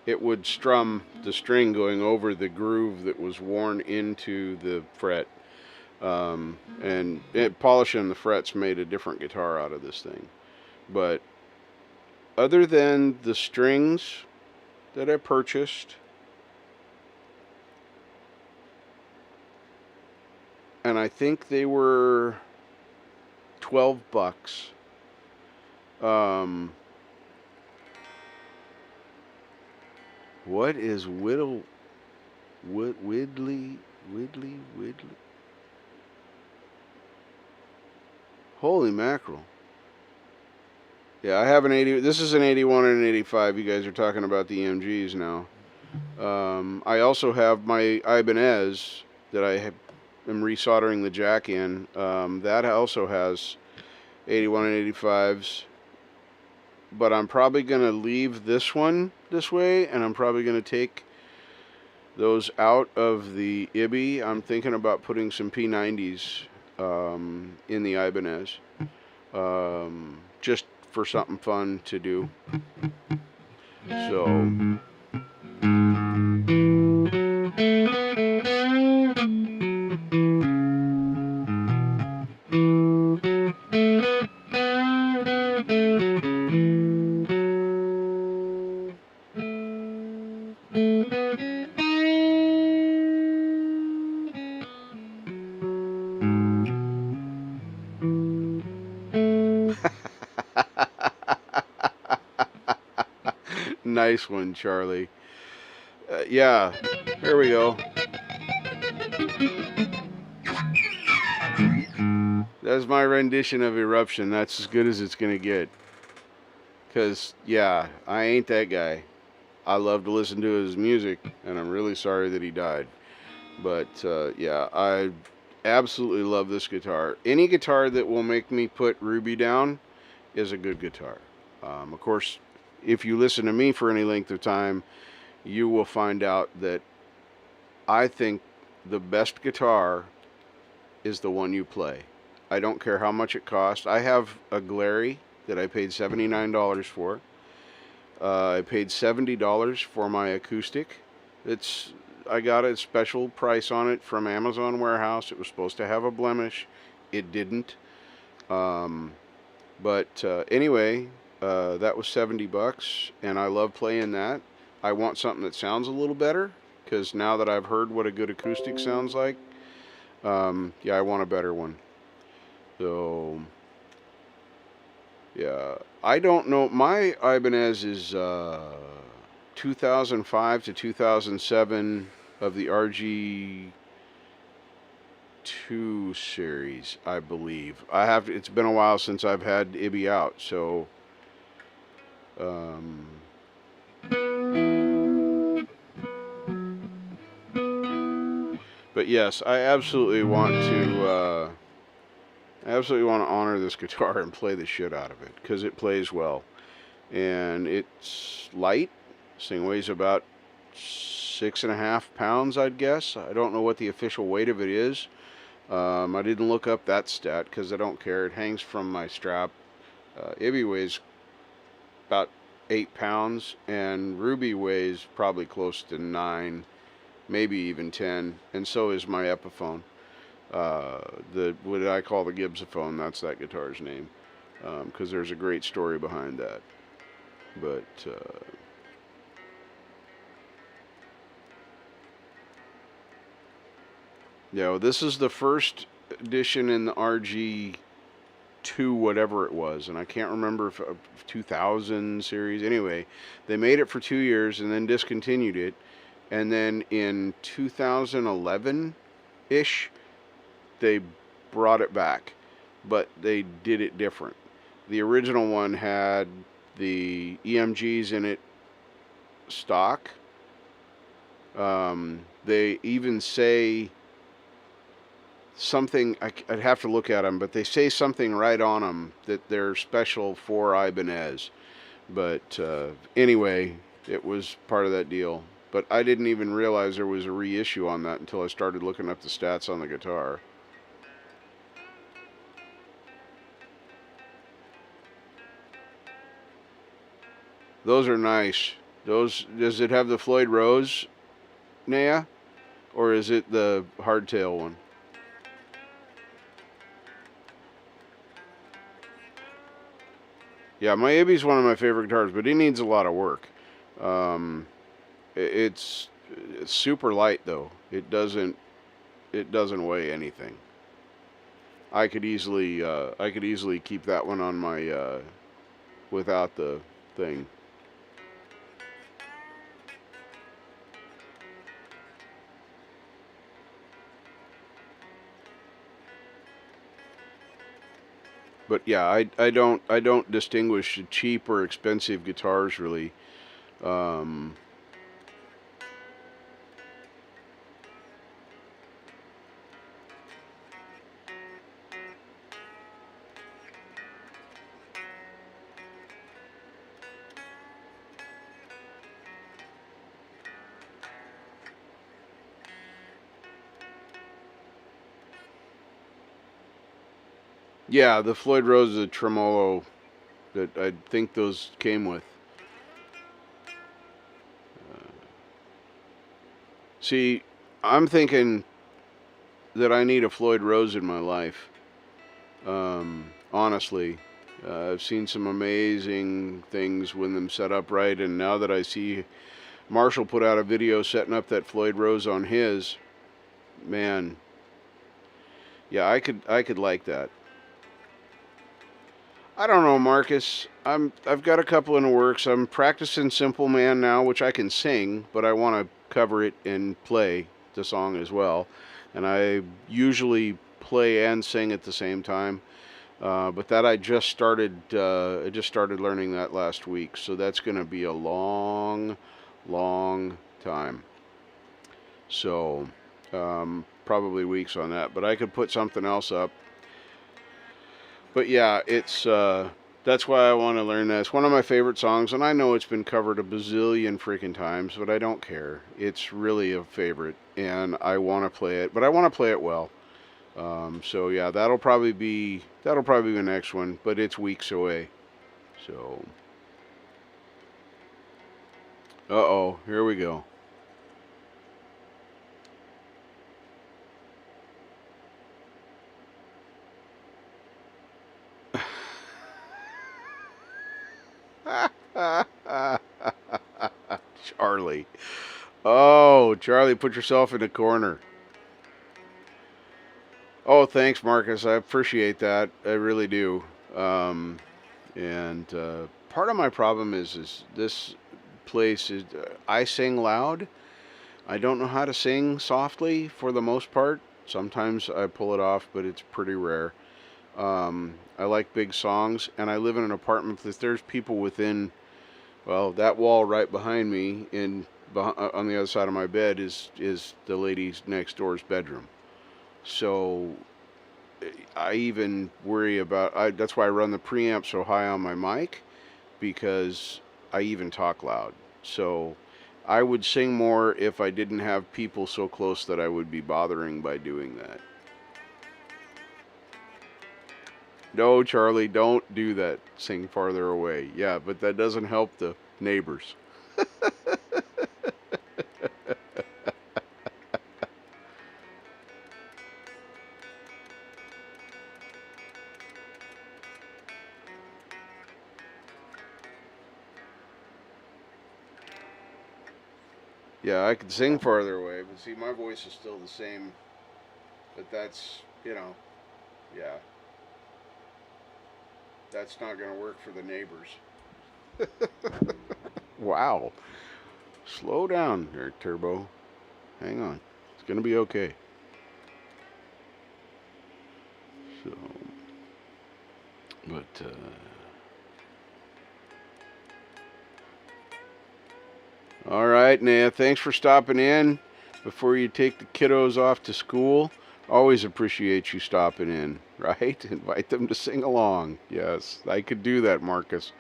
It would strum the string going over the groove that was worn into the fret. And polishing the frets made a different guitar out of this thing. But other than the strings that I purchased, and I think they were $12. What is Whittley? Holy mackerel. Yeah, I have an 80. This is an 81 and an 85. You guys are talking about the EMGs now. I also have my Ibanez that I am resoldering the jack in. That also has 81 and 85s. But I'm probably going to leave this one this way, and I'm probably going to take those out of the IBI. I'm thinking about putting some P90s in the Ibanez, just for something fun to do. So nice one, Charlie. Yeah, here we go. That's my rendition of Eruption. That's as good as it's gonna get. Cause yeah, I ain't that guy. I love to listen to his music, and I'm really sorry that he died. But yeah, I absolutely love this guitar. Any guitar that will make me put Ruby down is a good guitar. Of course, if you listen to me for any length of time, you will find out that I think the best guitar is the one you play. I don't care how much it costs. I have a Glary that I paid $79 for. I paid $70 for my acoustic. I got a special price on it from Amazon Warehouse. It was supposed to have a blemish. It didn't. But anyway, that was $70, and I love playing that. I want something that sounds a little better, because now that I've heard what a good acoustic sounds like, yeah, I want a better one. So yeah, I don't know. My Ibanez is 2005 to 2007 of the RG2 series, I believe. It's been a while since I've had IBI out, so but yes, I absolutely want to honor this guitar and play the shit out of it, because it plays well, and it's light. This thing weighs about 6.5 pounds, I'd guess. I don't know what the official weight of it is. I didn't look up that stat because I don't care. It hangs from my strap. IBI weighs about 8 pounds, and Ruby weighs probably close to 9, maybe even 10, and so is my Epiphone. What I call the Gibsophone, that's that guitar's name, because there's a great story behind that. But yeah, well, this is the first edition in the RG2 whatever it was, and I can't remember if 2000 series. Anyway, they made it for 2 years and then discontinued it, and then in 2011-ish they brought it back, but they did it different. The original one had the EMGs in it stock. They even say something, I'd have to look at them, but they say something right on them that they're special for Ibanez. But anyway, it was part of that deal. But I didn't even realize there was a reissue on that until I started looking up the stats on the guitar. Those are nice. Those, does it have the Floyd Rose, Naya? Or is it the hardtail one? Yeah, my Abbey's one of my favorite guitars, but it needs a lot of work. It's super light though. It doesn't weigh anything. I could easily keep that one on my without the thing. But yeah, I don't distinguish cheap or expensive guitars really. Yeah, the Floyd Rose is a tremolo that I think those came with. See, I'm thinking that I need a Floyd Rose in my life. Honestly, I've seen some amazing things when them set up right, and now that I see Marshall put out a video setting up that Floyd Rose on his, man, yeah, I could like that. I don't know, Marcus. I've got a couple in the works. I'm practicing Simple Man now, which I can sing, but I want to cover it and play the song as well. And I usually play and sing at the same time. But that I just started learning that last week, so that's going to be a long, long time. So probably weeks on that. But I could put something else up. But yeah, it's that's why I want to learn that. It's one of my favorite songs, and I know it's been covered a bazillion freaking times, but I don't care. It's really a favorite, and I want to play it, but I want to play it well. So yeah, that'll probably be the next one, but it's weeks away. So, uh-oh, here we go. Charlie. Oh, Charlie, put yourself in a corner. Oh, thanks, Marcus. I appreciate that. I really do. And part of my problem is this place is I sing loud. I don't know how to sing softly for the most part. Sometimes I pull it off, but it's pretty rare. I like big songs, and I live in an apartment that there's people within, well, that wall right behind me on the other side of my bed is the lady next door's bedroom. So I even worry about, that's why I run the preamp so high on my mic, because I even talk loud. So I would sing more if I didn't have people so close that I would be bothering by doing that. No, Charlie, don't do that. Sing farther away. Yeah, but that doesn't help the neighbors. Yeah, I could sing farther away, but see, my voice is still the same. But that's, yeah. That's not going to work for the neighbors. Wow. Slow down there, Turbo. Hang on. It's going to be okay. So, but, All right, Naya, thanks for stopping in before you take the kiddos off to school. Always appreciate you stopping in, right? Invite them to sing along. Yes, I could do that, Marcus.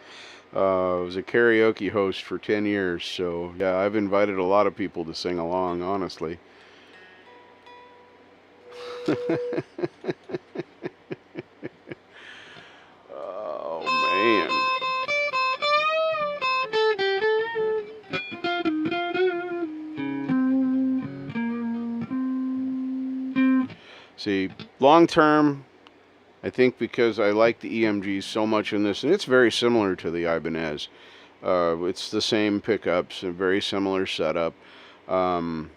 I was a karaoke host for 10 years, so yeah, I've invited a lot of people to sing along, honestly. Oh, man. See, long term, I think because I like the EMGs so much in this, and it's very similar to the Ibanez. It's the same pickups and very similar setup. But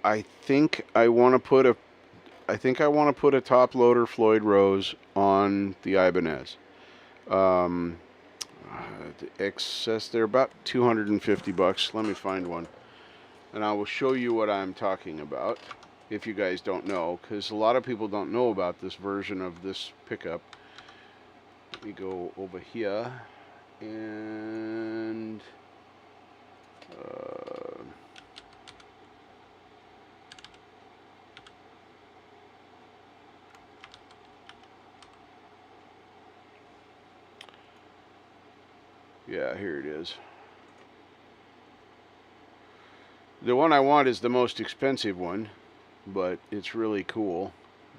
I think I want to put a top loader Floyd Rose on the Ibanez. The excess, they're about $250. Let me find one, and I will show you what I'm talking about. If you guys don't know, because a lot of people don't know about this version of this pickup. Let me go over here and yeah, here it is. The one I want is the most expensive one, but it's really cool.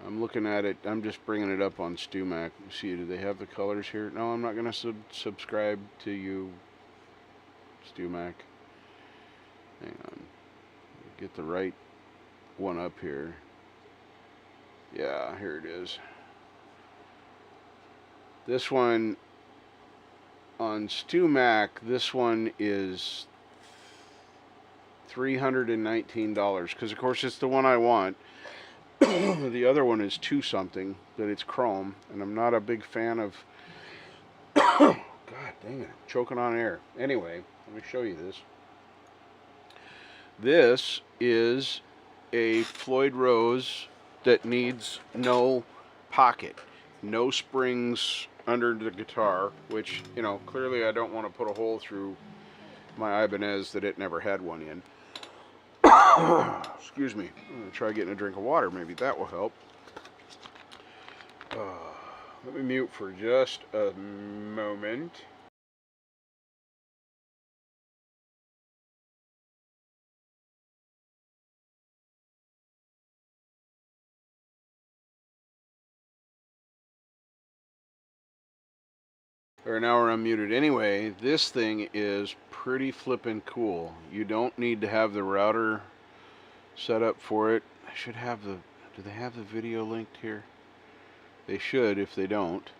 I'm looking at it. I'm just bringing it up on StewMac. See, do they have the colors here? No, I'm not going to subscribe to you, StewMac. Hang on. Get the right one up here. Yeah, here it is. This one on StewMac, this one is $319 because, of course, it's the one I want. The other one is $2 something, that it's chrome, and I'm not a big fan of. God dang it, I'm choking on air. Anyway, let me show you this. This is a Floyd Rose that needs no pocket, no springs under the guitar, which, you know, clearly I don't want to put a hole through my Ibanez that it never had one in. Excuse me. I'm going to try getting a drink of water. Maybe that will help. Let me mute for just a moment. Or now we're unmuted. Anyway, this thing is pretty flippin' cool. You don't need to have the router set up for it. I should have the... Do they have the video linked here? They should if they don't.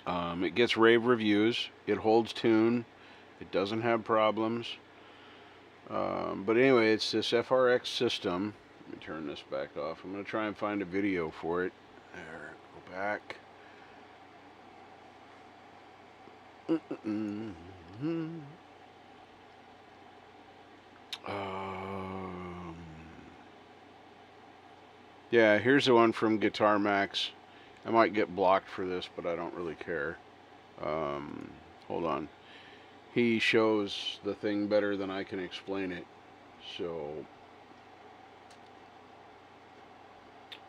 It gets rave reviews. It holds tune. It doesn't have problems. But anyway, it's this FRX system. Let me turn this back off. I'm going to try and find a video for it. There, go back. Yeah, here's the one from Guitar Max. I might get blocked for this, but I don't really care. Hold on. He shows the thing better than I can explain it. So,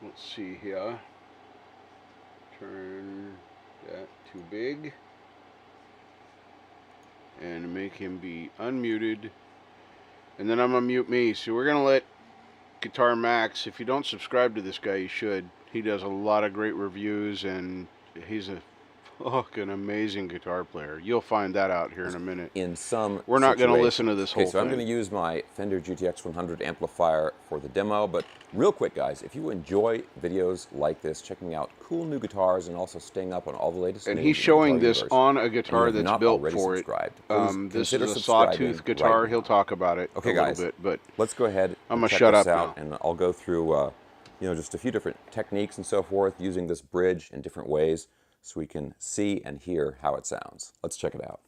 let's see here. Turn that too big. And make him be unmuted. And then I'm going to mute me. So we're going to let Guitar Max, if you don't subscribe to this guy, you should. He does a lot of great reviews, and he's a fucking amazing guitar player. You'll find that out here in a minute. In some We're not going to listen to this whole thing. So I'm going to use my Fender GTX 100 amplifier for the demo, but real quick, guys, if you enjoy videos like this, checking out cool new guitars and also staying up on all the latest and news he's showing this on a guitar that's built for it. This is a sawtooth guitar. He'll talk about it a little bit, but let's go ahead. I'm going to shut up now. And I'll go through you know, just a few different techniques and so forth using this bridge in different ways so we can see and hear how it sounds. Let's check it out.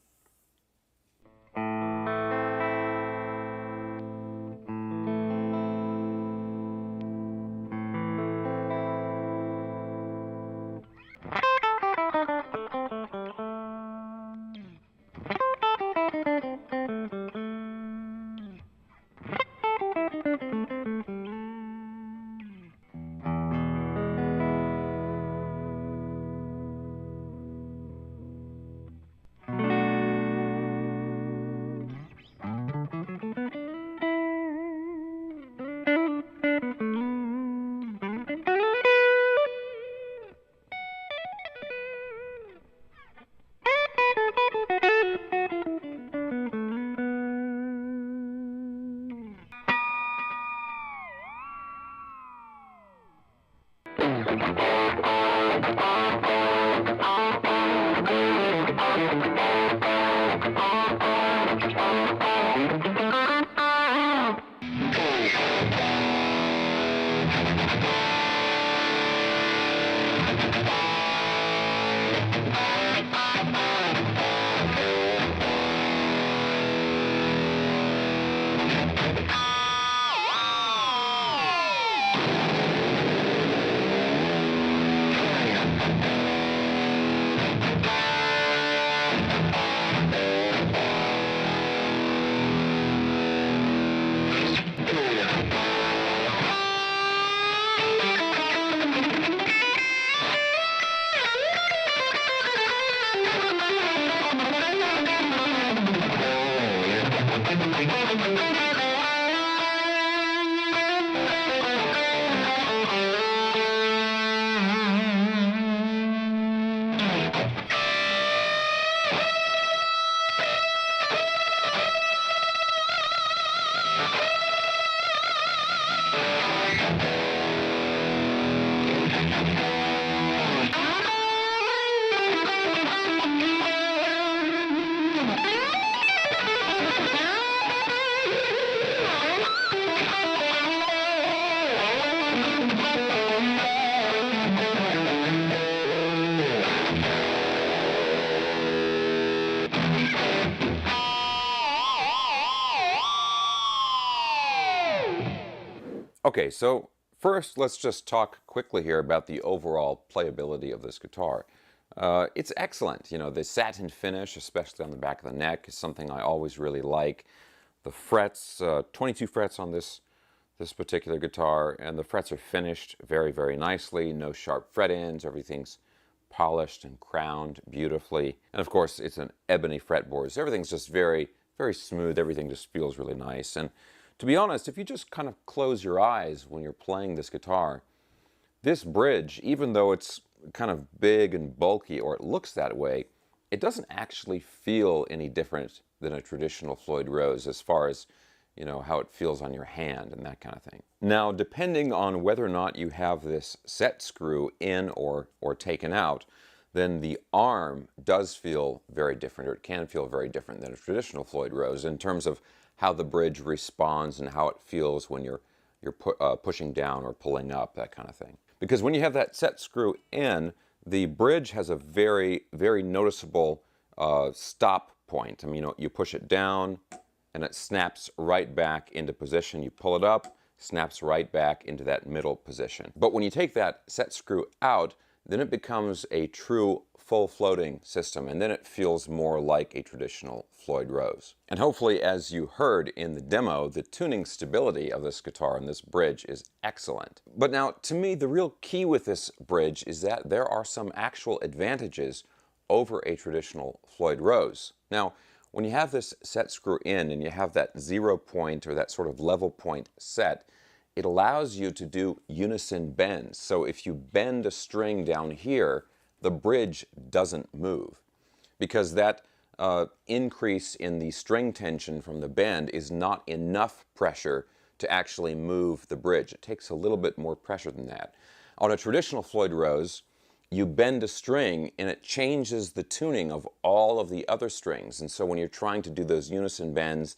Okay, so first let's just talk quickly here about the overall playability of this guitar. It's excellent. You know, the satin finish, especially on the back of the neck, is something I always really like. The frets, 22 frets on this particular guitar, and the frets are finished very, very nicely. No sharp fret ends. Everything's polished and crowned beautifully. And of course, it's an ebony fretboard, so everything's just very, very smooth. Everything just feels really nice. And to be honest, if you just kind of close your eyes when you're playing this guitar, this bridge, even though it's kind of big and bulky, or it looks that way, it doesn't actually feel any different than a traditional Floyd Rose as far as, you know, how it feels on your hand and that kind of thing. Now, depending on whether or not you have this set screw in or taken out, then the arm does feel very different, or it can feel very different than a traditional Floyd Rose in terms of how the bridge responds and how it feels when you're pushing down or pulling up, that kind of thing. Because when you have that set screw in, the bridge has a very, very noticeable stop point. I mean, you push it down and it snaps right back into position. You pull it up, snaps right back into that middle position. But when you take that set screw out, then it becomes a true full floating system, and then it feels more like a traditional Floyd Rose. And hopefully, as you heard in the demo, the tuning stability of this guitar and this bridge is excellent. But now, to me, the real key with this bridge is that there are some actual advantages over a traditional Floyd Rose. Now, when you have this set screw in and you have that 0 point or that sort of level point set, it allows you to do unison bends. So if you bend a string down here, the bridge doesn't move, because that increase in the string tension from the bend is not enough pressure to actually move the bridge. It takes a little bit more pressure than that. On a traditional Floyd Rose, you bend a string and it changes the tuning of all of the other strings. And so when you're trying to do those unison bends,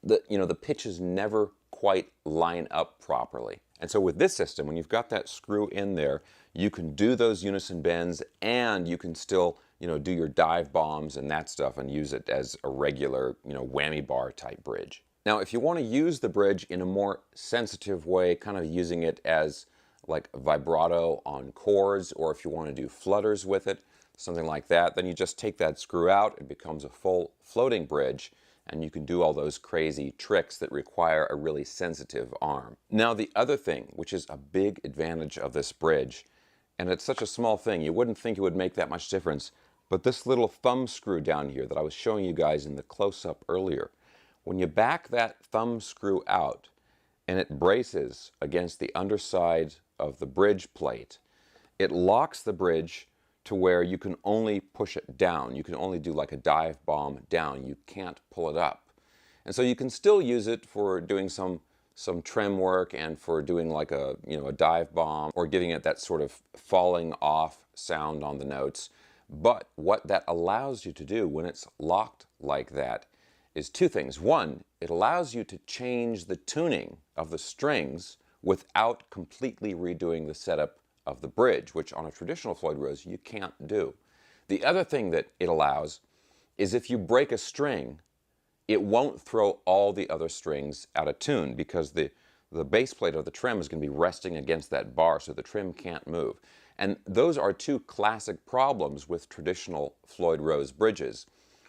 the pitches never quite line up properly. And so with this system, when you've got that screw in there, you can do those unison bends, and you can still, do your dive bombs and that stuff and use it as a regular, whammy bar type bridge. Now, if you want to use the bridge in a more sensitive way, kind of using it as like vibrato on chords, or if you want to do flutters with it, something like that, then you just take that screw out, it becomes a full floating bridge, and you can do all those crazy tricks that require a really sensitive arm. Now, the other thing, which is a big advantage of this bridge, and it's such a small thing, you wouldn't think it would make that much difference, but this little thumb screw down here that I was showing you guys in the close-up earlier, when you back that thumb screw out and it braces against the underside of the bridge plate, it locks the bridge to where you can only push it down. You can only do like a dive bomb down. You can't pull it up. And so you can still use it for doing some some trim work and for doing like a, a dive bomb or giving it that sort of falling off sound on the notes. But what that allows you to do when it's locked like that is two things. One, it allows you to change the tuning of the strings without completely redoing the setup of the bridge, which on a traditional Floyd Rose you can't do. The other thing that it allows is if you break a string, it won't throw all the other strings out of tune because the base plate of the trim is going to be resting against that bar, so the trim can't move. And those are two classic problems with traditional Floyd Rose bridges.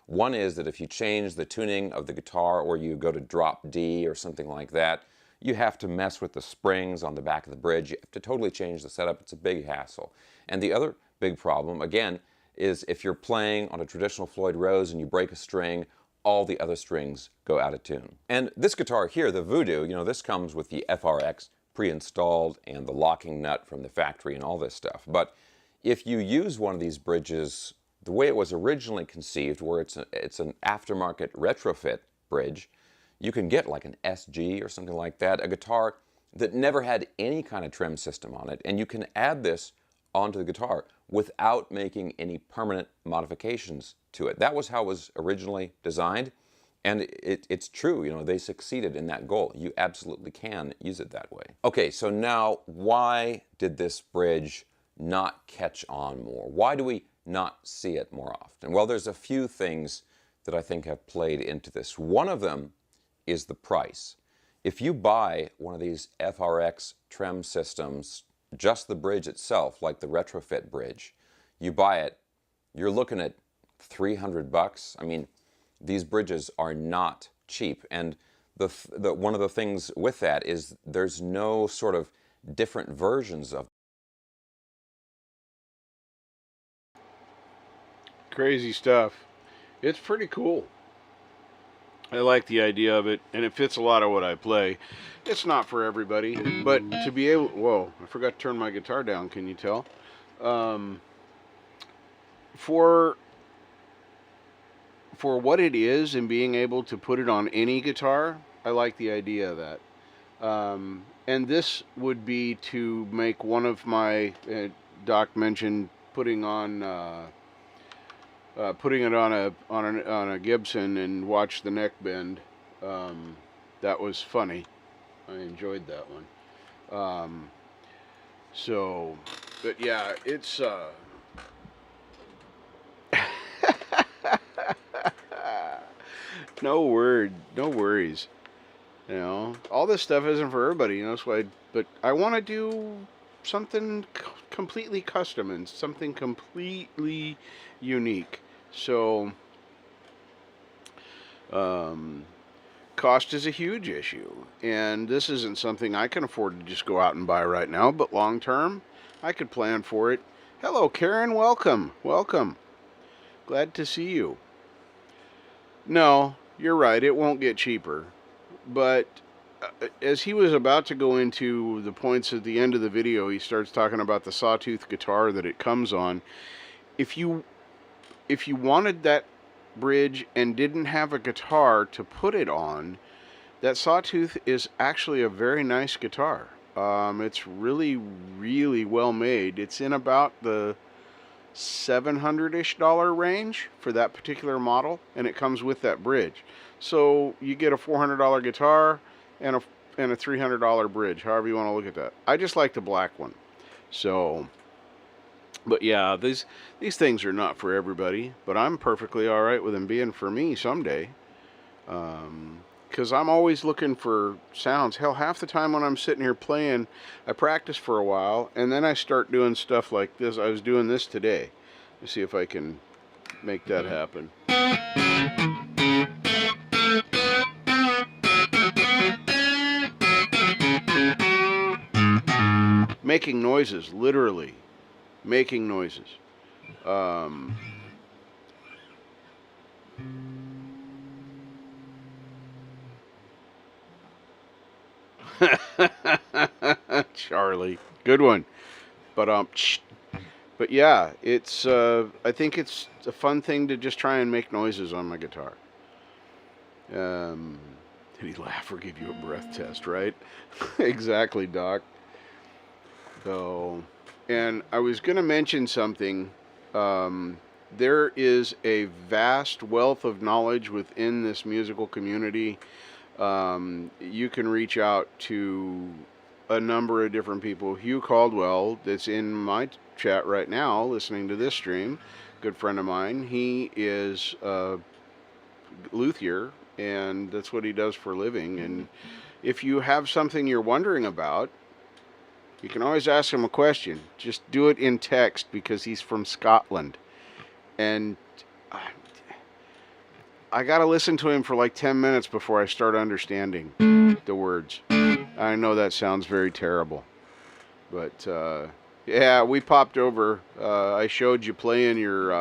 One is that if you change the tuning of the guitar or you go to drop D or something like that, you have to mess with the springs on the back of the bridge. You have to totally change the setup. It's a big hassle. And the other big problem, again, is if you're playing on a traditional Floyd Rose and you break a string, all the other strings go out of tune. And this guitar here, the Voodoo, this comes with the FRX pre-installed and the locking nut from the factory and all this stuff. But if you use one of these bridges the way it was originally conceived, where it's an aftermarket retrofit bridge, you can get like an SG or something like that, a guitar that never had any kind of trim system on it, and you can add this onto the guitar without making any permanent modifications to it. That was how it was originally designed, and it's true, they succeeded in that goal. You absolutely can use it that way. Okay, so now why did this bridge not catch on more? Why do we not see it more often? Well, there's a few things that I think have played into this. One of them is the price. If you buy one of these FRX trim systems, just the bridge itself, like the retrofit bridge, you buy it, you're looking at $300. I mean, these bridges are not cheap, and one of the things with that is there's no sort of different versions of. Crazy stuff. It's pretty cool. I like the idea of it, and it fits a lot of what I play. It's not for everybody, but to be able... Whoa, I forgot to turn my guitar down, can you tell? For what it is and being able to put it on any guitar, I like the idea of that. And this would be to make one of my... Doc mentioned putting on... putting it on a Gibson and watch the neck bend. That was funny. I enjoyed that one. But yeah, it's no worries. All this stuff isn't for everybody. That's why. But I want to do something completely custom and something completely unique. So, cost is a huge issue, and this isn't something I can afford to just go out and buy right now, but long term, I could plan for it. Hello, Karen, welcome. Glad to see you. No, you're right, it won't get cheaper, but as he was about to go into the points at the end of the video, he starts talking about the sawtooth guitar that it comes on. If you wanted that bridge and didn't have a guitar to put it on, that sawtooth is actually a very nice guitar. It's really, really well made. It's in about the $700-ish range for that particular model, and it comes with that bridge. So you get a $400 guitar and a $300 bridge, however you want to look at that. I just like the black one. So... But yeah, these things are not for everybody, but I'm perfectly all right with them being for me someday. Because I'm always looking for sounds. Hell, half the time when I'm sitting here playing, I practice for a while, and then I start doing stuff like this. I was doing this today. Let's see if I can make that happen. Making noises, literally. Making noises. Charlie, good one. But yeah, it's I think it's a fun thing to just try and make noises on my guitar. Did he laugh or give you a breath test, right? Exactly, Doc. So, and I was going to mention something. There is a vast wealth of knowledge within this musical community. You can reach out to a number of different people. Hugh Caldwell, that's in my chat right now, listening to this stream, good friend of mine. He is a luthier, and that's what he does for a living. And if you have something you're wondering about, you can always ask him a question. Just do it in text, because he's from Scotland. And I got to listen to him for like 10 minutes before I start understanding the words. I know that sounds very terrible. But, yeah, we popped over. I showed you playing your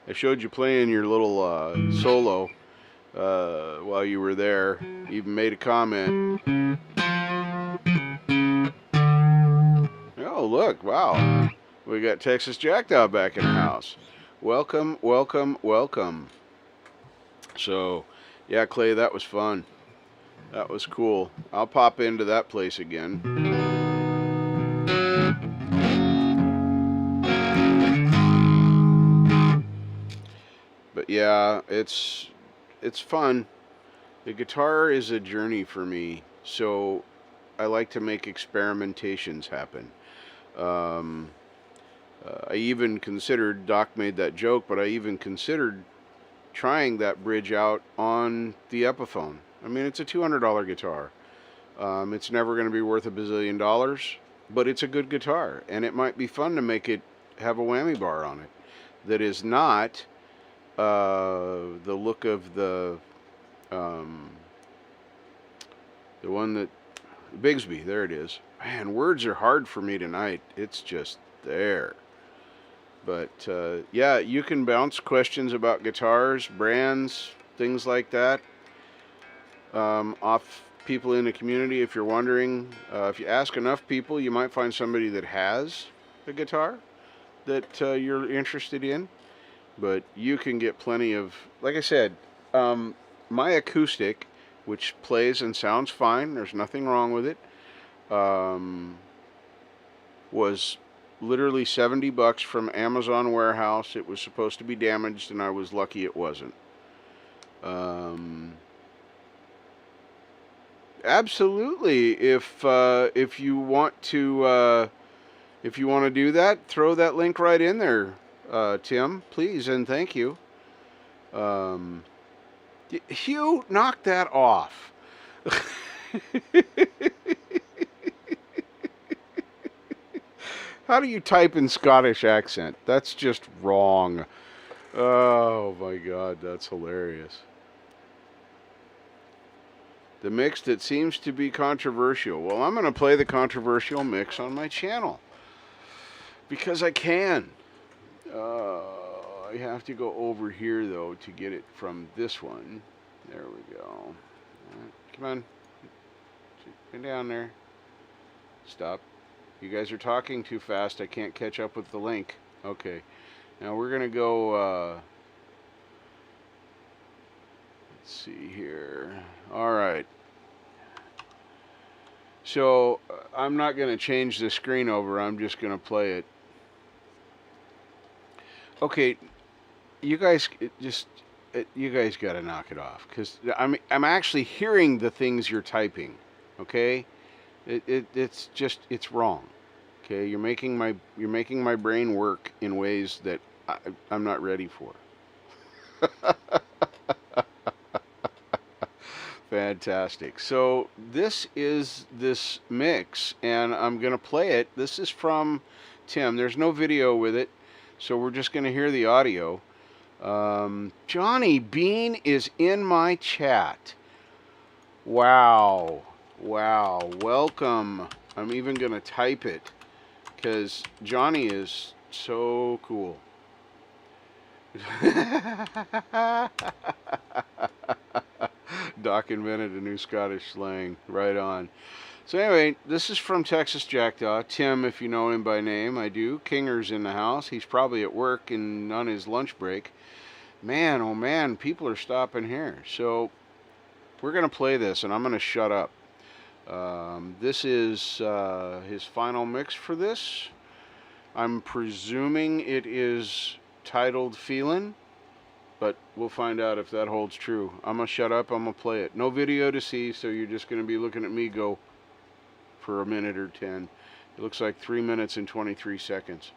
little solo while you were there. You even made a comment. Oh, look, wow. We got Texas Jackdaw back in the house. Welcome, welcome, welcome. So, yeah, Clay, that was fun. That was cool. I'll pop into that place again. But yeah, it's fun. The guitar is a journey for me, so I like to make experimentations happen. I even considered, Doc made that joke, but I even considered trying that bridge out on the Epiphone. I mean, it's a $200 guitar. It's never going to be worth $1 bazillion, but it's a good guitar, and it might be fun to make it have a whammy bar on it that is not the look of the one that Bigsby. There it is. Man, words are hard for me tonight. It's just there. But yeah, you can bounce questions about guitars, brands, things like that off people in the community. If you're wondering, if you ask enough people, you might find somebody that has a guitar that you're interested in. But you can get plenty of, like I said, my acoustic, which plays and sounds fine, there's nothing wrong with it, was literally $70 from Amazon warehouse. It was supposed to be damaged, and I was lucky it wasn't. Absolutely. If you want to do that, throw that link right in there, Tim, please, and thank you. Hugh, knock that off. How do you type in Scottish accent? That's just wrong. Oh my God, that's hilarious. The mix that seems to be controversial. Well, I'm going to play the controversial mix on my channel because I can. I have to go over here though to get it from this one. There we go. Come on. Get down there. Stop. You guys are talking too fast. I can't catch up with the link. Okay. Now we're going to go, let's see here. All right. So I'm not going to change the screen over. I'm just going to play it. Okay. You guys got to knock it off, because I'm actually hearing the things you're typing. Okay. It's wrong. Okay, you're making my brain work in ways that I'm not ready for. Fantastic. So this is this mix, and I'm gonna play it. This is from Tim. There's no video with it, so we're just gonna hear the audio. Johnny Bean is in my chat. Wow. Wow, welcome. I'm even going to type it because Johnny is so cool. Doc invented a new Scottish slang. Right on. So anyway, this is from Texas Jackdaw. Tim, if you know him by name, I do. Kinger's in the house. He's probably at work and on his lunch break. Man, oh man, people are stopping here. So we're going to play this, and I'm going to shut up. This is his final mix for this. I'm presuming it is titled Feelin', but we'll find out if that holds true. I'm going to shut up. I'm going to play it. No video to see, so you're just going to be looking at me go for a minute or 10. It looks like 3 minutes and 23 seconds.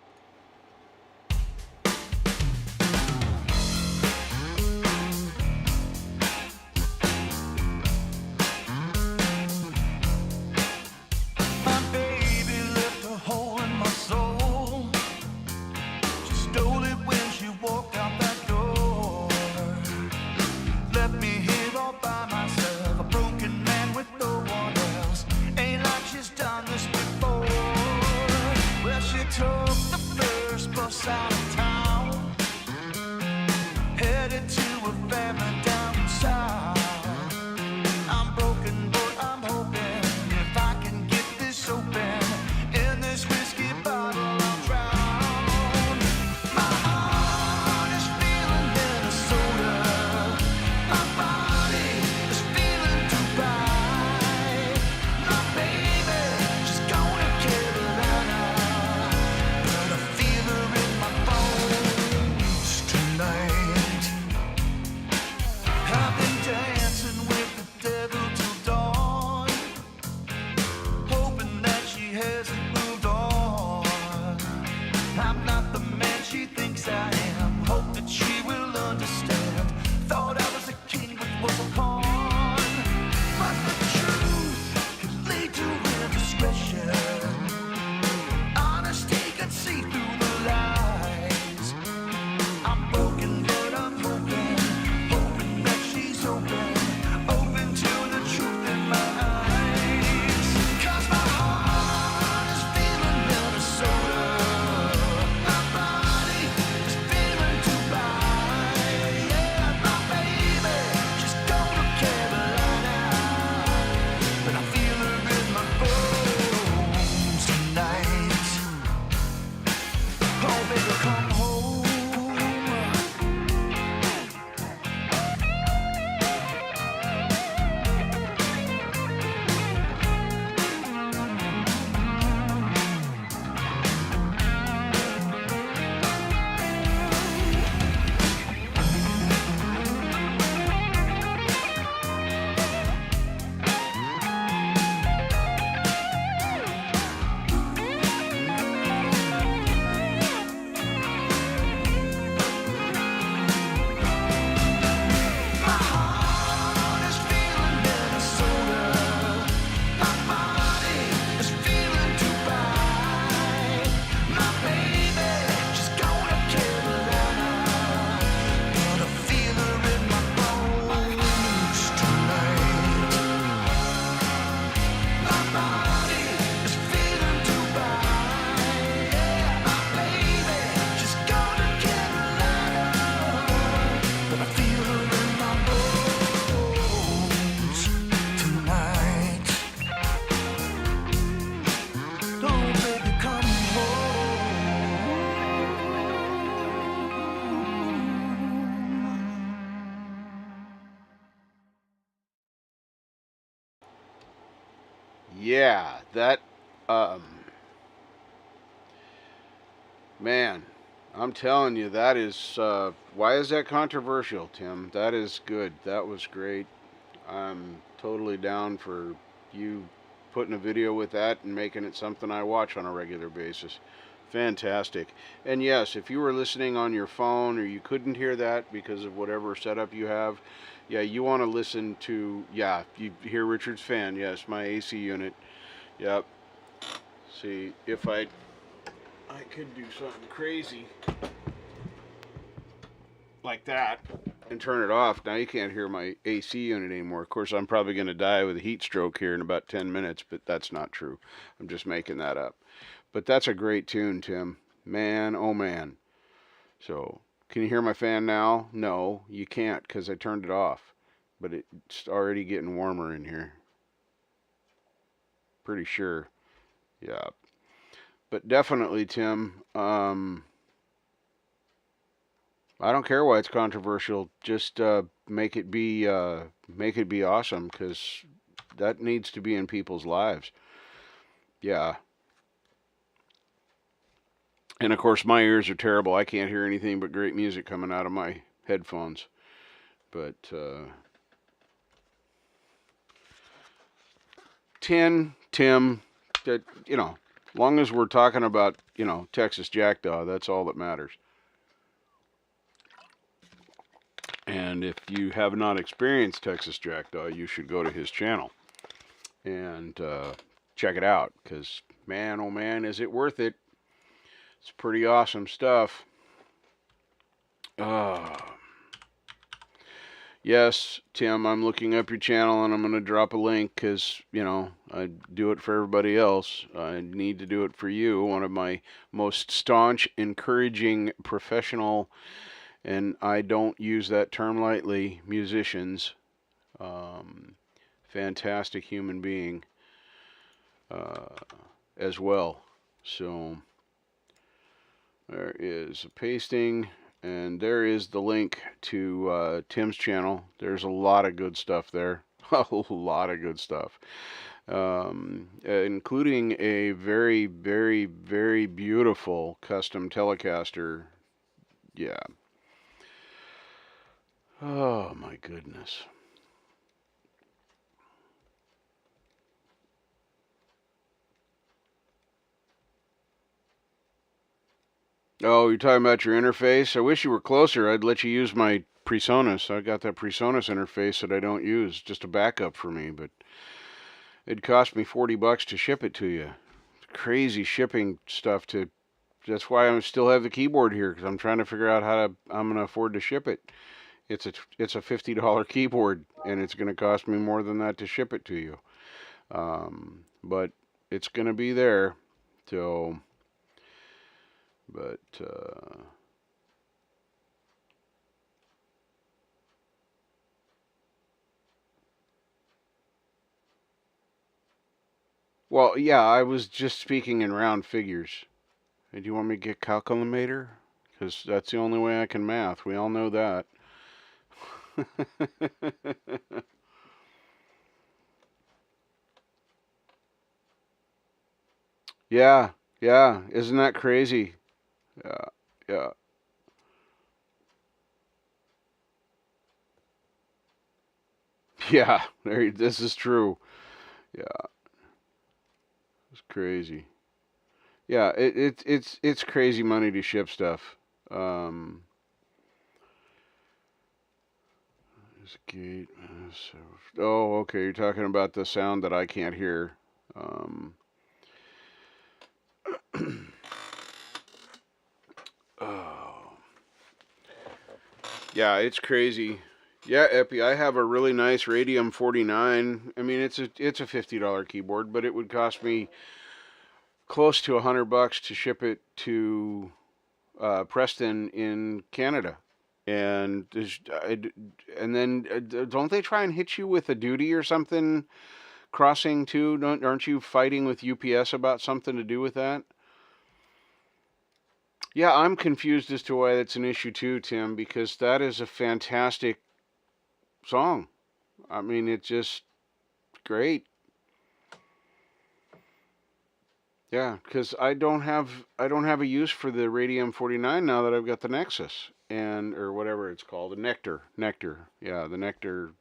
Yeah, that, man, I'm telling you, that is, why is that controversial, Tim? That is good. That was great. I'm totally down for you putting a video with that and making it something I watch on a regular basis. Fantastic. And yes, if you were listening on your phone or you couldn't hear that because of whatever setup you have, yeah, you want to listen to, yeah, you hear Richard's fan, yes, my AC unit. Yep. See, if I could do something crazy like that and turn it off. Now you can't hear my AC unit anymore. Of course, I'm probably going to die with a heat stroke here in about 10 minutes, but that's not true. I'm just making that up. But that's a great tune, Tim. Man, oh man. So, can you hear my fan now? No, you can't because I turned it off. But it's already getting warmer in here. Pretty sure. Yeah. But definitely, Tim, I don't care why it's controversial. Just make it be awesome, because that needs to be in people's lives. Yeah. And of course, my ears are terrible. I can't hear anything but great music coming out of my headphones. But Tim, that, long as we're talking about, Texas Jackdaw, that's all that matters. And if you have not experienced Texas Jackdaw, you should go to his channel and check it out, because, man, oh man, is it worth it. It's pretty awesome stuff. Yes, Tim, I'm looking up your channel, and I'm going to drop a link, because, I do it for everybody else. I need to do it for you, one of my most staunch, encouraging, professional, and I don't use that term lightly, musicians. Fantastic human being as well. So there is a pasting, and there is the link to Tim's channel. There's a lot of good stuff there. A lot of good stuff. Including a very, very, very beautiful custom Telecaster. Yeah. Oh my goodness. Oh, you're talking about your interface? I wish you were closer. I'd let you use my PreSonus. I got that PreSonus interface that I don't use, just a backup for me, but it'd cost me $40 to ship it to you. Crazy shipping stuff to. That's why I still have the keyboard here, because I'm trying to figure out I'm going to afford to ship it. It's a $50 keyboard, and it's going to cost me more than that to ship it to you. But it's going to be there. So, but well, yeah, I was just speaking in round figures. Do you want me to get calculator? Because that's the only way I can math. We all know that. Yeah, yeah. Isn't that crazy? Yeah, yeah. Yeah, this is true. Yeah, it's crazy. Yeah, it's crazy money to ship stuff. Gate. Oh, okay. You're talking about the sound that I can't hear. Oh, yeah, it's crazy. Yeah, Epi, I have a really nice Radium 49. I mean, it's a $50 keyboard, but it would cost me close to $100 to ship it to Preston in Canada. And then don't they try and hit you with a duty or something crossing too? Aren't you fighting with UPS about something to do with that? Yeah, I'm confused as to why that's an issue too, Tim, because that is a fantastic song. I mean, it's just great. Yeah, because I don't have a use for the Radium 49 now that I've got the Nexus, or whatever it's called, the Nectar. Yeah, the Nectar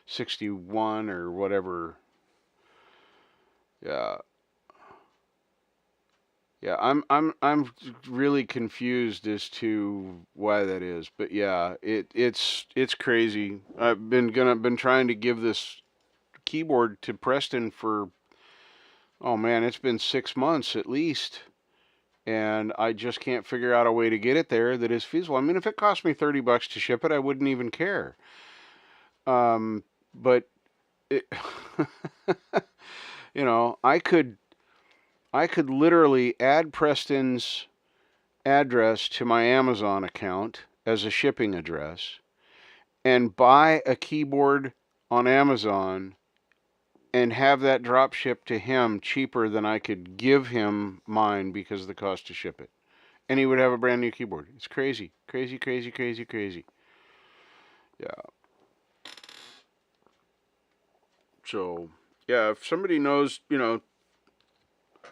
61 or whatever. Yeah. Yeah, I'm really confused as to why that is, but yeah, it's crazy. I've been trying to give this keyboard to Preston for, oh man, it's been 6 months at least, and I just can't figure out a way to get it there that is feasible. I mean, if it cost me $30 to ship it, I wouldn't even care. But it, I could literally add Preston's address to my Amazon account as a shipping address and buy a keyboard on Amazon and have that drop shipped to him cheaper than I could give him mine because of the cost to ship it. and he would have a brand new keyboard. It's crazy, crazy, crazy, crazy, crazy. Yeah. So, yeah, if somebody knows,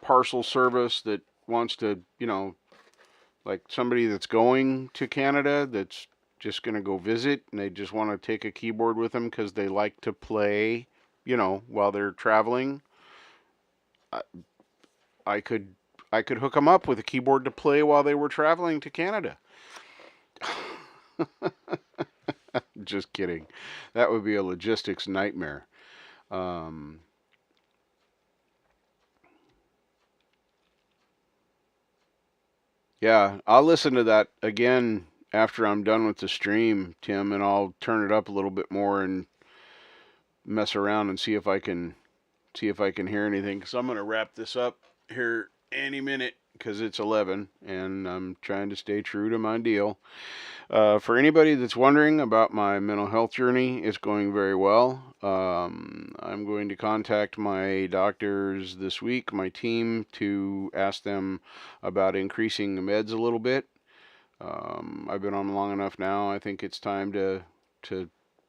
parcel service that wants to, like somebody that's going to Canada that's just going to go visit and they just want to take a keyboard with them because they like to play, while they're traveling, I could hook them up with a keyboard to play while they were traveling to Canada. Just kidding. That would be a logistics nightmare. Yeah, I'll listen to that again after I'm done with the stream, Tim, and I'll turn it up a little bit more and mess around and see if I can hear anything. Because I'm gonna wrap this up here any minute because it's 11 and I'm trying to stay true to my deal. For anybody that's wondering about my mental health journey, it's going very well. I'm going to contact my doctors this week, my team, to ask them about increasing the meds a little bit. I've been on them long enough now. I think it's time to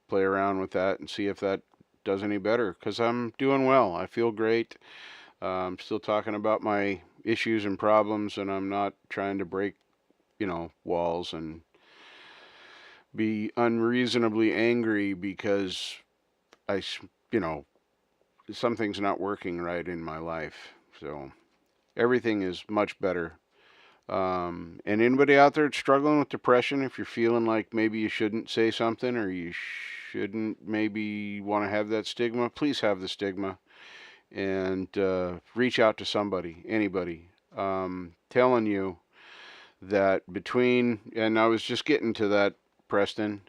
play around with that and see if that does any better, because I'm doing well. I feel great. I'm still talking about my issues and problems, and I'm not trying to break, walls and be unreasonably angry because something's not working right in my life. So everything is much better. And anybody out there struggling with depression, if you're feeling like maybe you shouldn't say something or you shouldn't maybe want to have that stigma, please have the stigma and reach out to somebody, anybody. Telling you that and I was just getting to that, Preston,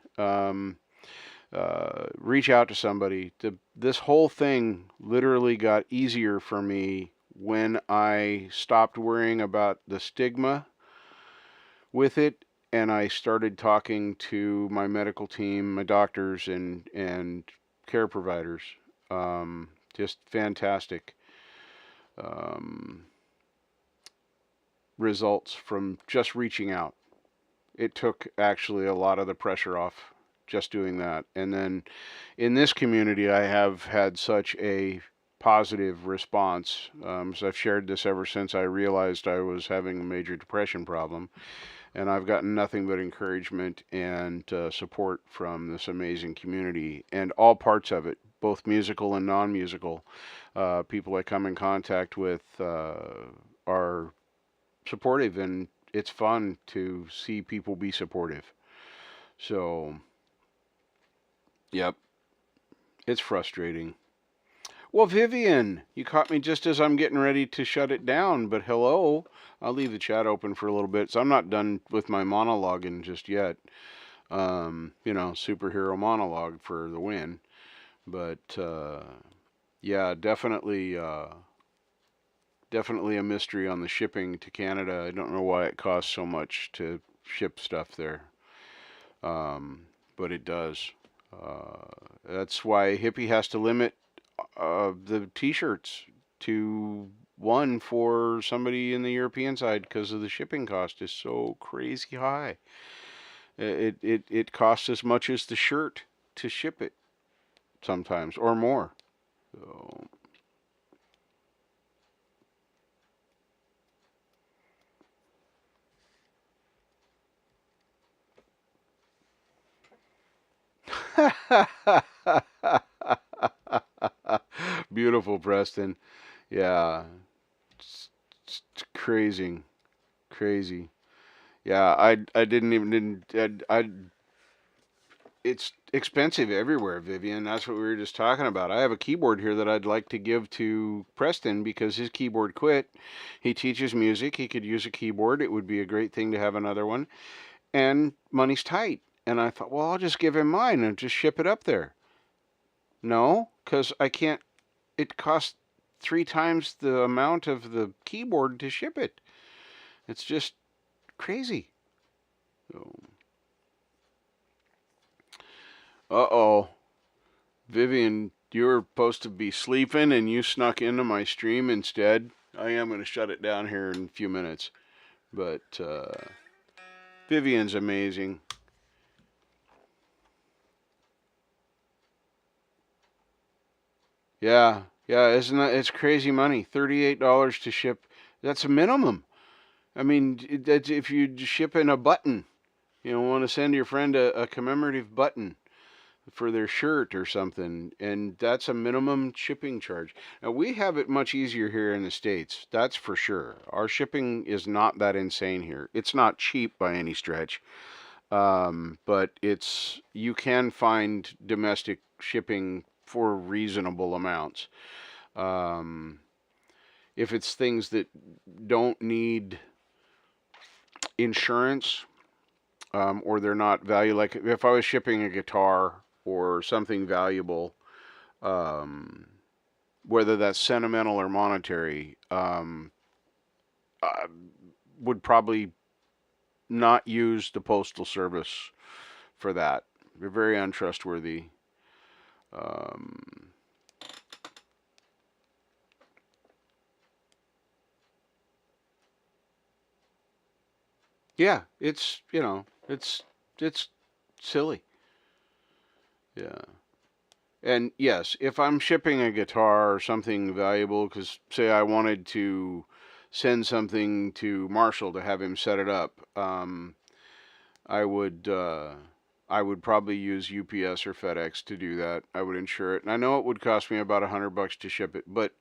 reach out to somebody. This whole thing literally got easier for me when I stopped worrying about the stigma with it, and I started talking to my medical team, my doctors, and care providers. Just fantastic results from just reaching out. It took actually a lot of the pressure off just doing that. And then in this community, I have had such a positive response. So I've shared this ever since I realized I was having a major depression problem. And I've gotten nothing but encouragement and support from this amazing community and all parts of it, both musical and non-musical. People I come in contact with are supportive, and it's fun to see people be supportive. So, yep, it's frustrating. Well, Vivian, you caught me just as I'm getting ready to shut it down, but hello. I'll leave the chat open for a little bit. So I'm not done with my monologuing just yet. Superhero monologue for the win. But, yeah, definitely a mystery on the shipping to Canada. I don't know why it costs so much to ship stuff there. But it does. That's why Hippie has to limit the t-shirts to one for somebody in the European side because of the shipping cost is so crazy high. It costs as much as the shirt to ship it sometimes, or more. So beautiful, Preston. Yeah, it's crazy, crazy. Yeah, I it's expensive everywhere, Vivian. That's what we were just talking about. I have a keyboard here that I'd like to give to Preston because his keyboard quit. He teaches music. He could use a keyboard. It would be a great thing to have another one. And money's tight. And I thought, well, I'll just give him mine and just ship it up there. No, because I can't. It costs 3 times the amount of the keyboard to ship it. It's just crazy. So, uh-oh. Vivian, you were supposed to be sleeping and you snuck into my stream instead. I am going to shut it down here in a few minutes. But Vivian's amazing. Yeah, isn't that, it's crazy money. $38 to ship. That's a minimum. I mean, that's if you ship in a button. You know, want to send your friend a commemorative button for their shirt or something, and that's a minimum shipping charge. Now, we have it much easier here in the States, that's for sure. Our shipping is not that insane here. It's not cheap by any stretch, but you can find domestic shipping for reasonable amounts. If it's things that don't need insurance, or they're not value, like if I was shipping a guitar or something valuable, whether that's sentimental or monetary, I would probably not use the postal service for that. They're very untrustworthy. Yeah, it's, you know, it's silly. Yeah. And yes, if I'm shipping a guitar or something valuable, because say I wanted to send something to Marshall to have him set it up, I would probably use UPS or FedEx to do that. I would insure it, and I know it would cost me about $100 to ship it, but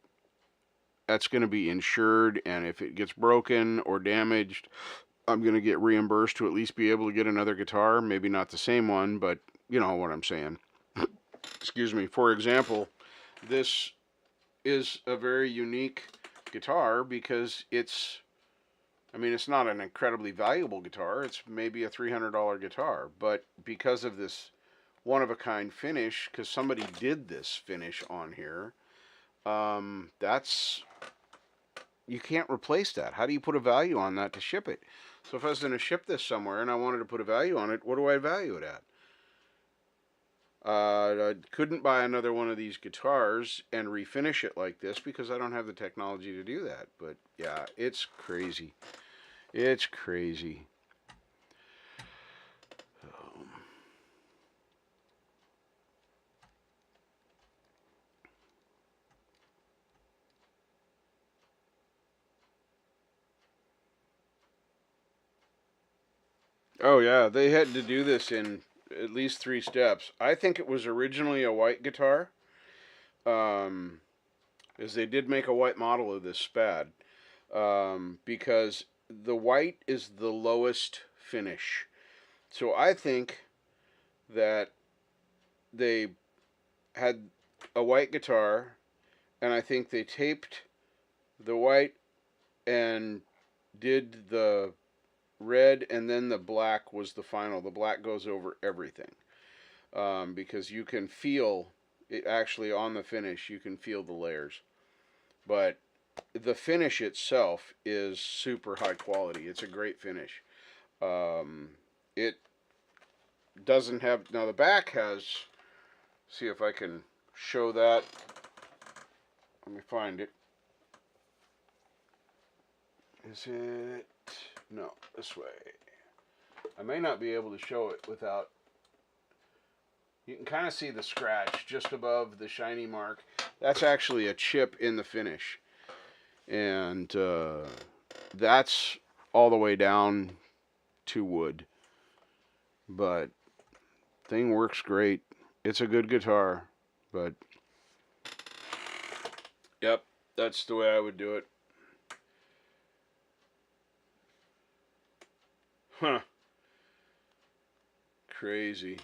that's going to be insured, and if it gets broken or damaged, I'm going to get reimbursed to at least be able to get another guitar. Maybe not the same one, but you know what I'm saying. Excuse me. For example, this is a very unique guitar because it's not an incredibly valuable guitar. It's maybe a $300 guitar, but because of this one-of-a-kind finish, because somebody did this finish on here, you can't replace that. How do you put a value on that to ship it? So if I was going to ship this somewhere and I wanted to put a value on it, what do I value it at? I couldn't buy another one of these guitars and refinish it like this because I don't have the technology to do that. But yeah, it's crazy. It's crazy. Oh yeah, they had to do this in at least 3 steps. I think it was originally a white guitar, as they did make a white model of this Spad, because the white is the lowest finish. So I think that they had a white guitar, and I think they taped the white and did the red, and then the black was the final. The black goes over everything, because you can feel it actually on the finish. You can feel the layers, but the finish itself is super high quality. It's a great finish. It doesn't have, now the back has, see if I can show that. Let me find it. Is it? No, this way. I may not be able to show it without... You can kind of see the scratch just above the shiny mark. That's actually a chip in the finish. And that's all the way down to wood. But thing works great. It's a good guitar. But yep, that's the way I would do it. Huh. Crazy.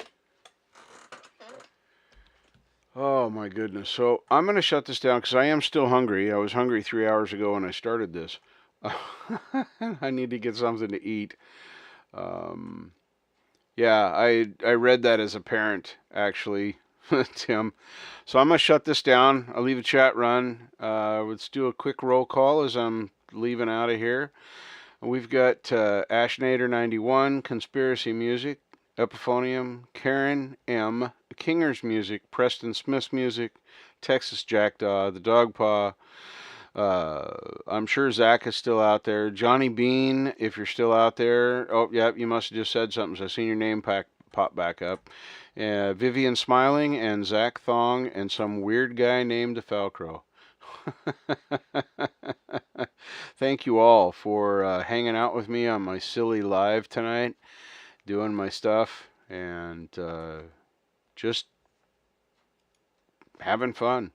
Oh my goodness. So I'm going to shut this down because I am still hungry. I was hungry 3 hours ago when I started this. I need to get something to eat. Yeah, I read that as a parent, actually, Tim. So I'm going to shut this down. I'll leave the chat run. Let's do a quick roll call as I'm leaving out of here. We've got Ashnader91, Conspiracy Music, Epiphonium, Karen M, Kinger's Music, Preston Smith's Music, Texas Jackdaw, The Dog Paw, I'm sure Zach is still out there. Johnny Bean, if you're still out there. Oh, yeah, you must have just said something. So I seen your name pop back up. Vivian Smiling and Zach Thong and some weird guy named Falcro. Thank you all for hanging out with me on my silly live tonight, doing my stuff, and just having fun.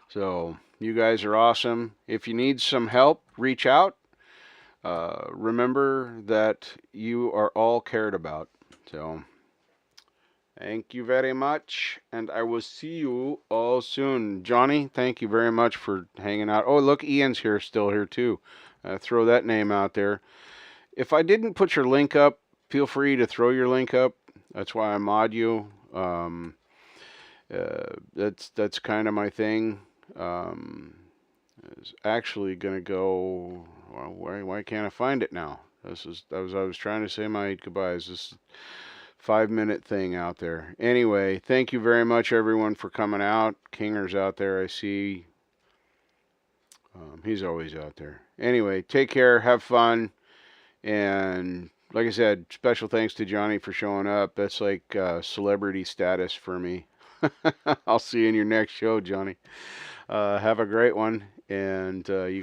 So you guys are awesome. If you need some help, reach out. Remember that you are all cared about. So thank you very much, and I will see you all soon. Johnny, thank you very much for hanging out. Oh, look, Ian's still here too. Throw that name out there. If I didn't put your link up, feel free to throw your link up. That's why I mod you. That's kind of my thing. Is actually gonna go. Well, why can't I find it now? I was trying to say my goodbyes. This 5-minute thing out there. Anyway, thank you very much, everyone, for coming out. Kinger's out there, I see. He's always out there. Anyway, take care, have fun, and like I said, special thanks to Johnny for showing up. That's like celebrity status for me. I'll see you in your next show, Johnny. Have a great one, and you guys